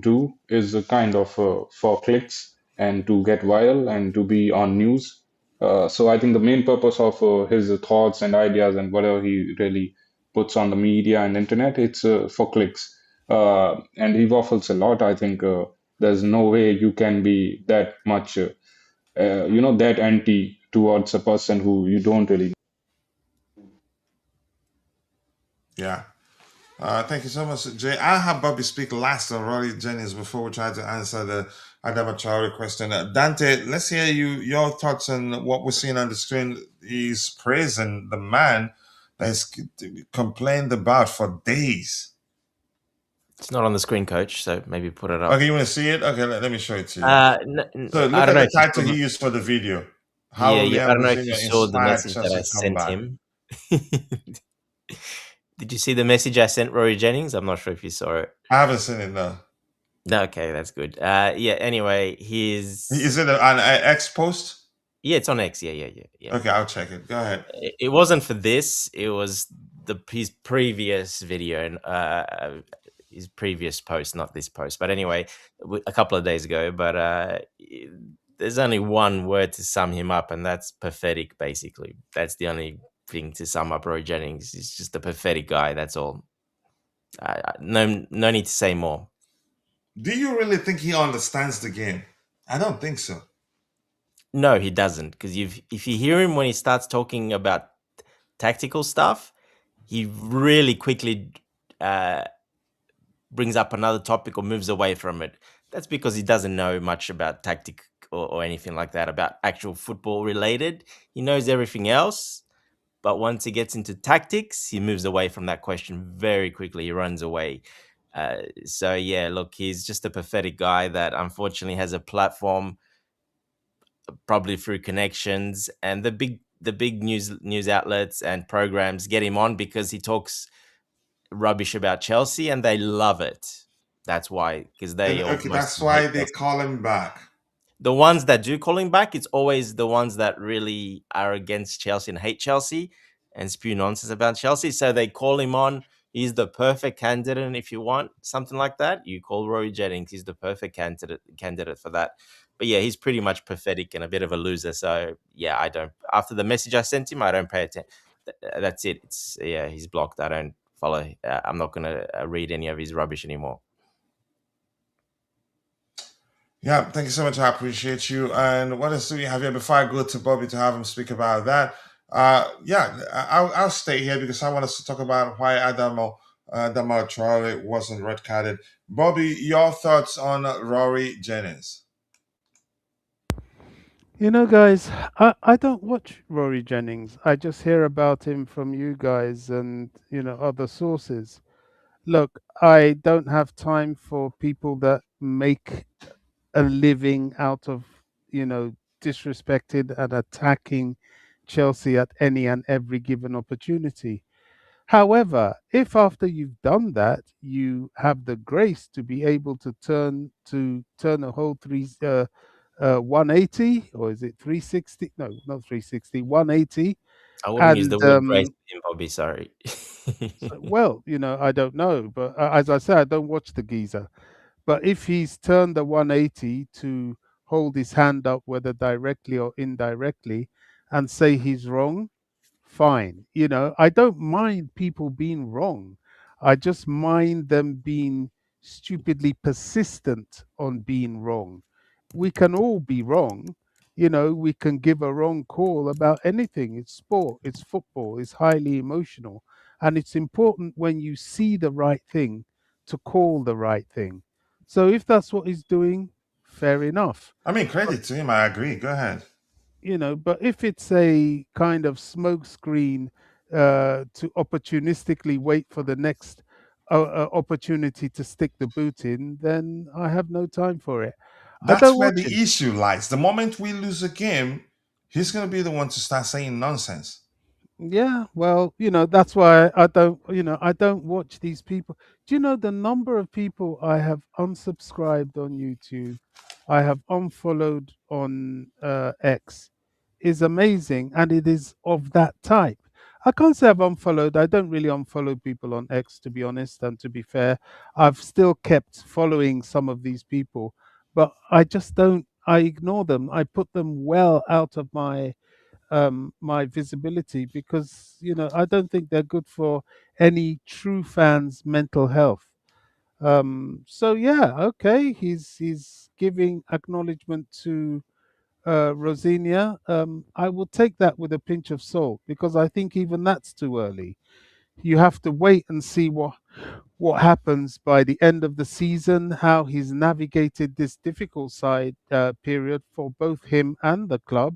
S3: do is a kind of for clicks and to get viral and to be on news. So I think the main purpose of his thoughts and ideas and whatever he really puts on the media and internet, it's for clicks. And he waffles a lot. I think there's no way you can be that much, that anti towards a person who you don't really.
S2: Yeah. Thank you so much, Jay. I'll have Bobby speak last on Rory Jennings before we try to answer the Adama Traore question. Dante, let's hear your thoughts on what we're seeing on the screen. He's praising the man that's complained about for days.
S4: It's not on the screen, Coach, so maybe put it up.
S2: Okay, you want to see it? Okay, let me show it to you. So
S4: I
S2: look
S4: don't
S2: at
S4: know
S2: the
S4: if you
S2: title
S4: saw
S2: he used for the video.
S4: I
S2: How Liam
S4: don't know if you
S2: Rosenior
S4: saw the
S2: inspired
S4: message that
S2: Chelsea
S4: I
S2: to come
S4: sent
S2: back.
S4: him. Did you see the message I sent Rory Jennings? I'm not sure if you saw it.
S2: I haven't seen it, no.
S4: No, okay, that's good. Yeah. Anyway,
S2: Is it an X post?
S4: yeah, it's on X. Yeah.
S2: Okay, I'll check it. Go ahead.
S4: It wasn't for this. It was his previous video and his previous post, not this post. But anyway, a couple of days ago. But there's only one word to sum him up, and that's pathetic. Basically, that's the only thing to sum up Roy Jennings. He's just a pathetic guy. That's all. No need to say more.
S2: Do you really think he understands the game? I don't think so.
S4: No, he doesn't. Because if you hear him when he starts talking about tactical stuff, he really quickly brings up another topic or moves away from it. That's because he doesn't know much about tactic or anything like that, about actual football related. He knows everything else, but once he gets into tactics, he moves away from that question very quickly. He runs away. So yeah, look, he's just a pathetic guy that unfortunately has a platform, probably through connections, and the big news outlets and programs get him on because he talks rubbish about Chelsea and they love it. That's why, because they
S2: Okay, that's why they call him back.
S4: the ones that do call him back, it's always the ones that really are against Chelsea and hate Chelsea and spew nonsense about Chelsea. So they call him on He's the perfect candidate, and if you want something like that, you call Rory Jennings. He's the perfect candidate for that. But yeah, he's pretty much pathetic and a bit of a loser. So yeah, I don't. After the message I sent him, I don't pay attention. That's it. It's yeah, he's blocked. I don't follow. I'm not gonna read any of his rubbish anymore.
S2: Yeah, thank you so much. I appreciate you. And what else do we have here before I go to Bobby to have him speak about that? Yeah, I'll stay here because I want us to talk about why Adamo Traore wasn't red carded. Bobby, your thoughts on Rory Jennings?
S5: You know, guys, I don't watch Rory Jennings. I just hear about him from you guys and, other sources. Look, I don't have time for people that make a living out of, disrespecting and attacking Chelsea at any and every given opportunity. However, if after you've done that, you have the grace to be able to turn a whole 180, or is it 360? No, not 360, 180.
S4: I wouldn't use the
S5: And
S4: word grace with him, Bobby. Sorry.
S5: well, I don't know, but as I said, I don't watch the geezer. But if he's turned the 180 to hold his hand up, whether directly or indirectly, and say he's wrong, fine. I don't mind people being wrong. I just mind them being stupidly persistent on being wrong. We can all be wrong. We can give a wrong call about anything. It's sport, it's football, it's highly emotional. And it's important when you see the right thing to call the right thing. So if that's what he's doing, fair enough.
S2: I mean, credit to him. I agree. Go ahead.
S5: But if it's a kind of smokescreen to opportunistically wait for the next opportunity to stick the boot in, then I have no time for it. I
S2: That's
S5: don't
S2: where
S5: watch
S2: the
S5: him.
S2: issue lies. The moment we lose a game, he's going to be the one to start saying nonsense.
S5: Yeah, well, that's why I don't watch these people. Do you know the number of people I have unsubscribed on YouTube, I have unfollowed on X, is amazing, and it is of that type. I can't say I've unfollowed. I don't really unfollow people on X, to be honest, and to be fair, I've still kept following some of these people, but I just don't. I ignore them. I put them well out of my visibility, because I don't think they're good for any true fans' mental health. So yeah, okay, he's giving acknowledgement to Rosenior. I will take that with a pinch of salt, because I think even that's too early. You have to wait and see what happens by the end of the season, how he's navigated this difficult side period for both him and the club,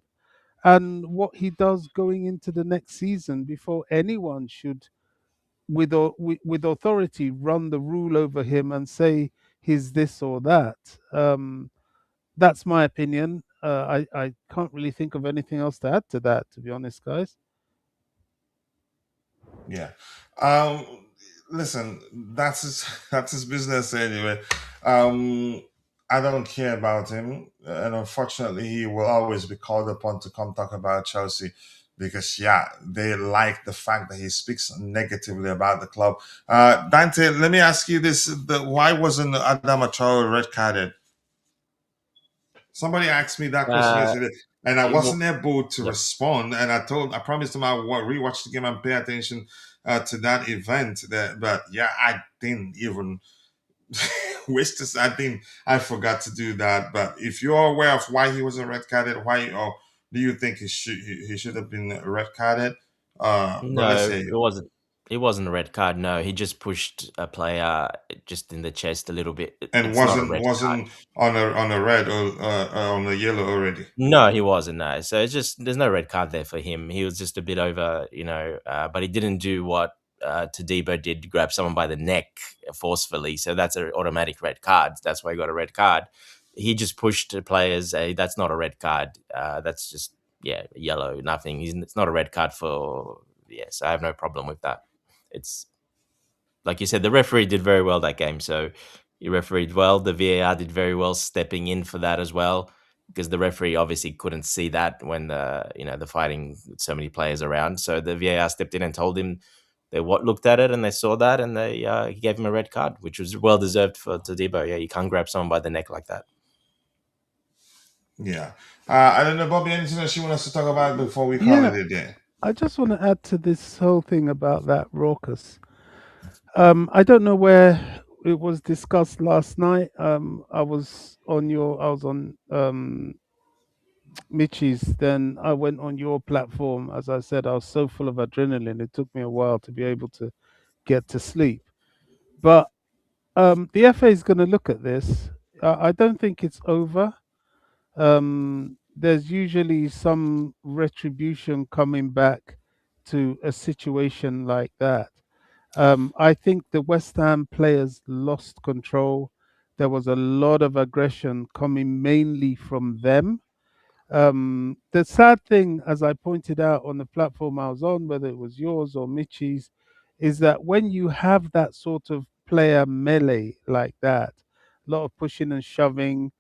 S5: and what he does going into the next season, before anyone should, with authority, run the rule over him and say he's this or that. That's my opinion. I can't really think of anything else to add to that, to be honest, guys.
S2: Yeah. Um, listen, that's his business anyway. Um, I don't care about him, and unfortunately, he will always be called upon to come talk about Chelsea because, yeah, they like the fact that he speaks negatively about the club. Dante, let me ask you this: why wasn't Adama Traore red carded? Somebody asked me that question
S4: uh,
S2: yesterday, and I
S4: it will,
S2: wasn't able to
S4: yep.
S2: respond. And I promised them I would rewatch the game and pay attention to that event. But yeah, I didn't even waste this. I think I forgot to do that. But if you're aware of why he wasn't red carded, why or do you think he should have been red carded? But let's
S4: No,
S2: say
S4: it wasn't. It wasn't a red card. No, he just pushed a player just in the chest a little bit.
S2: and
S4: It's not a red card.
S2: wasn't on a red or on a yellow already.
S4: No, he wasn't. No, so it's just there's no red card there for him. He was just a bit over, but he didn't do what Todibo did, grab someone by the neck forcefully. So that's an automatic red card. That's why he got a red card. He just pushed the players. That's not a red card. That's just yellow. Nothing. It's not a red card for. Yes, I have no problem with that. It's like you said, the referee did very well that game. So he refereed well. The VAR did very well stepping in for that as well, because the referee obviously couldn't see that when the fighting with so many players around. So the VAR stepped in and told him looked at it and they saw that, and he gave him a red card, which was well deserved for Todibo. Yeah, you can't grab someone by the neck like that.
S2: Yeah. I don't know, Bobby, anything else you want us to talk about before we call
S5: Yeah,
S2: it a day?
S5: I just want to add to this whole thing about that raucous. I don't know where it was discussed last night. I was on Mitchie's. Then I went on your platform. As I said, I was so full of adrenaline. It took me a while to be able to get to sleep. But the FA is going to look at this. I don't think it's over. There's usually some retribution coming back to a situation like that. I think the West Ham players lost control. There was a lot of aggression coming mainly from them. The sad thing, as I pointed out on the platform I was on, whether it was yours or Mitchie's, is that when you have that sort of player melee like that, a lot of pushing and shoving,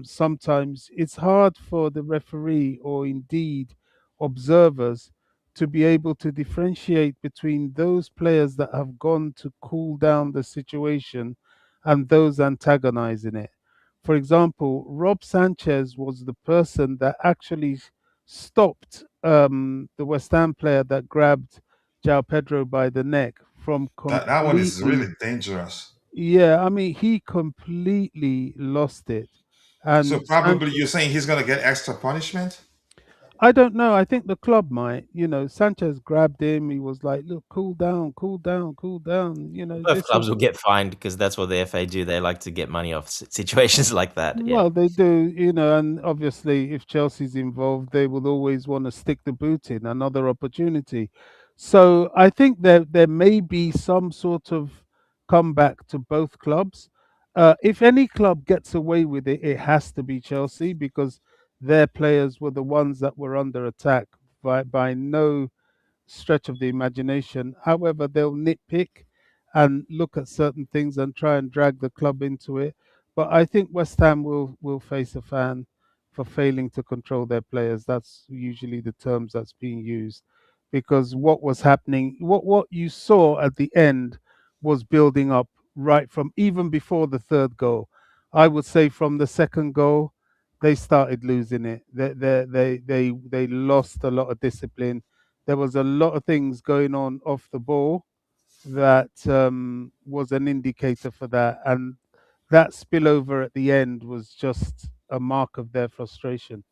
S5: sometimes it's hard for the referee or indeed observers to be able to differentiate between those players that have gone to cool down the situation and those antagonizing it. For example, Rob Sanchez was the person that actually stopped the West Ham player that grabbed João Pedro by the neck from
S2: That one is really
S5: completely.
S2: dangerous.
S5: Yeah, I mean, he completely lost it.
S2: So
S5: And
S2: probably you're saying he's gonna get extra punishment?
S5: I don't know. I think the club might. Sanchez grabbed him. He was like, "Look, cool down, cool down, cool down."
S4: Both
S5: This is
S4: clubs will get fined because that's what the FA do. They like to get money off situations like that. Yeah.
S5: Well, they do, and obviously, if Chelsea's involved, they will always want to stick the boot in another opportunity. So I think there may be some sort of comeback to both clubs. If any club gets away with it, it has to be Chelsea because their players were the ones that were under attack by no stretch of the imagination. However, they'll nitpick and look at certain things and try and drag the club into it. But I think West Ham will face a fan for failing to control their players. That's usually the terms that's being used, because what was happening, what you saw at the end, was building up right from even before the third goal. I would say from the second goal, they started losing it. They lost a lot of discipline. There was a lot of things going on off the ball that was an indicator for that. And that spillover at the end was just a mark of their frustration.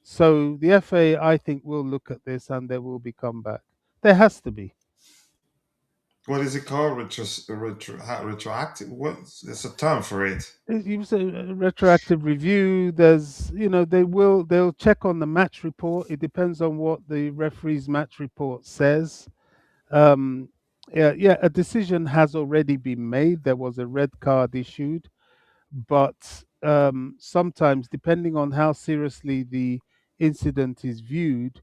S5: So the FA, I think, will look at this and there will be comeback. There has to be.
S2: What is it called? Retroactive? What? There's a term for it.
S5: You say retroactive review. They'll check on the match report. It depends on what the referee's match report says. Um, yeah, a decision has already been made. There was a red card issued, but sometimes, depending on how seriously the incident is viewed,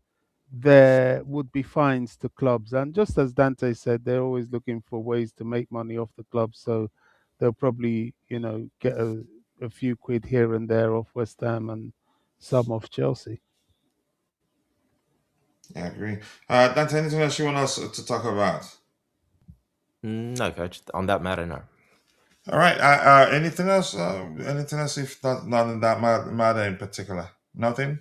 S5: there would be fines to clubs. And just as Dante said, they're always looking for ways to make money off the clubs. So they'll probably, get a few quid here and there off West Ham and some off Chelsea.
S2: Yeah, I agree. Dante, anything else you want us to talk about?
S4: No, coach. On that matter, no.
S2: All right. Anything else? Anything else? If not in that matter in particular, nothing.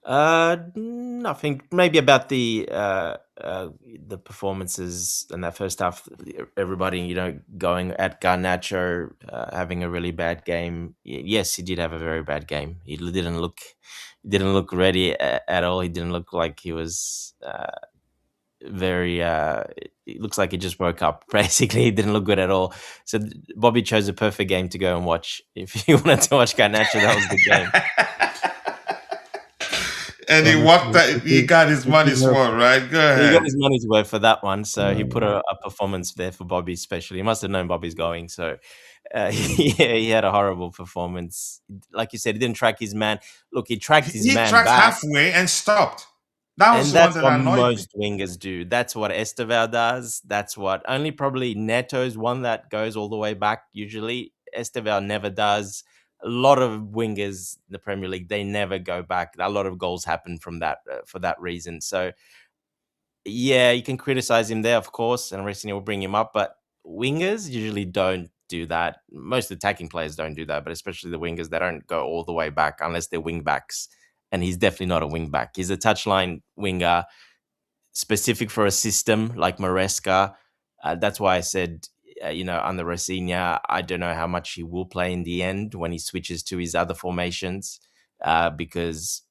S4: Nothing. Maybe about the performances in that first half. Everybody, going at Garnacho, having a really bad game. Yes, he did have a very bad game. He didn't look ready at all. He didn't look like he was very. It looks like he just woke up. Basically, he didn't look good at all. So Bobby chose a perfect game to go and watch. If you wanted to watch Garnacho, that was the game.
S2: And he walked that. He got his money's worth, right? Go ahead.
S4: He got his money's worth for that one, so he put a performance there for Bobby especially. He must have known Bobby's going, so he had a horrible performance. Like you said, he didn't track his man. Look, he tracked his
S2: He
S4: man
S2: tracked
S4: back,
S2: halfway and stopped. That was
S4: and
S2: the one
S4: that's
S2: that
S4: what
S2: annoyed me.
S4: most wingers do. That's what Estevao does. That's what only probably Neto's one that goes all the way back. Usually, Estevao never does. A lot of wingers in the Premier League, they never go back. A lot of goals happen from that for that reason. So Yeah, you can criticize him there, of course, and Rosenior will bring him up, but wingers usually don't do that. Most attacking players don't do that, but especially the wingers, they don't go all the way back unless they're wing backs. And he's definitely not a wing back. He's a touchline winger, specific for a system like Maresca. That's why I said, under Rosenior, I don't know how much he will play in the end when he switches to his other formations, because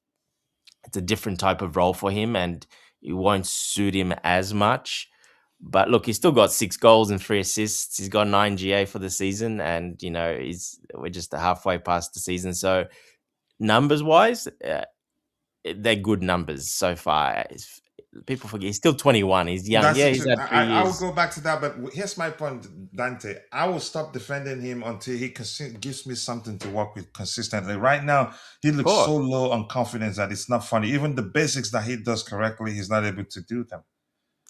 S4: it's a different type of role for him and it won't suit him as much. But look, he's still got 6 goals and 3 assists. He's got 9 GA for the season, and we're just halfway past the season. So numbers wise, they're good numbers so far. People forget he's still 21. He's young.
S2: That's
S4: Yeah,
S2: the
S4: he's
S2: truth.
S4: had 3
S2: I will
S4: years.
S2: go back to that, but here's my point, Dante. I will stop defending him until he gives me something to work with consistently. Right now, he looks
S4: course.
S2: so low on confidence that it's not funny. Even the basics that he does correctly, he's not able to do them.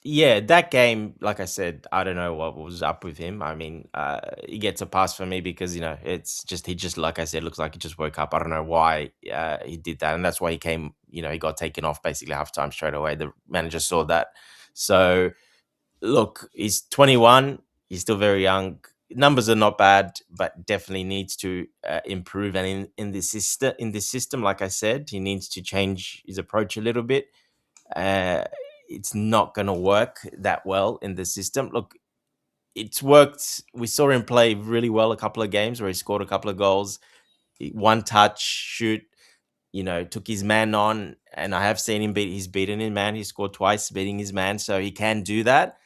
S4: Yeah, that game, like I said, I don't know what was up with him. I mean, he gets a pass for me because it's just he just like I said, looks like he just woke up. I don't know why he did that, and that's why he came. He got taken off basically halftime straight away. The manager saw that. So look, he's 21. He's still very young. Numbers are not bad, but definitely needs to improve. And in this system, like I said, he needs to change his approach a little bit. It's not going to work that well in the system. Look, it's worked. We saw him play really well a couple of games where he scored a couple of goals, one touch, shoot, took his man on. And I have seen him he's beaten his man. He scored twice, beating his man. So he can do that.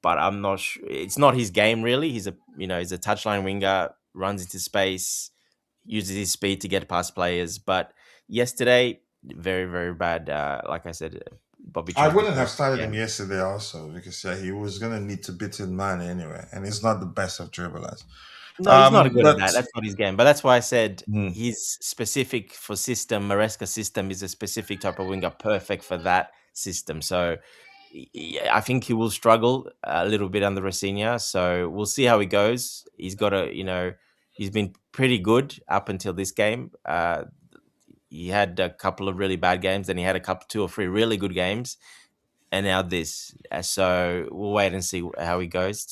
S4: But I'm not sure. It's not his game, really. He's a touchline winger, runs into space, uses his speed to get past players. But yesterday, very, very bad. Like I said, Bobby.
S2: I wouldn't have started him yesterday also because he was going to need to beat his man anyway, and he's not the best of dribblers.
S4: No, he's not good at that. That's not his game. But that's why I said he's specific for system. Maresca system is a specific type of winger, perfect for that system. So I think he will struggle a little bit under Rosenior. So we'll see how he goes. He's got he's been pretty good up until this game. He had a couple of really bad games, then he had 2 or 3 really good games, and now this. So we'll wait and see how he goes.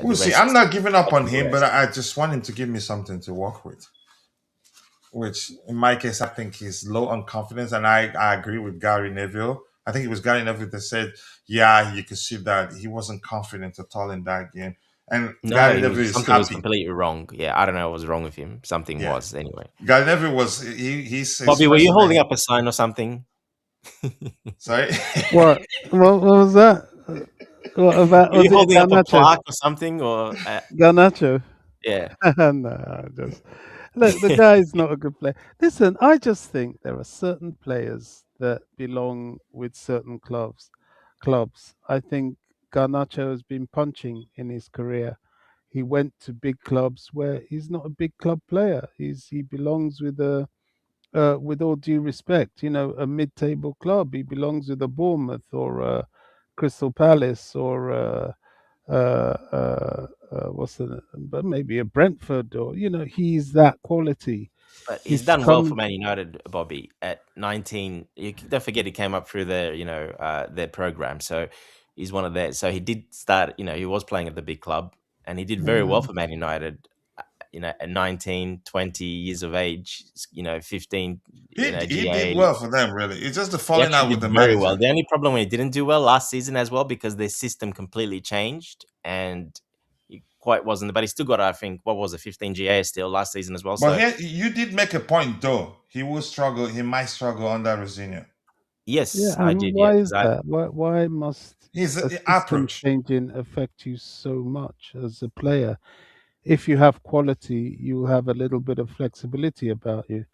S2: We'll see. I'm not giving up on him, but I just want him to give me something to work with. Which, in my case, I think he's low on confidence, and I agree with Gary Neville. I think it was Gary Neville that said, "Yeah, you could see that he wasn't confident at all in that game." And
S4: No,
S2: Gary Neville is
S4: something
S2: happy.
S4: was completely wrong. Yeah, I don't know what was wrong with him. Something was anyway.
S2: Gary Neville was he's
S4: Bobby, were you holding up a sign or something?
S2: Sorry.
S5: What was that? What about?
S4: Were you
S5: Was
S4: holding
S5: it
S4: up a
S5: Garnacho?
S4: plaque or something? Or
S5: Garnacho?
S4: yeah.
S5: No, just look. The guy's not a good player. Listen, I just think there are certain players that belong with certain clubs. I think Garnacho has been punching in his career. He went to big clubs where he's not a big club player. He belongs with all due respect, a mid-table club. He belongs with a Bournemouth or a Crystal Palace or but maybe a Brentford or he's that quality.
S4: But he's done well for Man United, Bobby. At 19, don't forget he came up through their program. So he's one of their. So he did start. He was playing at the big club, and he did very well for Man United. At 19, 20 years of age, 15.
S2: He did well for them, really. It's just the falling out with the
S4: very
S2: manager.
S4: well. The only problem he didn't do well last season as well because their system completely changed and he quite wasn't. But he still got, I think, what was it, 15 GA still last season as well.
S2: But here, you did make a point, though. He will struggle. He might struggle under Rosenior.
S4: Yes,
S5: Yeah,
S4: I did.
S5: Why is that? Why must
S2: his
S5: a system
S2: approach
S5: changing affect you so much as a player? If you have quality, you have a little bit of flexibility about you.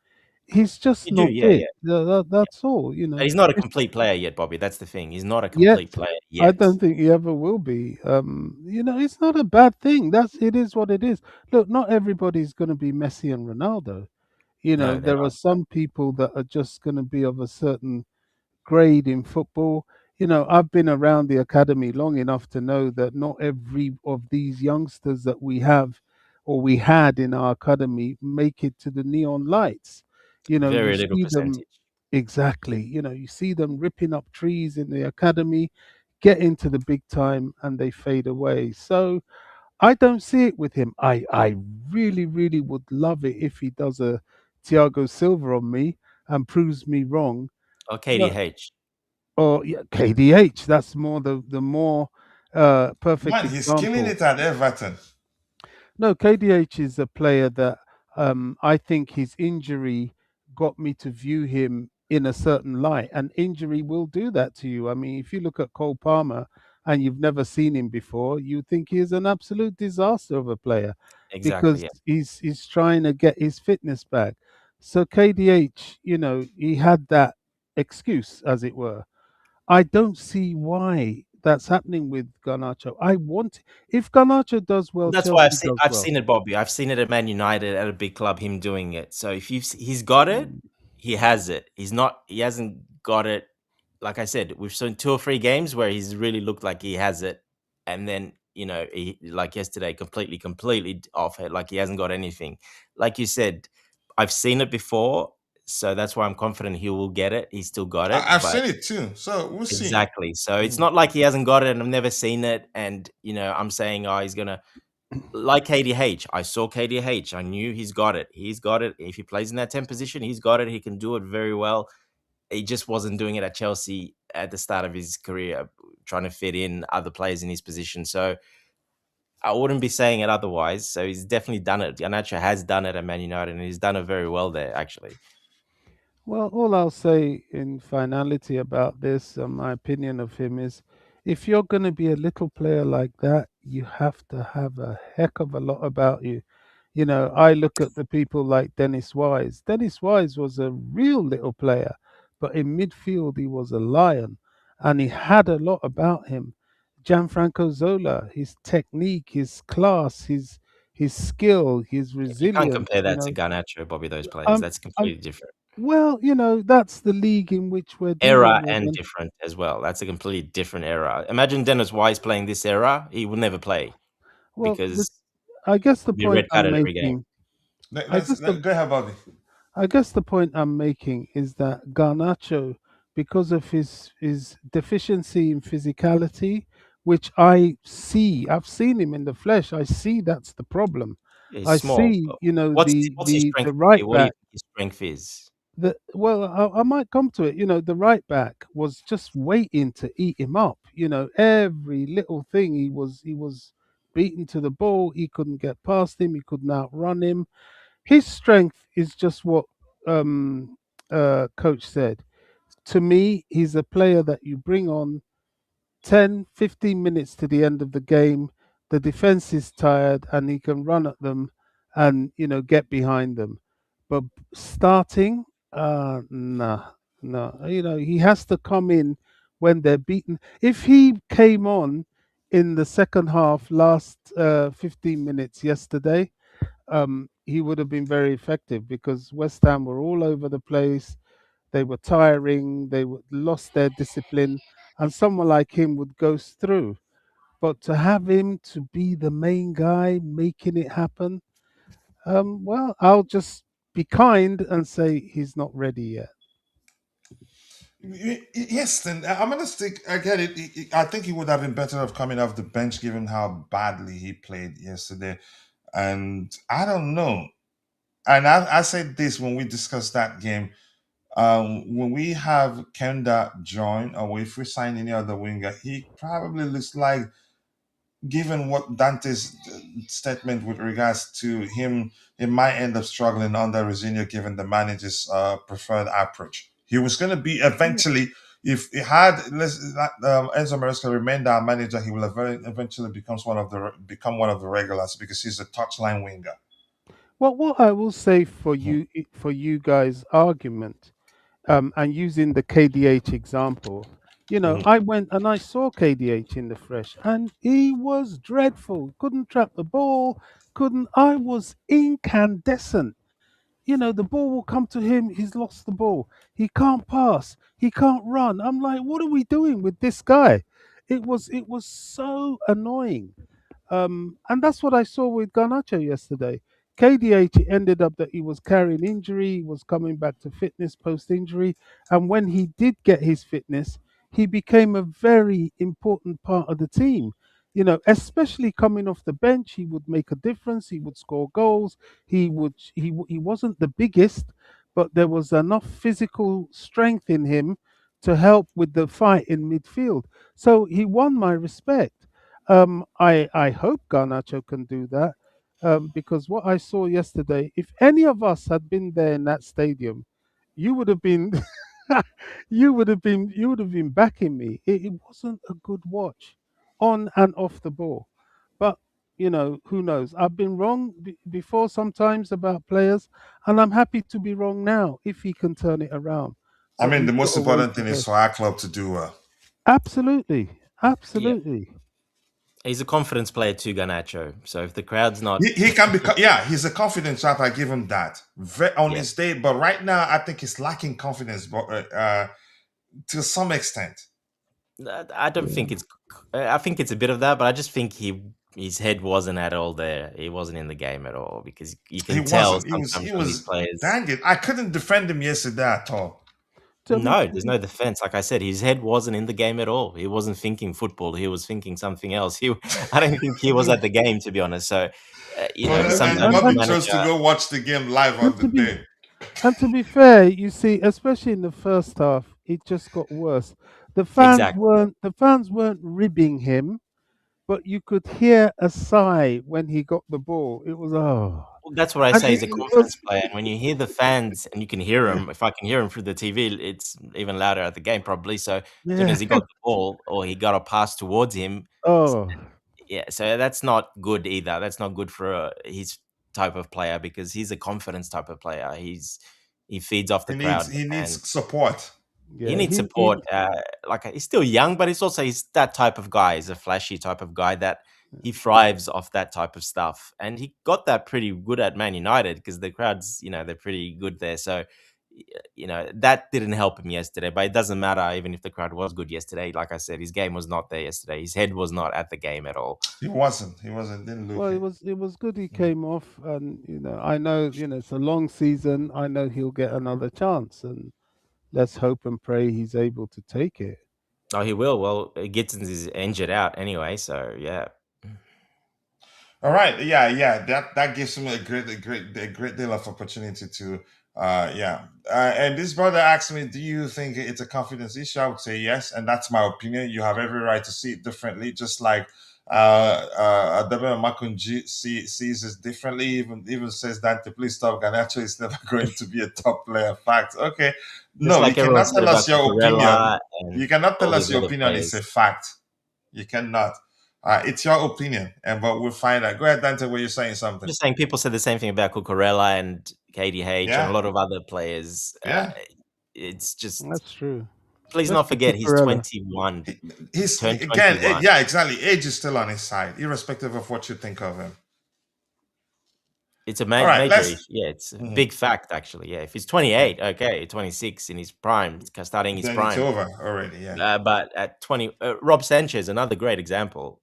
S5: He's just not big. That's all.
S4: He's not a complete player yet, Bobby. That's the thing. He's not a complete player yet.
S5: I don't think he ever will be. It's not a bad thing. It is what it is. Look, not everybody's going to be Messi and Ronaldo. There are some people that are just going to be of a certain grade in football. I've been around the academy long enough to know that not every of these youngsters that we have or we had in our academy make it to the neon lights.
S4: Very
S5: you
S4: little
S5: see
S4: percentage.
S5: them exactly. You see them ripping up trees in the academy. get into the big time and they fade away. So I don't see it with him. I really, really would love it if he does a Thiago Silva on me and proves me wrong.
S4: Or
S5: But
S4: KDH.
S5: or yeah, KDH, that's more the more perfect
S2: Man, he's killing
S5: example.
S2: it at Everton.
S5: No, KDH is a player that I think his injury got me to view him in a certain light, and injury will do that to you. I mean, if you look at Cole Palmer and you've never seen him before, you think he is an absolute disaster of a player
S4: Exactly.
S5: because
S4: Yeah.
S5: he's trying to get his fitness back. So KDH, he had that excuse, as it were. I don't see why that's happening with Garnacho. If Garnacho does
S4: Well,
S5: well,
S4: that's why
S5: Chelsea does
S4: I've
S5: well.
S4: seen it, Bobby. I've seen it at Man United at a big club, him doing it. So if he's got it, he has it. He hasn't got it. Like I said, we've seen 2 or 3 games where he's really looked like he has it, and then like yesterday, completely off it, like he hasn't got anything. Like you said, I've seen it before, so that's why I'm confident he will get it. He's still got it,
S2: I've
S4: but
S2: seen it too, so we'll see.
S4: exactly. So it's
S2: Mhm.
S4: not like he hasn't got it, and I've never seen it. And I'm saying, oh, he's gonna like KDH. I saw KDH. I knew he's got it. He's got it. If he plays in that 10 position, he's got it. He can do it very well. He just wasn't doing it at Chelsea at the start of his career, trying to fit in other players in his position. So I wouldn't be saying it otherwise. So he's definitely done it. Garnacho has done it at Man United, and he's done it very well there, actually.
S5: Well, all I'll say in finality about this, my opinion of him is if you're going to be a little player like that, you have to have a heck of a lot about you. I look at the people like Dennis Wise. Dennis Wise was a real little player, but in midfield, he was a lion and he had a lot about him. Gianfranco Zola, his technique, his class, his skill, his
S4: You can't
S5: resilience,
S4: compare that to Garnacho, Bobby, those players.
S5: I'm,
S4: That's
S5: I'm
S4: completely different.
S5: well, that's the league in which we're dealing
S4: Era
S5: with.
S4: and
S5: And
S4: different as well. That's a completely different era. Imagine Dennis Wise playing this era. He would never play
S5: well,
S4: because
S5: I guess the
S4: he'd be
S5: point
S4: red
S5: I'm
S4: carded every game.
S5: making, I guess the
S2: Go ahead, Bobby.
S5: I guess the point I'm making is that Garnacho, because of his deficiency in physicality, which I've seen him in the flesh. I see that's the problem.
S4: Yeah, he's
S5: I
S4: small.
S5: see,
S4: But what's his
S5: the
S4: strength,
S5: right
S4: Bobby? What do you
S5: back.
S4: think his strength is?
S5: I might come to it. The right back was just waiting to eat him up. Every little thing he was beaten to the ball. He couldn't get past him. He couldn't outrun him. His strength is just what um, coach said. To me, he's a player that you bring on 10, 15 minutes to the end of the game. The defense is tired and he can run at them and, get behind them. But starting, nah, no. He has to come in when they're beaten. If he came on in the second half, last 15 minutes yesterday, he would have been very effective because West Ham were all over the place. They were tiring. Lost their discipline, and someone like him would go through. But to have him to be the main guy making it happen, well, I'll just be kind and say he's not ready yet.
S2: Yes, then I'm gonna stick. I get it. I think he would have been better off coming off the bench, given how badly he played yesterday. And I don't know. And I said this when we discussed that game. When we have Kenda join, or if we sign any other winger, he probably looks like, given what Dante's statement with regards to him, he might end up struggling under Rosenior, given the manager's preferred approach. He was going to be
S5: Yeah.
S2: eventually, if he had Enzo Maresca remained our manager, he will eventually become one of the regulars because he's a touchline winger.
S5: Well, what I will say for you guys' argument, and using the KDH example,
S2: Mhm.
S5: I went and I saw KDH in the fresh, and he was dreadful. Couldn't trap the ball. Couldn't. I was incandescent. The ball will come to him. He's lost the ball. He can't pass. He can't run. I'm like, what are we doing with this guy? It was so annoying. And that's what I saw with Garnacho yesterday. KDH, it ended up that he was carrying injury, he was coming back to fitness post injury. And when he did get his fitness, he became a very important part of the team. You know, especially coming off the bench, he would make a difference. He would score goals. He wasn't the biggest, but there was enough physical strength in him to help with the fight in midfield. So he won my respect. I hope Garnacho can do that, because what I saw yesterday, if any of us had been there in that stadium, you would have been you would have been backing me. It wasn't a good watch on and off the ball. But you know, who knows? I've been wrong before sometimes about players, and I'm happy to be wrong now if he can turn it around.
S2: I
S5: But
S2: mean, the
S5: we've got
S2: most
S5: to wait
S2: important
S5: to
S2: thing is
S5: go.
S2: for our club to do well.
S5: Absolutely,
S4: Yeah,
S5: absolutely.
S4: he's a confidence player too, Garnacho. So if the crowd's not,
S2: He can be, yeah, he's a confident chap. I give him that on
S4: yeah,
S2: his day. But right now, I think he's lacking confidence, but to some extent.
S4: I don't
S5: Yeah.
S4: think it's. I think it's a bit of that, but I just think his head wasn't at all there. He wasn't in the game at all because you
S2: He
S4: can tell
S2: wasn't. He was.
S4: sometimes
S2: He
S4: from these
S2: was.
S4: players.
S2: Dang it! I couldn't defend him yesterday at all.
S4: No, there's no defense. Like I said, his head wasn't in the game at all. He wasn't thinking football. He was thinking something else. I don't think he was at the game, to be honest. So,
S2: Well, and
S4: sometimes the
S2: Bobby chose to
S4: manager.
S2: go watch the game live on
S5: And
S2: the
S5: to be
S2: day.
S5: and to be fair, you see, especially in the first half, it just got worse.
S4: Exactly.
S5: The fans weren't ribbing him, but you could hear a sigh when he got the ball. It was
S4: Well, that's what I
S5: and
S4: say. He's a
S5: it was
S4: confidence player, and when you hear the fans and you can hear
S5: yeah,
S4: him, if I can hear him through the TV, it's even louder at the game probably. So as soon
S5: yeah.
S4: as he got the ball or he got a pass towards him, s-
S5: Oh,
S4: yeah. So that's not good either. That's not good for his type of player because he's a confidence type of player. He feeds off the
S2: He needs.
S4: crowd
S2: He
S4: and
S2: needs support.
S4: he
S5: yeah.
S4: needs support. Like he's still young, but he's that type of guy. He's a flashy type of guy that he thrives off that type of stuff, and he got that pretty good at Man United because the crowds, they're pretty good there. So, that didn't help him yesterday. But it doesn't matter even if the crowd was good yesterday. Like I said, his game was not there yesterday. His head was not at the game at all.
S2: He wasn't. He wasn't. Didn't look
S5: Well,
S2: it.
S5: it was good he came off, and I know it's a long season. I know he'll get another chance, and let's hope and pray he's able to take it.
S4: Oh, he will. Well, Gittins is injured out anyway, so yeah.
S2: All right. Yeah. Yeah. That gives him a great deal of opportunity to. Yeah. And this brother asked me, "Do you think it's a confidence issue?" I would say yes, and that's my opinion. You have every right to see it differently, just like Adebe Makunji sees it differently. Even says that to please stop. Ganacho is never going to be a top player. Fact. Okay.
S4: Just
S2: No, you
S4: like everyone
S2: cannot
S4: said
S2: tell
S4: about
S2: us your opinion.
S4: Cucurella
S2: You
S4: and
S2: cannot tell
S4: all
S2: us
S4: these
S2: your
S4: other
S2: opinion. It's a
S4: players.
S2: fact. You cannot. It's your opinion, but we'll find out. Go ahead, Dante, where you're saying
S4: I'm
S2: something.
S4: just saying people said the same thing about Cucurella and KDH and a
S2: Yeah,
S4: lot of other players.
S2: yeah.
S4: It's just
S5: That's true,
S4: please not
S5: especially
S4: forget he's
S5: Cucurella.
S4: 21.
S2: He,
S4: He
S2: he's
S4: turned
S2: again,
S4: 21.
S2: yeah, exactly. Age is still on his side, irrespective of what you think of him.
S4: It's a
S2: All right,
S4: major
S2: let's.
S4: issue. Yeah, it's a
S2: Mhm.
S4: big fact actually. Yeah, if he's 28, okay, 26 in his prime, starting his
S2: Then it's
S4: prime.
S2: over already. Yeah,
S4: But at 20, Rob Sanchez, another great example.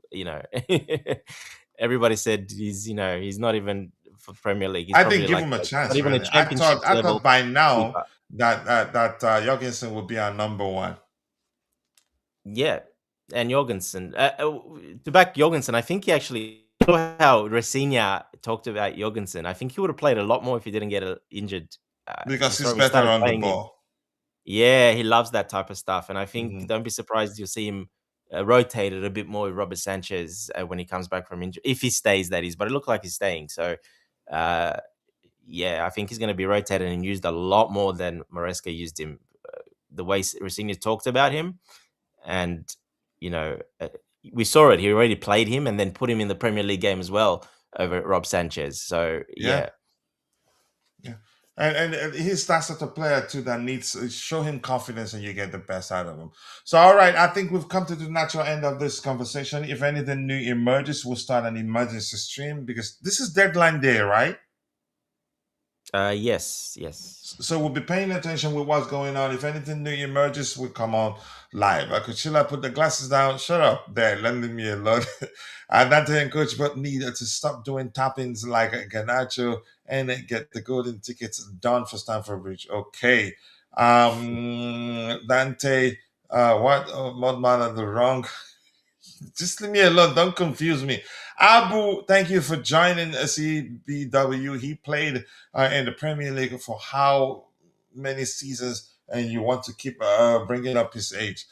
S4: Everybody said he's not even for Premier League. He's
S2: I didn't
S4: probably
S2: give
S4: like
S2: him a
S4: not
S2: chance.
S4: even a
S2: Really, I thought.
S4: championships
S2: I
S4: level
S2: thought by now
S4: keeper.
S2: that Jorgensen would be our number one.
S4: Yeah, and Jorgensen. To back Jorgensen, I think he actually. You know how Rosenior talked about Jorgensen. I think he would have played a lot more if he didn't get injured.
S2: Because he's
S4: We
S2: better
S4: started
S2: on the
S4: playing him.
S2: ball.
S4: Yeah, he loves that type of stuff, and I think
S2: Mhm.
S4: don't be surprised you'll see him rotated a bit more with Robert Sanchez when he comes back from injury, if he stays, that is. But it looked like he's staying, so uh, yeah, I think he's going to be rotated and used a lot more than Maresca used him. The way Rosenior talked about him, and you know, uh, we saw it. He already played him and then put him in the Premier League game as well over Rob Sanchez. So
S2: Yeah.
S4: yeah.
S2: Yeah, and he's that sort of player too that needs show him confidence and you get the best out of him. So, all right, I think we've come to the natural end of this conversation. If anything new emerges, we'll start an emergency stream because this is deadline day, right?
S4: Yes.
S2: So we'll be paying attention with what's going on. If anything new emerges, we'll come on live. Coachila, put the glasses down. Shut up there, lending me alone. And Dante and Coach but need to stop doing tappings like Ganacho and get the golden tickets done for Stamford Bridge. Okay. Dante, What? Oh, Modman at the wrong. Just leave me alone. Don't confuse me. Abu, thank you for joining CBW. He played in the Premier League for how many seasons, and you want to keep bringing up his age.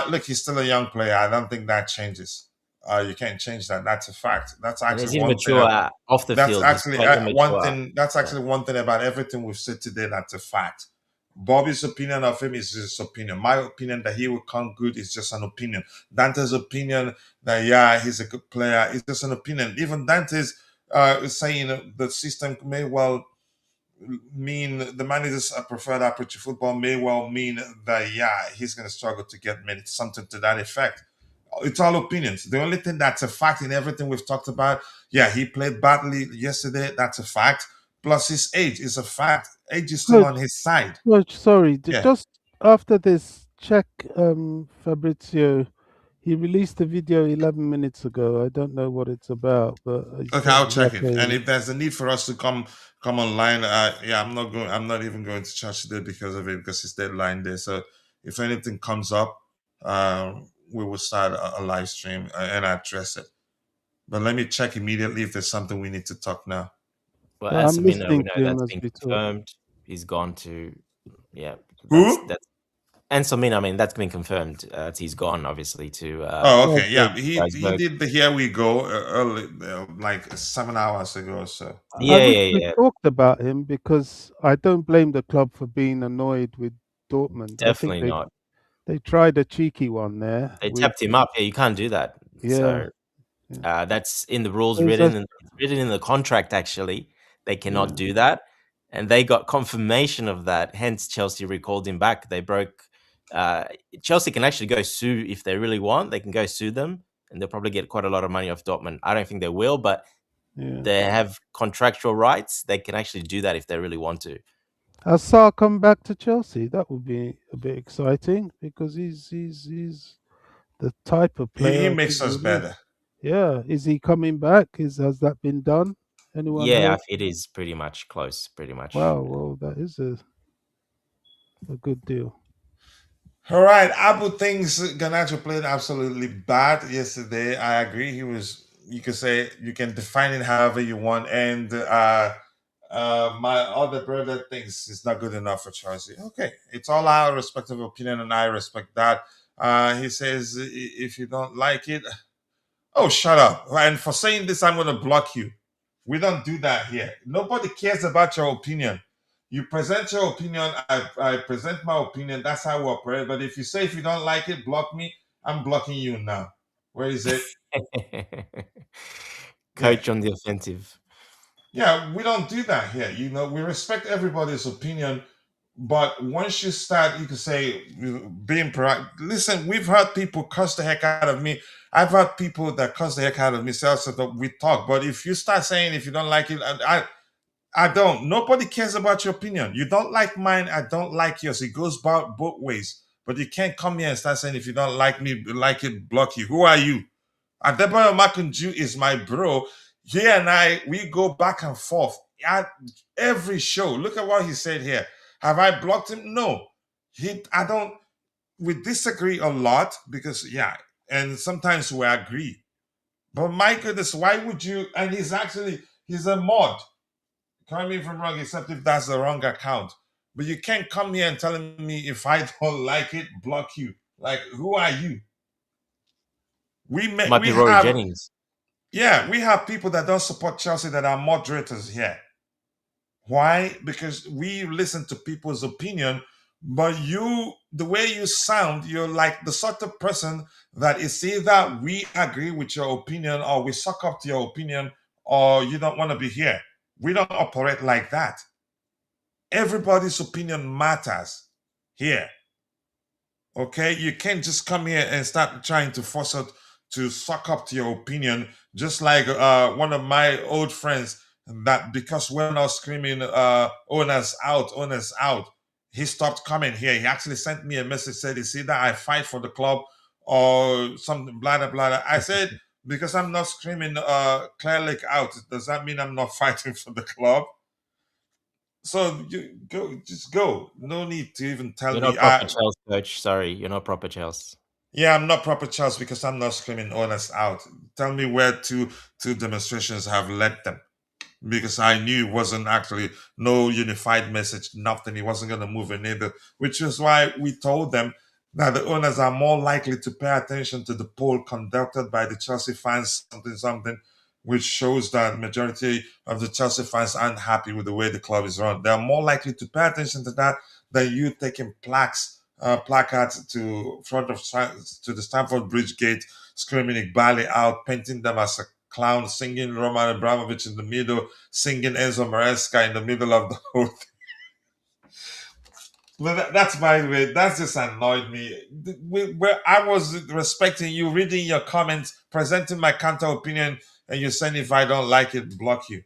S2: Look, he's still a young player. I don't think that changes. You can't change that. That's a fact. That's
S4: And he's
S2: actually one thing.
S4: immature off the
S2: That's
S4: field. He's
S2: actually
S4: quite
S2: one
S4: immature.
S2: thing. That's
S4: Yeah.
S2: actually one thing about everything we've said today. That's a fact. Bobby's opinion of him is his opinion. My opinion that he will come good is just an opinion. Dante's opinion that he's a good player is just an opinion. Even Dante's saying the system may well mean the manager's preferred approach to football may well mean that he's going to struggle to get minutes, something to that effect. It's all opinions. The only thing that's a fact in everything we've talked about, he played badly yesterday. That's a fact. Plus his age is a fact. Age is still
S5: Coach,
S2: on his side.
S5: Coach, sorry,
S2: Yeah.
S5: just after this, check Fabrizio. He released a video 11 minutes ago. I don't know what it's about, but it's
S2: Okay,
S5: got
S2: I'll check it. And
S5: Jacquet.
S2: if there's a need for us to come online, I'm not going. I'm not even going to church today because of it, because it's deadline day. So if anything comes up, we will start a live stream and address it. But let me check immediately if there's something we need to talk now.
S4: Well,
S5: I'm
S4: ANSELMINO, we
S5: listening
S4: know
S5: to him
S4: that's
S5: as
S4: been
S5: we talk.
S4: confirmed. He's gone to,
S2: Who?
S4: that's ANSELMINO. I mean, that's been confirmed. He's gone, obviously, to.
S2: Oh, okay. Yeah, he
S4: Strasbourg.
S2: did the Here We Go early, like 7 hours ago or so.
S5: I wish we
S4: Yeah.
S5: talked about him because I don't blame the club for being annoyed with Dortmund. I think
S4: Definitely not.
S5: they tried a cheeky one there.
S4: They
S5: with,
S4: tapped him up. Yeah, you can't do that.
S5: Yeah.
S4: So
S5: yeah.
S4: that's in the rules
S5: It's
S4: written,
S5: a-
S4: and it's written in the contract. Actually, they cannot
S5: Yeah.
S4: do that, and they got confirmation of that. Hence, Chelsea recalled him back. They broke. Chelsea can actually go sue if they really want. They can go sue them, and they'll probably get quite a lot of money off Dortmund. I don't think they will, but
S5: Yeah.
S4: they have contractual rights. They can actually do that if they really want to.
S5: Has Sarr come back to Chelsea? That would be a bit exciting because he's the type of player.
S2: He
S5: I
S2: makes
S5: think
S2: us
S5: he is.
S2: better.
S5: Yeah, is he coming back? Has that been done? Anyone
S4: Yeah,
S5: heard?
S4: it is pretty much close. Pretty much.
S5: Wow, well, that is a good deal.
S2: All right, Abu thinks Garnacho played absolutely bad yesterday. I agree. He was. You can say you can define it however you want. And my other brother thinks it's not good enough for Chelsea. Okay, it's all our respective opinion, and I respect that. He says if you don't like it, oh, shut up! And for saying this, I'm going to block you. We don't do that here. Nobody cares about your opinion. You present your opinion. I present my opinion. That's how we operate. But if you say if you don't like it, block me. I'm blocking you now. Where is it?
S4: Coach on the offensive.
S2: Yeah, we don't do that here. We respect everybody's opinion. But once you start, you can say being proactive. Listen, we've heard people cuss the heck out of me. I've heard people that cuss the heck out of me. So we talk. But if you start saying if you don't like it, I don't. Nobody cares about your opinion. You don't like mine. I don't like yours. It goes both ways. But you can't come here and start saying if you don't like me, like it, block you. Who are you? Adebayo Makunju is my bro. He and we go back and forth at every show. Look at what he said here. Have I blocked him? No. I don't. We disagree a lot because, and sometimes we agree. But my goodness, why would you? And he's a mod. Correct me if I'm wrong, except if that's the wrong account. But you can't come here and telling me if I don't like it, block you. Like, who are you?
S4: Might be Rory Jennings.
S2: Yeah, we have people that don't support Chelsea that are moderators here. Why? Because we listen to people's opinion, but the way you sound, you're like the sort of person that is either we agree with your opinion or we suck up to your opinion or you don't want to be here. We don't operate like that. Everybody's opinion matters here. Okay? You can't just come here and start trying to force it to suck up to your opinion, just like one of my old friends that because we're not screaming owners out, he stopped coming here. He actually sent me a message, said it's either I fight for the club or something, blah, blah, blah. I said, because I'm not screaming Clear Lake out, does that mean I'm not fighting for the club? So you go, just go. No need to even tell
S4: You're
S2: me.
S4: not proper Chelsea, coach. Sorry, you're not proper Chelsea.
S2: Yeah, I'm not proper Charles because I'm not screaming owners out. Tell me where two demonstrations have led them. Because I knew it wasn't actually no unified message, nothing. He wasn't going to move a needle, which is why we told them that the owners are more likely to pay attention to the poll conducted by the Chelsea fans, something, which shows that majority of the Chelsea fans aren't happy with the way the club is run. They're more likely to pay attention to that than you taking placards to front of to the Stamford Bridge gate, screaming Igbali out, painting them as a clown, singing Roman Abramovich in the middle, singing Enzo Maresca in the middle of the whole thing. But that's by the way, that just annoyed me. Where I was respecting you, reading your comments, presenting my counter opinion, and you're saying if I don't like it, block you.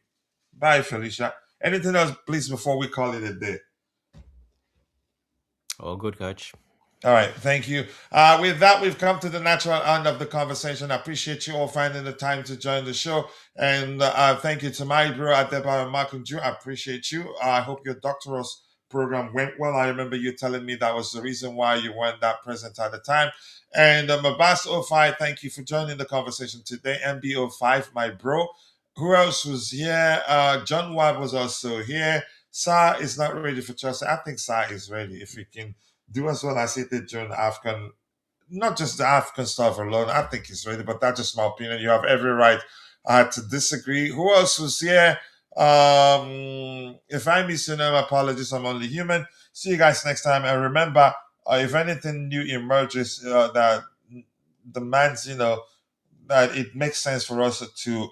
S2: Bye, Felicia. Anything else, please, before we call it a day?
S4: All good, coach.
S2: All right, thank you. With that, we've come to the natural end of the conversation. I appreciate you all finding the time to join the show. And thank you to my bro, Adebayo Makunju. I appreciate you. I hope your doctoral program went well. I remember you telling me that was the reason why you weren't that present at the time. And Mabas05, thank you for joining the conversation today. MB05, my bro. Who else was here? John Webb was also here. Sarr is not ready for Chelsea. I think Sarr is ready. If we can do as well as he did during the African, not just the African stuff alone. I think he's ready, but that's just my opinion. You have every right to disagree. Who else was here? If I miss your name, apologies. I'm only human. See you guys next time. And remember, if anything new emerges that demands, that it makes sense for us to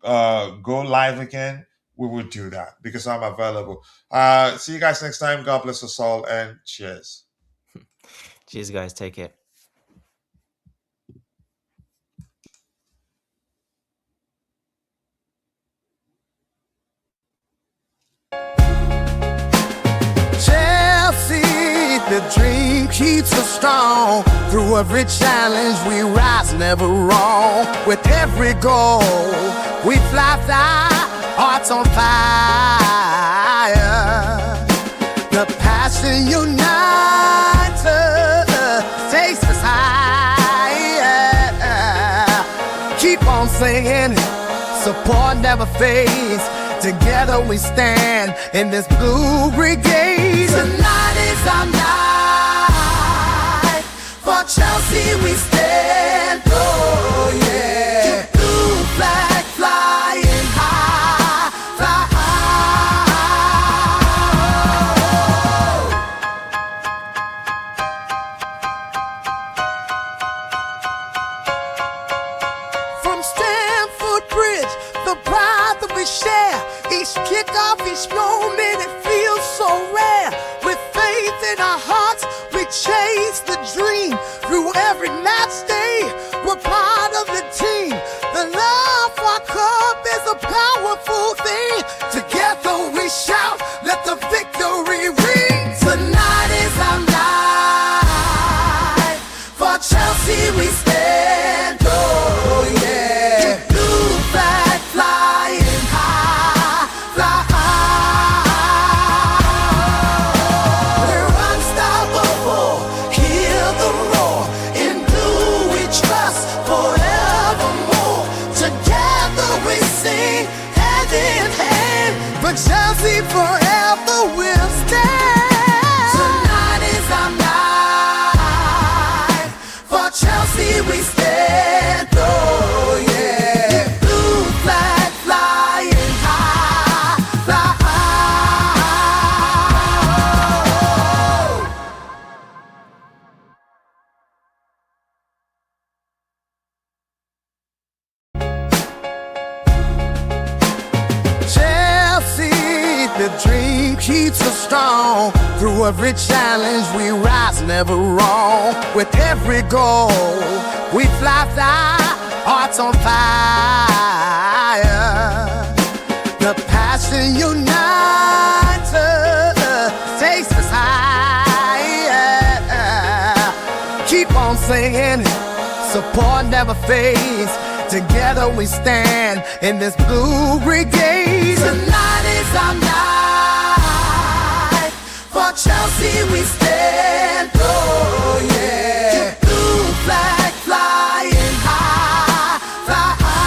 S2: go live again, we will do that because I'm available. See you guys next time. God bless us all and cheers.
S4: Cheers, guys. Take care.
S1: Chelsea, the dream keeps us strong. Through every challenge we rise, never wrong. With every goal we fly, hearts on fire. The passion unites us, takes us higher. Keep on singing, support never fades. Together we stand in this blue brigade. Tonight is our night. For Chelsea we stand. Oh yeah. Keep blue flag flying high, fly high. From Stamford Bridge, the pride that we share. Each kickoff, each moment, it feels so rare. With faith in our hearts, we chase the dream. Through every match day, we're part of the team. The love for our club is a powerful thing. Together we shout, let the victory ring. Tonight is our night. For Chelsea we stand. Oh yeah. Keep blue flag flying high, fly high. We're unstoppable, hear the roar. In blue we trust forevermore. Together we sing hand in hand. For Chelsea forever we'll stand. Tonight is our night. For Chelsea we stand. Oh yeah. Blue flag flying high, fly high. Chelsea, the dream keeps us strong. Through every challenge we rise, never wrong. With every goal we fly, hearts on fire. The passion unites us, takes us higher. Keep on singing, support never fades. Together we stand in this blue brigade. Tonight is our night. we stand. Oh yeah. Blue flag flying high, fly high.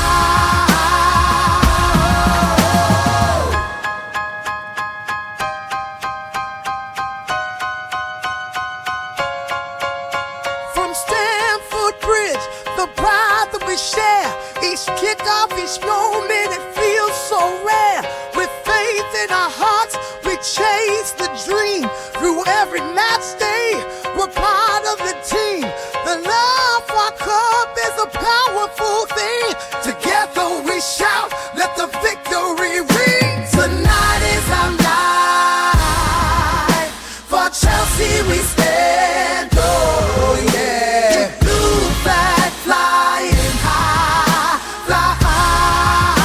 S1: From Stamford Bridge, the pride that we share. Each kickoff, each moment, it feels so rare. With faith in our hearts, we chase the dream. Through every match day, we're part of the team. The love for our club is a powerful thing. Together we shout, let the victory ring. Tonight is our night. For Chelsea we stand. Oh yeah. Blue flag flying high, fly high.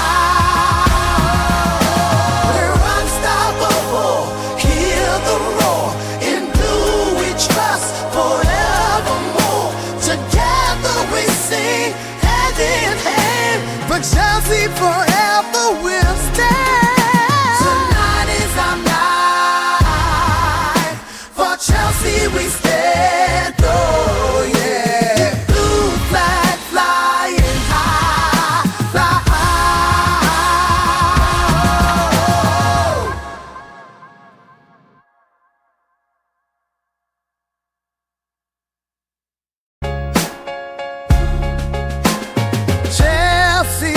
S1: We're unstoppable. Hear the roar. In blue we trust forevermore. Together we sing hand in hand. For Chelsea forever we'll stand. Tonight is our night. For Chelsea we stand. Oh yeah. Blue flag flying high, fly high. Chelsea,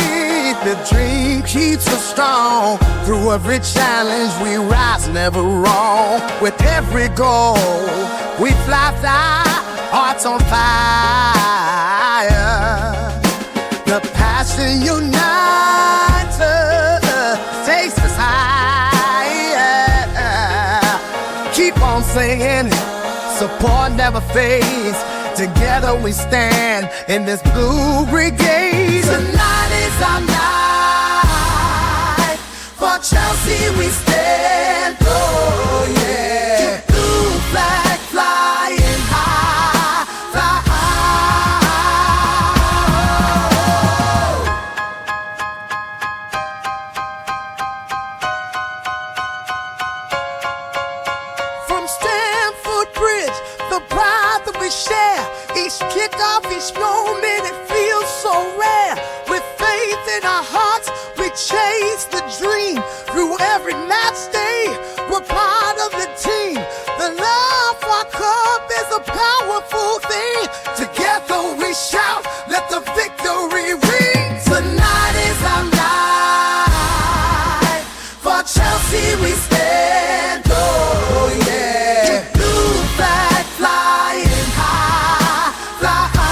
S1: the dream keeps us strong. Through every challenge we rise, never wrong. With every goal we fly, hearts on fire. The passion unites us, takes us higher. Keep on singing, support never fades. Together we stand in this blue brigade. Tonight is our night. For Chelsea we stand. Oh yeah. Blue flag flying high, fly high. From Stamford Bridge, the pride that we share. Each kickoff, each moment, it feels so rare. With faith in our hearts, we chase the dream. Through every match day, we're part of the team. The love for our club is a powerful thing. Together we shout, let the victory ring. Tonight is our night. For Chelsea we stand. Oh yeah. Blue flag flying high, fly high.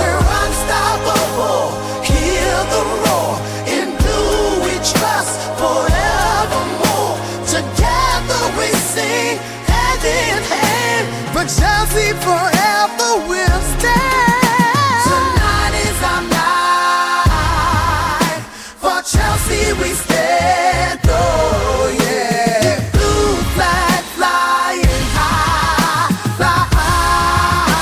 S1: We're unstoppable. Hear the roar. In blue we trust forevermore. Together we sing hand in hand. For Chelsea forever we'll stand. Tonight is our night. For Chelsea we stand. Oh yeah. Blue flag flying high, fly high.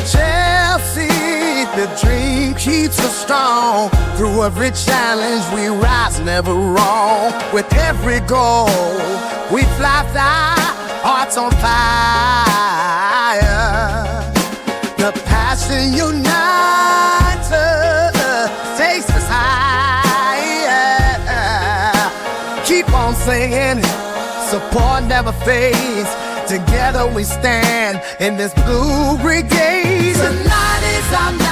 S1: Chelsea, the dream keeps us strong. Through every challenge we rise, never wrong. With every goal we fly, hearts on fire. The passion unites us, takes us higher. Keep on singing, support never fades. Together we stand in this blue brigade. Tonight is our night.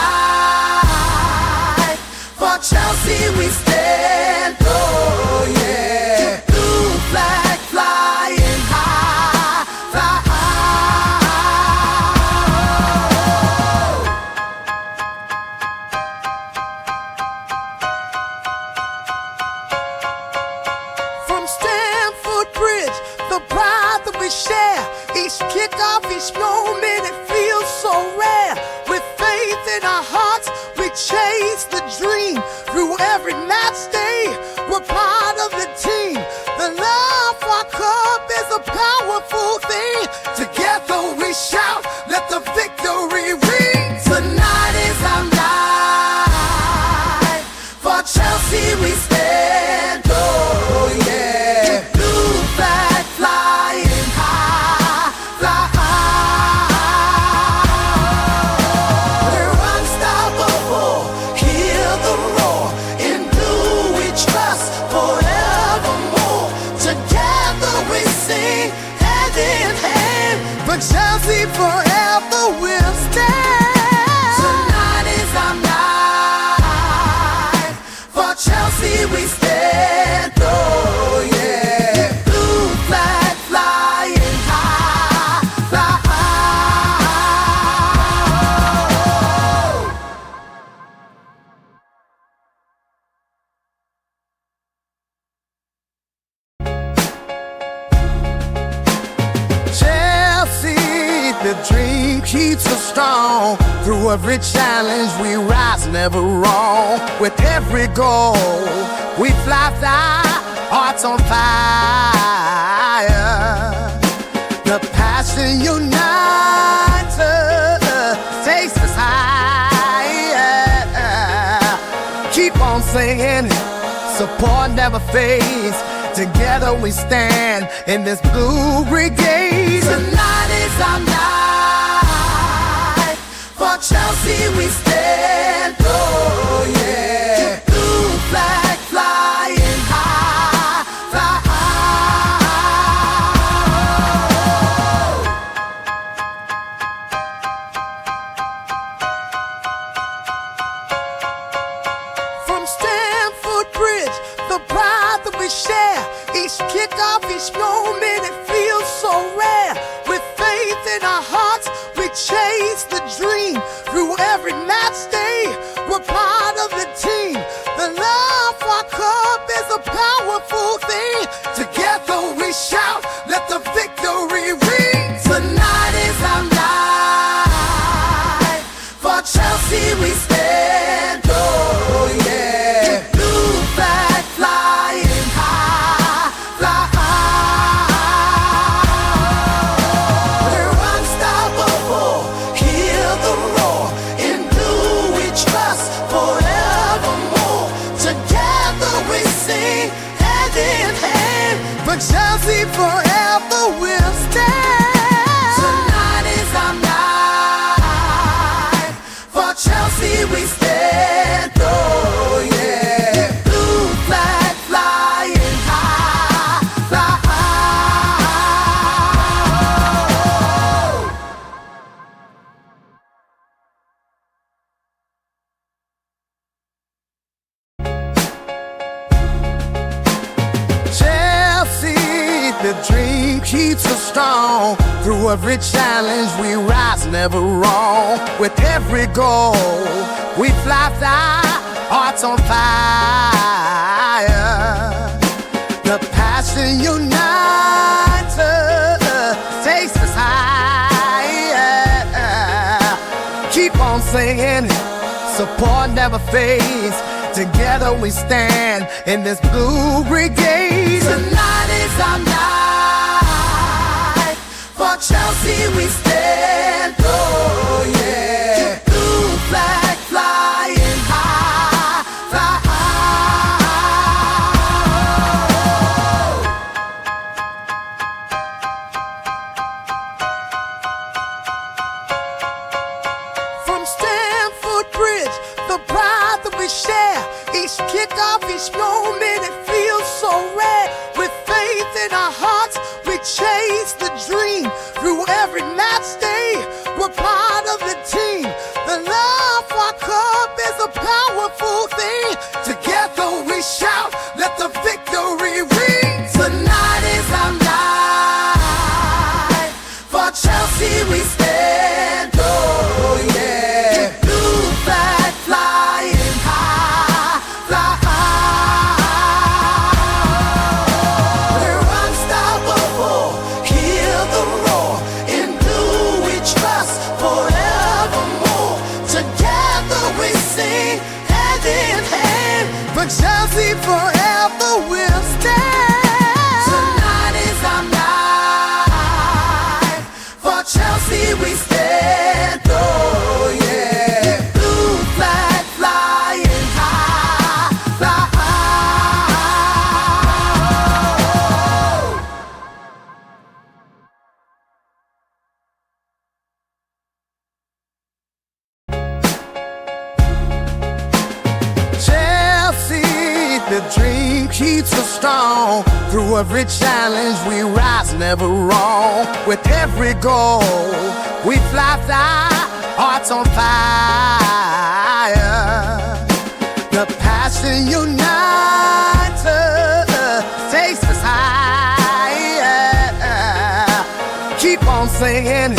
S1: For Chelsea we stand. Oh yeah. Blue flag flying high, fly high. From Stamford Bridge, the pride that we share. Each kickoff, each moment, it feels so rare. With faith in our hearts, we chase the dream. Through every match day, we're part of the team. The love for our club is a powerful thing. Together but Chelsea forever will stand. Tonight is our night. For Chelsea we stand. Oh yeah. Blue flag flying high, fly high. Chelsea, the dream keeps us strong. Through every challenge we rise, never wrong. With every goal we fly, hearts on fire. The passion unites us, takes us higher. Keep on singing, support never fades. Together we stand in this blue brigade. Tonight is our night. For Chelsea we stand. Oh yeah. Blue flag flying high, fly high. From Stamford Bridge, the pride that we share. Each kickoff, each moment, it feels so rare. With faith in our hearts, we chase the dream. Through every match day, we're part of the team. The love for our club is a powerful thing. Together we shout, let the victory ring. Tonight is our night. For Chelsea we stand. Oh yeah. Blue flag flying high, fly high. We're unstoppable, hear the roar. In blue we trust forevermore. Together we sing hand in hand. But Chelsea forever will stand. Tonight is our night. For Chelsea we stand. Oh yeah. Blue flag flying high, fly high. Chelsea, the dream keeps us strong. Through every challenge we rise, never wrong. With every goal we fly, hearts on fire. The passion unites us, takes us higher. Keep on singing, support never fades. Together we stand in this blue brigade. Tonight is our night. For Chelsea we stand. Oh yeah. Blue flag flying high, fly high. From Stamford Bridge, the pride that we share. Each kickoff, each moment, it feels so rare. With faith in our hearts, we chase the dream. Through every match day, we're part of the team. The love for our club is a powerful thing. Together we shout, let the victory ring. Tonight is our night. For Chelsea we stand. Oh yeah. Blue flag flying high, fly high. We're unstoppable, hear the roar. In blue we trust forevermore. Together we sing hand in hand. But Chelsea forever will stand. Tonight is our night. For Chelsea we stand. Oh yeah. Blue flag flying high, fly high. Chelsea, the dream keeps us Through every challenge we rise, never wrong. With every goal we fly, hearts on fire. The passion unites us, takes us higher. Keep on singing,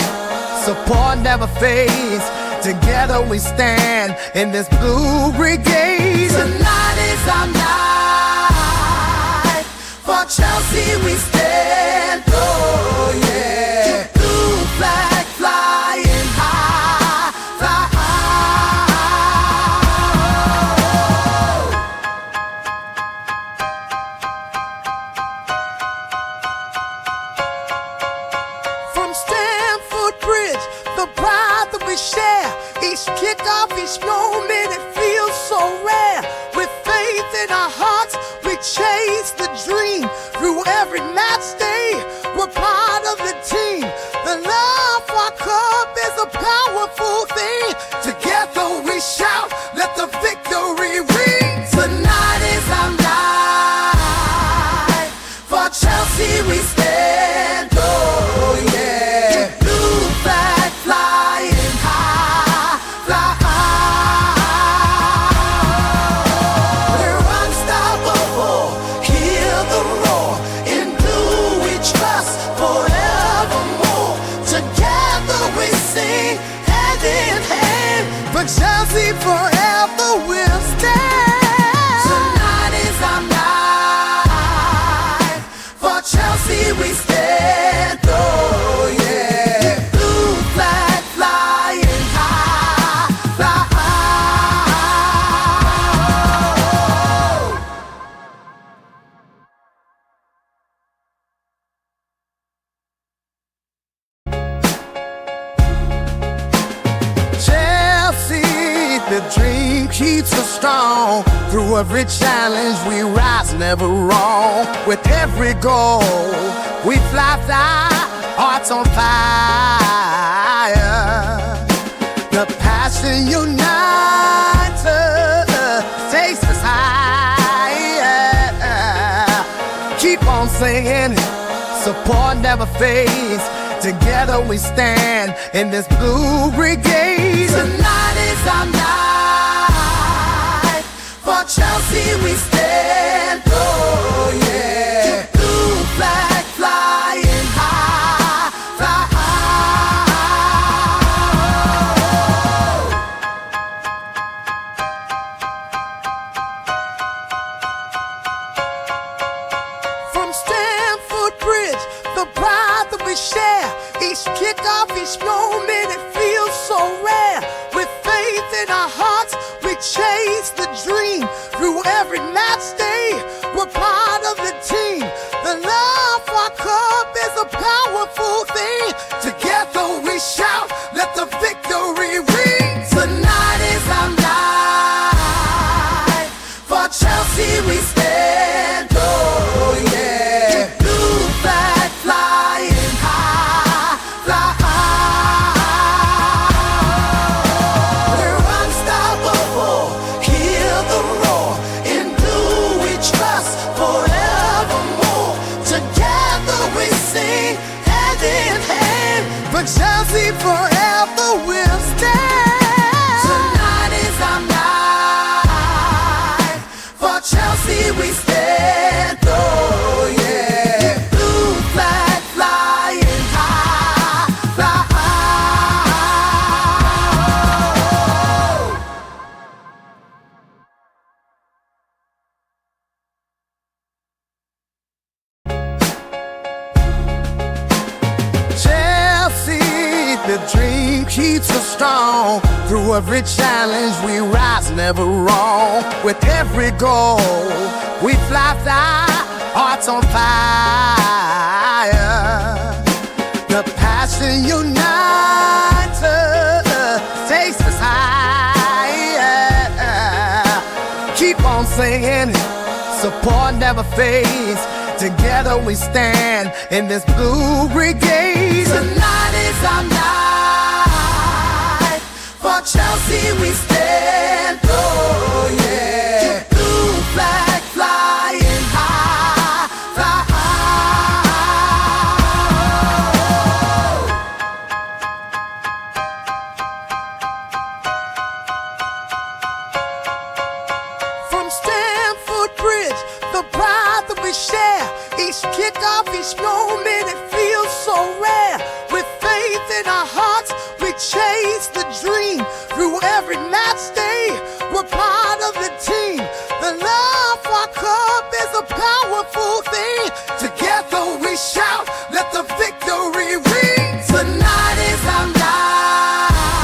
S1: support never fades. Together we stand in this blue brigade. Tonight is our night. For Chelsea we stand. Oh yeah. Blue flag flying high, fly from Stamford Bridge, the pride that we share. Each kickoff, each moment, it feels so rare. With faith in our hearts, we chase the dream. Through every match day, we're part of the team. The love for our club is a powerful thing. Together we shout, let the victory ring. Tonight is our night. For Chelsea we stand. Oh yeah. Blue flag flying high, fly high. We're unstoppable. Hear the roar. In blue we trust forevermore. Together we sing hand in hand. For Chelsea forever we'll stand. Tonight is our night. For Chelsea we stand. Oh yeah. Blue flag flying high, fly high. Chelsea, the dream keeps us strong. Through every challenge we rise, never wrong. With every goal we fly, hearts on fire. The passion unites us, takes us higher. Keep on singing, support never fades. Together we stand in this blue brigade. Tonight is our night. For Chelsea we stand. Oh yeah. Blue flag flying high, fly high. From Stamford Bridge, the pride that we share. Each kickoff, each moment, it feels so rare. With faith in our hearts, we chase the dream. Through every match day, we're part of the team. The love for our club is a powerful thing. Together we shout, let the victory ring. Tonight is our night. For Chelsea we stand. Oh yeah. Blue flag flying high, fly high. We're unstoppable. Hear the roar. In blue we trust forevermore. Together we sing hand in hand. For Chelsea forever we'll stand. Tonight is our night. For Chelsea we stand. Oh yeah. Blue flag flying high, fly high. Chelsea, the dream keeps us strong. Through every challenge we rise, never wrong. With every goal we fly, hearts on fire. The passion unites us, takes us higher. Keep on singing, support never fades. Together we stand in this blue brigade. Tonight is our night. For Chelsea we stand. Oh yeah. Blue flag flying high, fly high. each moment it feels so rare. With faith in our hearts, we chase the dream. Through every match day, we're part of the team. The love for our club is a powerful thing. Together we shout, let the victory ring. Tonight is our night.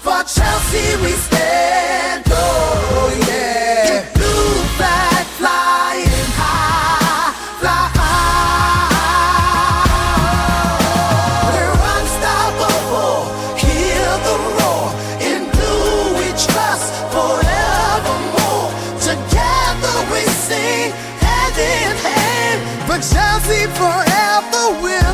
S1: For Chelsea we stand, oh yeah. Blue flag flying high, fly high. We're unstoppable, hear the roar. In blue we trust forevermore. Together we sing hand in hand. For Chelsea forever will